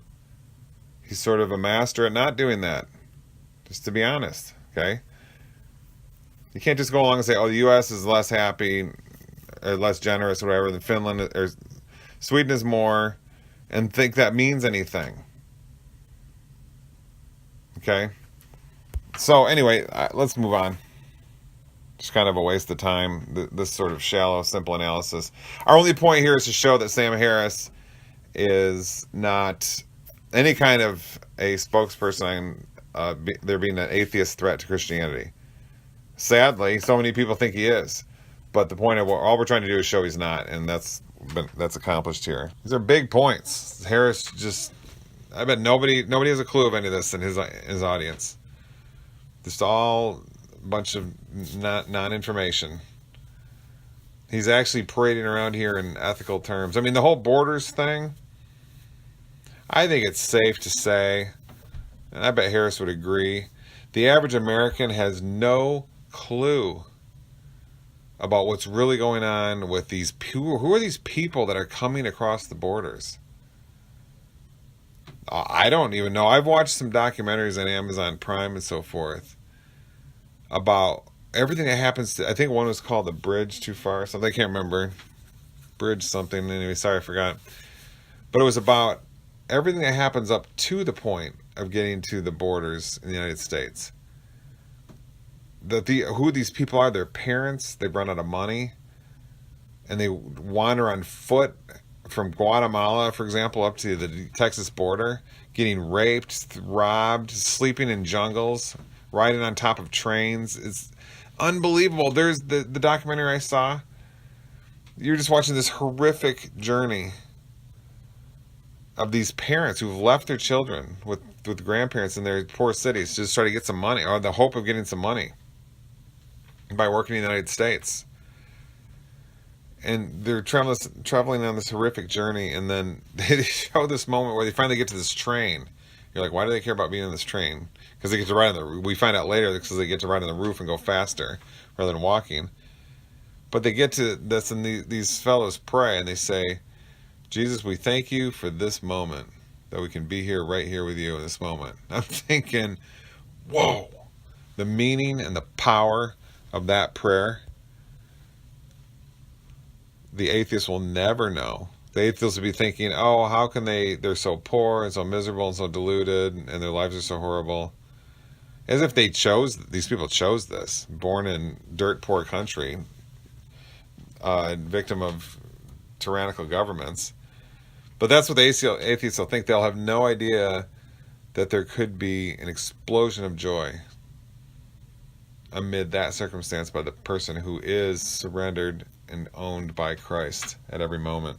He's sort of a master at not doing that, just to be honest, okay? You can't just go along and say, oh, the U.S. is less happy, or less generous, or whatever, than Finland, or Sweden is more, and think that means anything. Okay? So, anyway, let's move on. Just kind of a waste of time, this sort of shallow, simple analysis. Our only point here is to show that Sam Harris is not any kind of a spokesperson on there being an atheist threat to Christianity. Sadly, so many people think he is. But the point of all we're trying to do is show he's not, and that's accomplished here. These are big points. Harris just... I bet nobody has a clue of any of this in his audience. Just all a bunch of non-information. He's actually parading around here in ethical terms. I mean, the whole borders thing, I think it's safe to say, and I bet Harris would agree, the average American has no clue about what's really going on with these people. Who are these people that are coming across the borders? I don't even know. I've watched some documentaries on Amazon Prime and so forth about everything that happens to, I think one was called The Bridge Too Far, something, I can't remember. Bridge something, anyway, sorry, I forgot. But it was about everything that happens up to the point of getting to the borders in the United States. Who these people are, their parents, they've run out of money, and they wander on foot from Guatemala, for example, up to the Texas border, getting raped, robbed, sleeping in jungles, riding on top of trains. It's unbelievable. There's the documentary I saw. You're just watching this horrific journey of these parents who've left their children with grandparents in their poor cities to just try to get some money, or the hope of getting some money by working in the United States. And they're traveling on this horrific journey, and then they show this moment where they finally get to this train. You're like, why do they care about being on this train? Because they get to ride on we find out later, because they get to ride on the roof and go faster rather than walking. But they get to this, and these fellows pray, and they say, Jesus, we thank you for this moment, that we can be here, right here with you in this moment. I'm thinking, whoa, the meaning and the power of that prayer, the atheist will never know. The atheist will be thinking, oh, how can they're so poor and so miserable and so deluded, and their lives are so horrible. As if these people chose this, born in dirt poor country, victim of tyrannical governments. But that's what the atheists will think. They'll have no idea that there could be an explosion of joy amid that circumstance by the person who is surrendered and owned by Christ at every moment.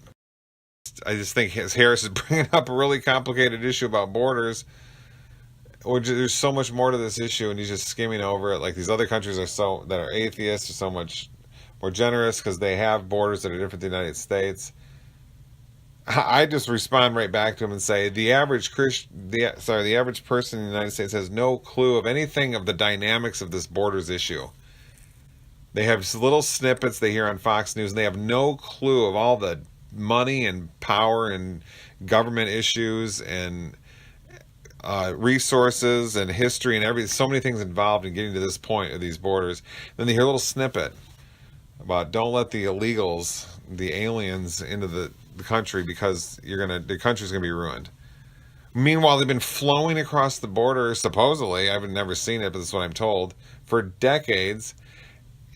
I just think Harris is bringing up a really complicated issue about borders. There's so much more to this issue, and he's just skimming over it. Like, these other countries that are atheists are so much more generous because they have borders that are different than the United States. I just respond right back to him and say the average person in the United States has no clue of anything of the dynamics of this borders issue. They have little snippets they hear on Fox News, and they have no clue of all the money and power and government issues and resources and history and everything. So many things involved in getting to this point of these borders. Then they hear a little snippet about don't let the illegals, the aliens, into the country because the country's gonna be ruined. Meanwhile, they've been flowing across the border, supposedly, I've never seen it, but that's what I'm told, for decades.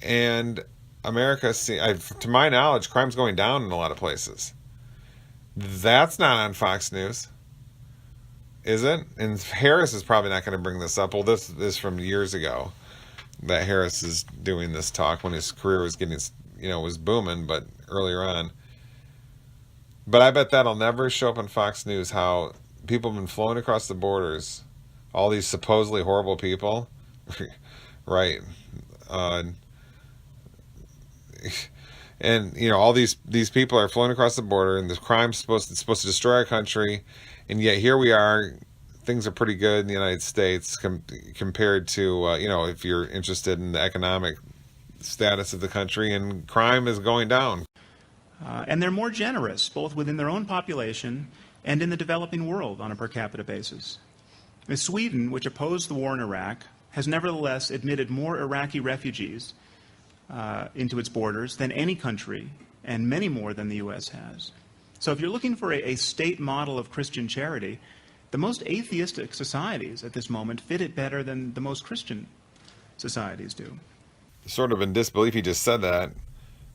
And America, to my knowledge, crime's going down in a lot of places. That's not on Fox News, is it? And Harris is probably not going to bring this up. Well, this is from years ago that Harris is doing this talk when his career was was booming, but earlier on. But I bet that'll never show up on Fox News, how people have been flowing across the borders, all these supposedly horrible people, right? And all these people are flowing across the border, and the crime's supposed to destroy our country, and yet here we are. Things are pretty good in the United States compared to if you're interested in the economic status of the country, and crime is going down. And they're more generous, both within their own population and in the developing world on a per capita basis. Sweden, which opposed the war in Iraq, has nevertheless admitted more Iraqi refugees into its borders than any country, and many more than the U.S. has. So if you're looking for a state model of Christian charity, the most atheistic societies at this moment fit it better than the most Christian societies do. Sort of in disbelief he just said that,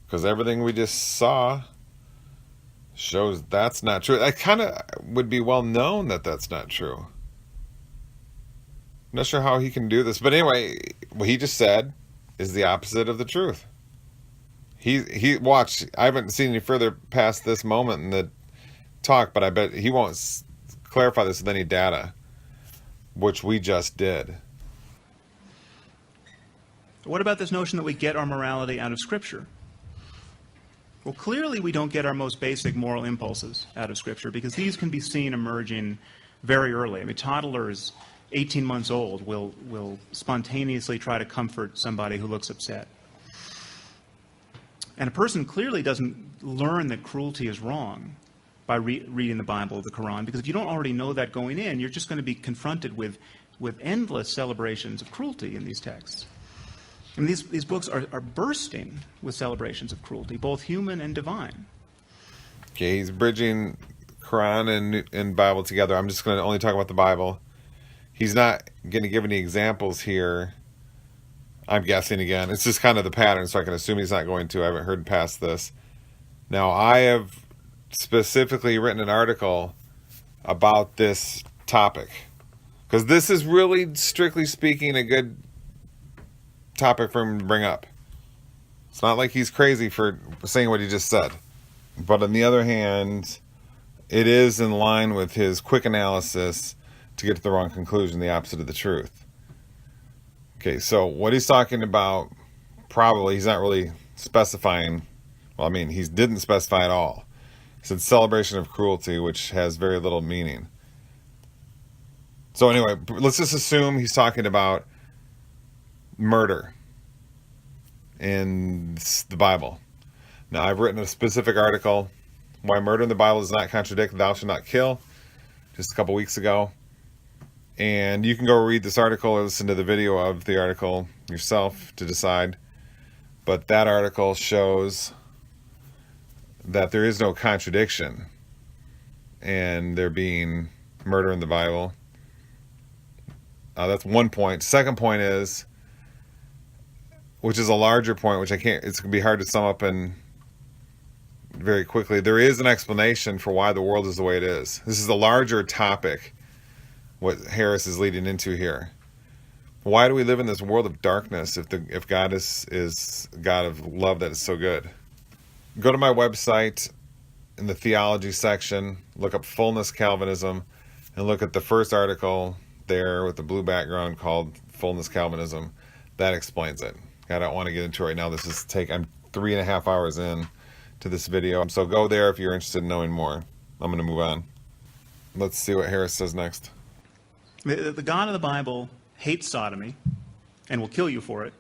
because everything we just saw shows that's not true. I kind of would be well known that that's not true. I'm not sure how he can do this. But anyway, what he just said is the opposite of the truth. He watch. I haven't seen any further past this moment in the talk, but I bet he won't clarify this with any data, which we just did. What about this notion that we get our morality out of Scripture? Well, clearly we don't get our most basic moral impulses out of Scripture, because these can be seen emerging very early. I mean, toddlers 18 months old will spontaneously try to comfort somebody who looks upset. And a person clearly doesn't learn that cruelty is wrong by reading the Bible or the Quran, because if you don't already know that going in, you're just going to be confronted with endless celebrations of cruelty in these texts. I mean, these books are bursting with celebrations of cruelty, both human and divine. Okay, he's bridging Quran and Bible together. I'm just going to only talk about the Bible. He's not going to give any examples here. I'm guessing again. It's just kind of the pattern, so I can assume he's not going to. I haven't heard past this. Now, I have specifically written an article about this topic, because this is really, strictly speaking, a good topic for him to bring up. It's not like he's crazy for saying what he just said. But on the other hand, it is in line with his quick analysis to get to the wrong conclusion, the opposite of the truth. Okay, so what he's talking about, probably, he's not really specifying. Well, I mean, he didn't specify at all. He said celebration of cruelty, which has very little meaning. So anyway, let's just assume he's talking about murder in the Bible. Now, I've written a specific article, Why Murder in the Bible Does Not Contradict Thou Shalt Not Kill, just a couple weeks ago. And you can go read this article or listen to the video of the article yourself to decide. But that article shows that there is no contradiction in there being murder in the Bible. That's one point. Second point is, which is a larger point, which it's going to be hard to sum up in very quickly. There is an explanation for why the world is the way it is. This is a larger topic, what Harris is leading into here. Why do we live in this world of darkness if God is God of love that is so good? Go to my website in the theology section, look up fullness Calvinism, and look at the first article there with the blue background called Fullness Calvinism. That explains it. I don't want to get into it right now. I'm 3.5 hours in to this video. So go there if you're interested in knowing more. I'm going to move on. Let's see what Harris says next. The God of the Bible hates sodomy and will kill you for it,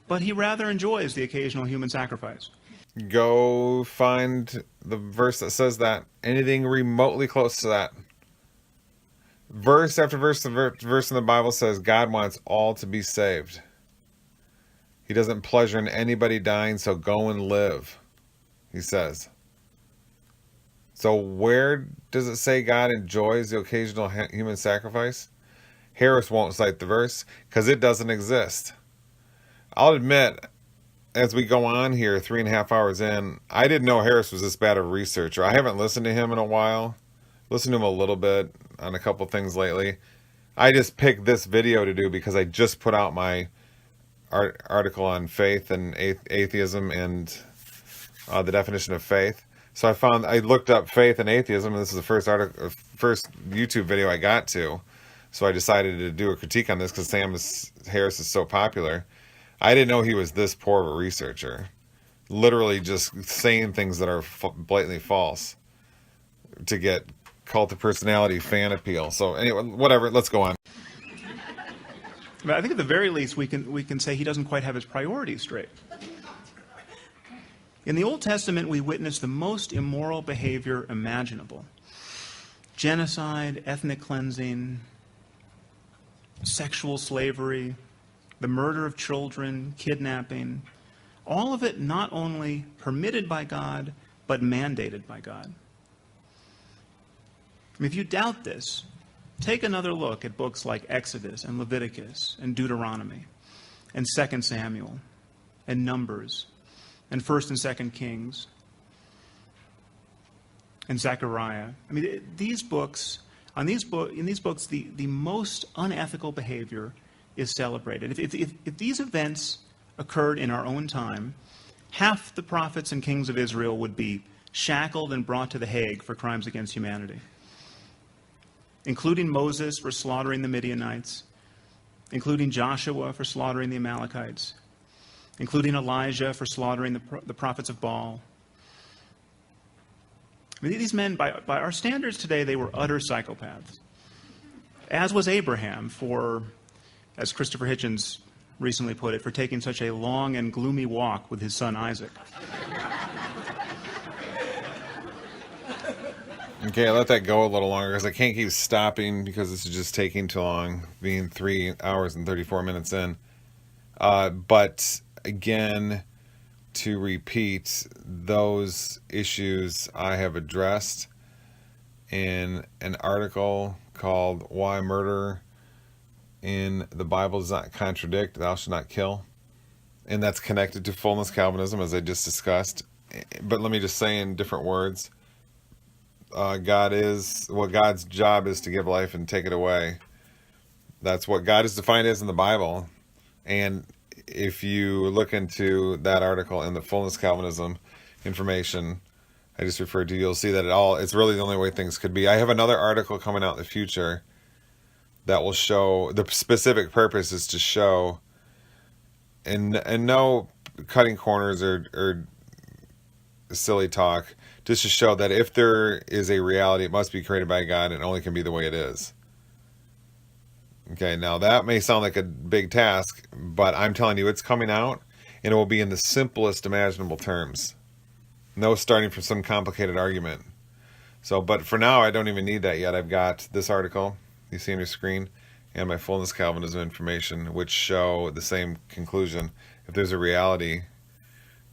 but he rather enjoys the occasional human sacrifice. Go find the verse that says that. Anything remotely close to that. Verse after verse, verse in the Bible says God wants all to be saved. He doesn't pleasure in anybody dying, so go and live, he says. So where does it say God enjoys the occasional human sacrifice? Harris won't cite the verse because it doesn't exist. I'll admit, as we go on here, 3.5 hours in, I didn't know Harris was this bad of a researcher. I haven't listened to him in a while. Listened to him a little bit on a couple things lately. I just picked this video to do because I just put out my article on faith and atheism and the definition of faith. So I looked up faith and atheism, and this is the first YouTube video I got to. So I decided to do a critique on this because Harris is so popular. I didn't know he was this poor of a researcher. Literally just saying things that are blatantly false to get cult of personality fan appeal. So anyway, whatever, let's go on. But I think at the very least we can say he doesn't quite have his priorities straight. In the Old Testament, we witness the most immoral behavior imaginable. Genocide, ethnic cleansing, sexual slavery, the murder of children, kidnapping, all of it not only permitted by God, but mandated by God. I mean, if you doubt this, take another look at books like Exodus and Leviticus and Deuteronomy and 2 Samuel and Numbers and 1 and 2 Kings and Zechariah. I mean, in these books, the most unethical behavior is celebrated. If these events occurred in our own time, half the prophets and kings of Israel would be shackled and brought to the Hague for crimes against humanity, including Moses for slaughtering the Midianites, including Joshua for slaughtering the Amalekites, including Elijah for slaughtering the prophets of Baal. I mean, these men, by our standards today, they were utter psychopaths, as was Abraham for, as Christopher Hitchens recently put it, for taking such a long and gloomy walk with his son Isaac. Okay, I let that go a little longer because I can't keep stopping because this is just taking too long, being 3 hours and 34 minutes in. But again, to repeat, those issues I have addressed in an article called Why Murder in the Bible Does Not Contradict, Thou Shalt Not Kill. And that's connected to fullness Calvinism, as I just discussed. But let me just say in different words, God's job is to give life and take it away. That's what God is defined as in the Bible. And if you look into that article in the fullness Calvinism information I just referred to, you'll see that it's really the only way things could be. I have another article coming out in the future that will show, the specific purpose is to show, and no cutting corners or silly talk, just to show that if there is a reality, it must be created by God and only can be the way it is. Okay, now that may sound like a big task, but I'm telling you, it's coming out, and it will be in the simplest imaginable terms. No starting from some complicated argument. But for now, I don't even need that yet. I've got this article you see on your screen and my fullness Calvinism information, which show the same conclusion. If there's a reality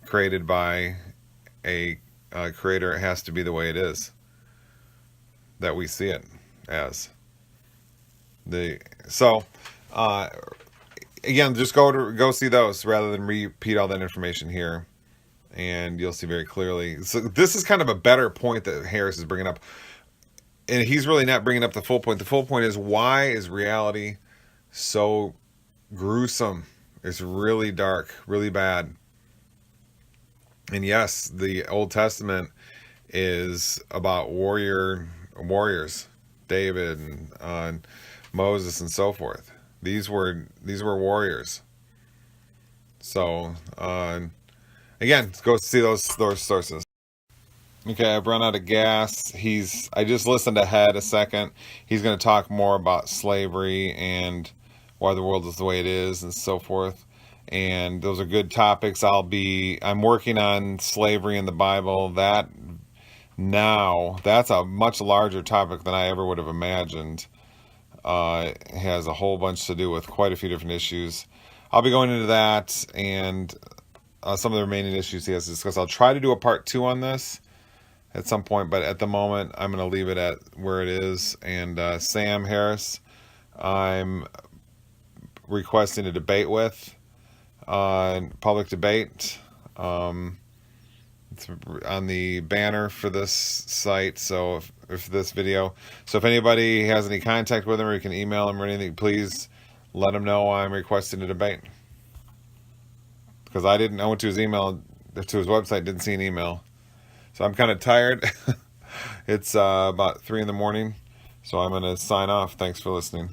created by a creator, it has to be the way it is, that we see it as. Again, just go see those rather than repeat all that information here, and you'll see very clearly. So this is kind of a better point that Harris is bringing up, and he's really not bringing up the full point. The full point is, why is reality so gruesome? It's really dark, really bad. And yes, the Old Testament is about warriors, David and Moses and so forth. These were warriors. So again, go see those sources. Okay, I've run out of gas. I just listened ahead a second. He's going to talk more about slavery and why the world is the way it is and so forth. And those are good topics. I'm working on slavery in the Bible. That's a much larger topic than I ever would have imagined. It has a whole bunch to do with quite a few different issues. I'll be going into that and some of the remaining issues he has to discuss. I'll try to do a part 2 on this at some point, but at the moment I'm going to leave it at where it is. And Sam Harris, I'm requesting a debate with, public debate. It's on the banner for this site, so if anybody has any contact with him, or you can email him or anything, please let him know I'm requesting a debate. Because I went to his email, to his website, didn't see an email. So I'm kind of tired. It's about 3 in the morning, so I'm going to sign off. Thanks for listening.